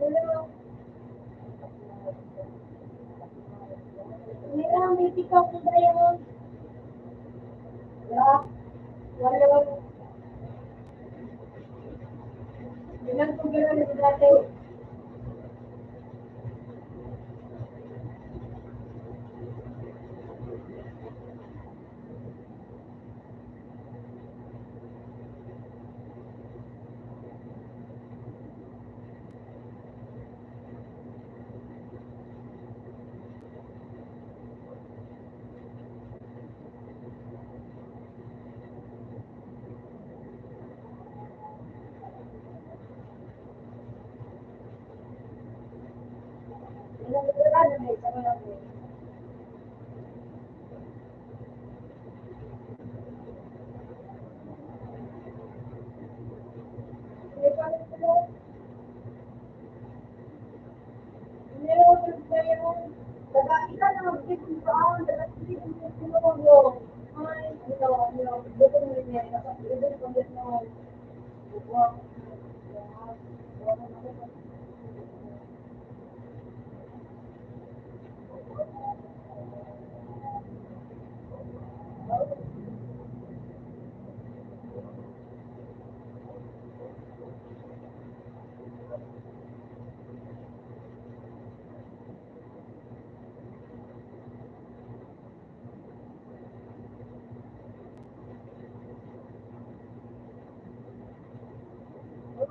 Speaker 4: Diamond. Meron, may tikok na diamond. Wala. Wala. Bilang kong gano'n na dati. Ilang wala na may sama lang eh. May palit sila. Meron yung diamond. Daga, ika na mag-isip saan. Daga, isip mo yung ay, dito mo rin yan. Kasi ito yung pagkat na buwak. Uy!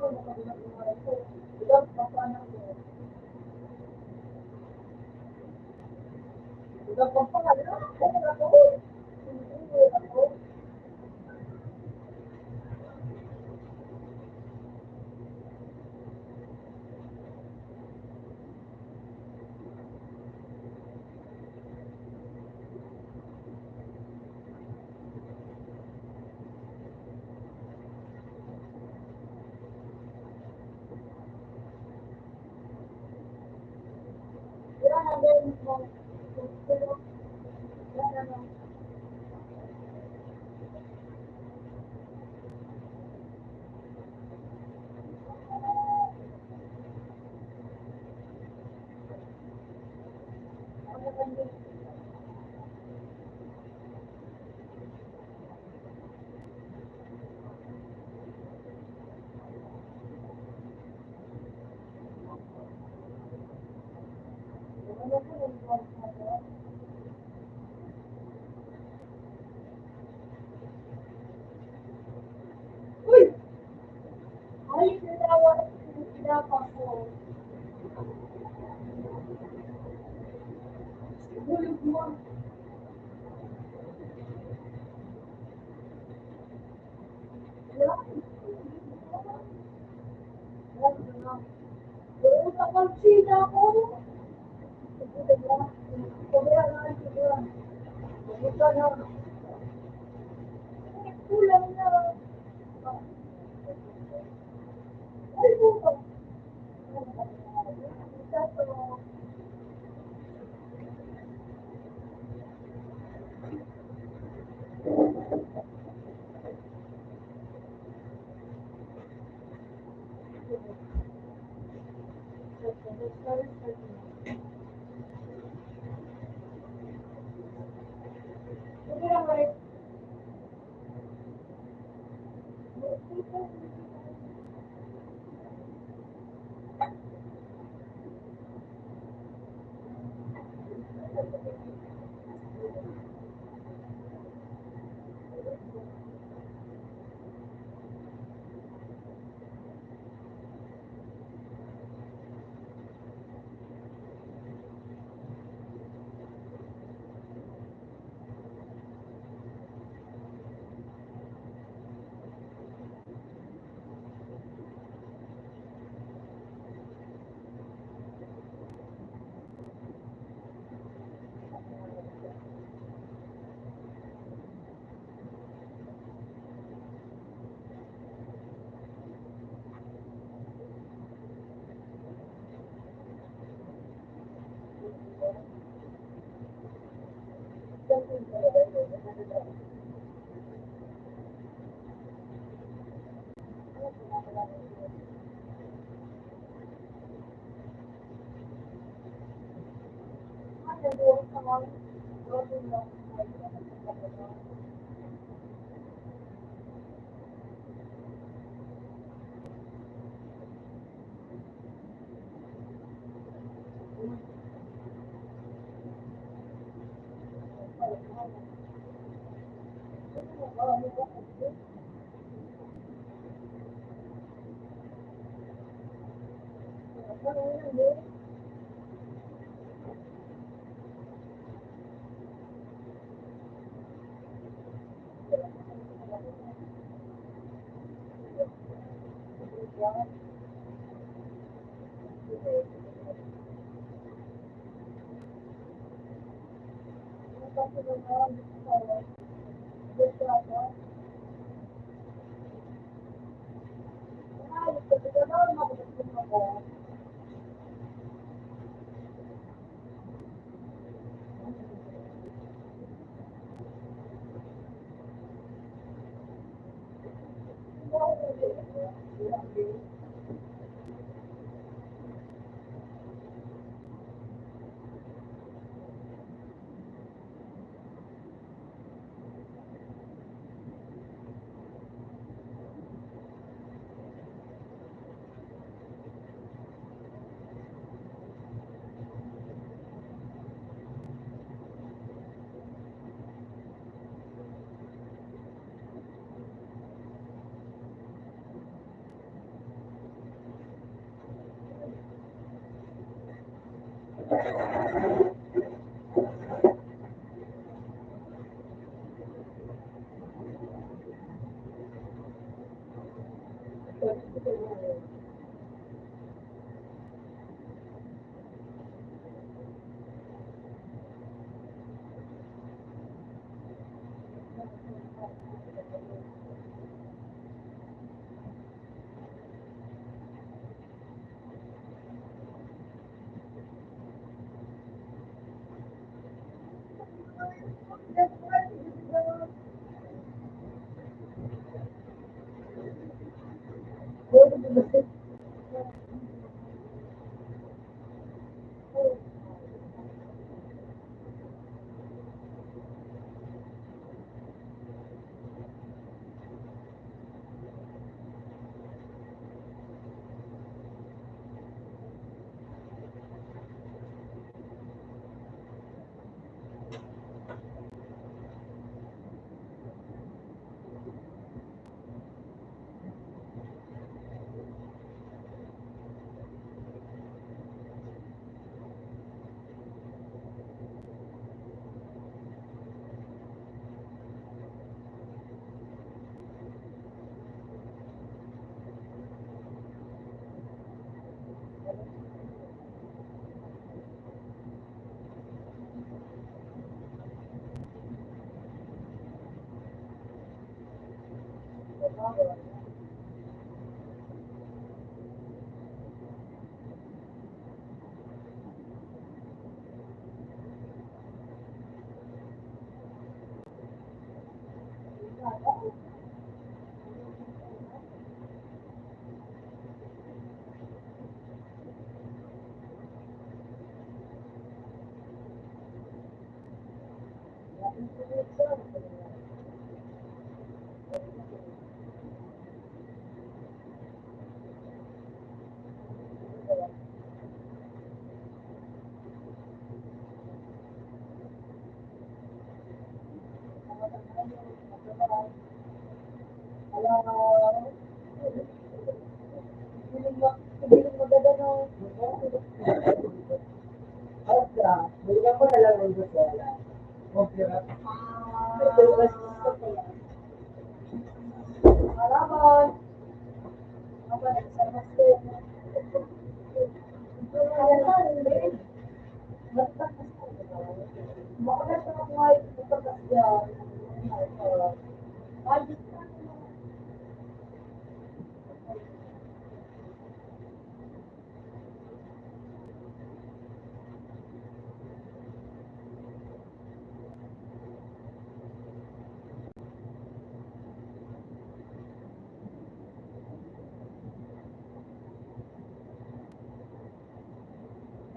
Speaker 4: Ay, sinawa ko. Bulog mo. Kapag-sina ko. Kulang na. Ay, buka.
Speaker 3: Bigyan mo na lang ng gusto. Okay.
Speaker 4: Salamat. Ako nagsama ko. Bakit ako ngayon pagkas yan?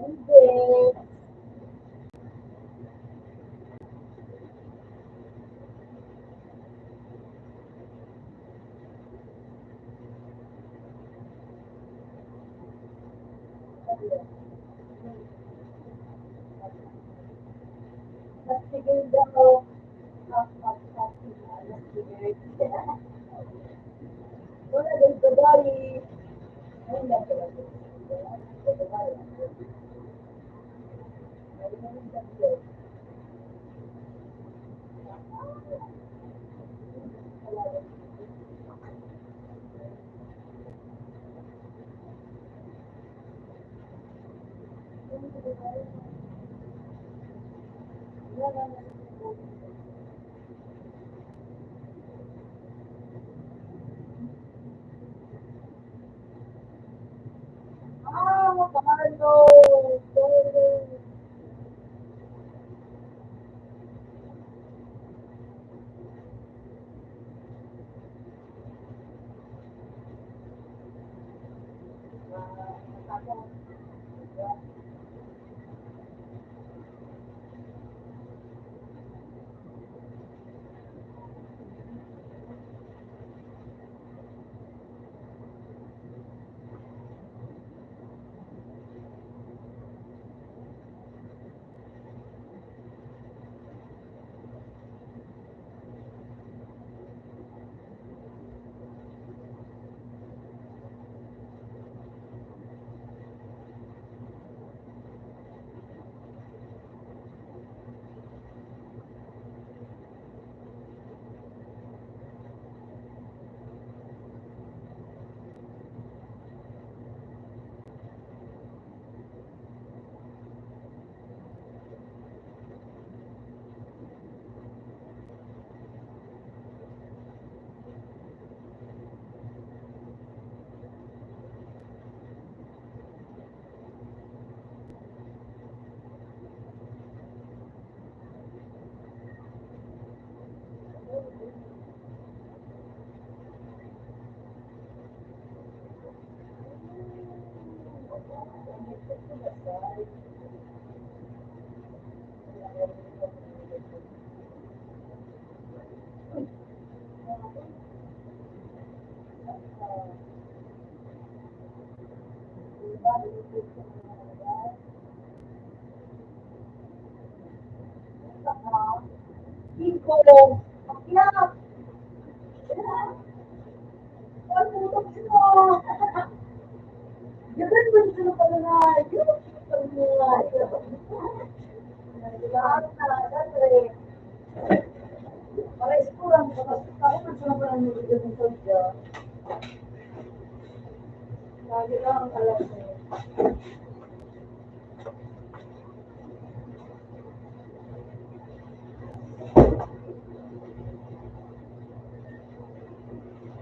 Speaker 4: Hindi. Mas sigil daw. Wala din sa bali. Ay, lang pala. Paano? Iko, akyat. Ay, putok sila. Ganun mo sila pala na. Ganun mo sila pala na. Lahat na, dati. Para ispuran ko, tapos ako man sila pala nilagyan ng sosya. Lagi lang ang alam ko.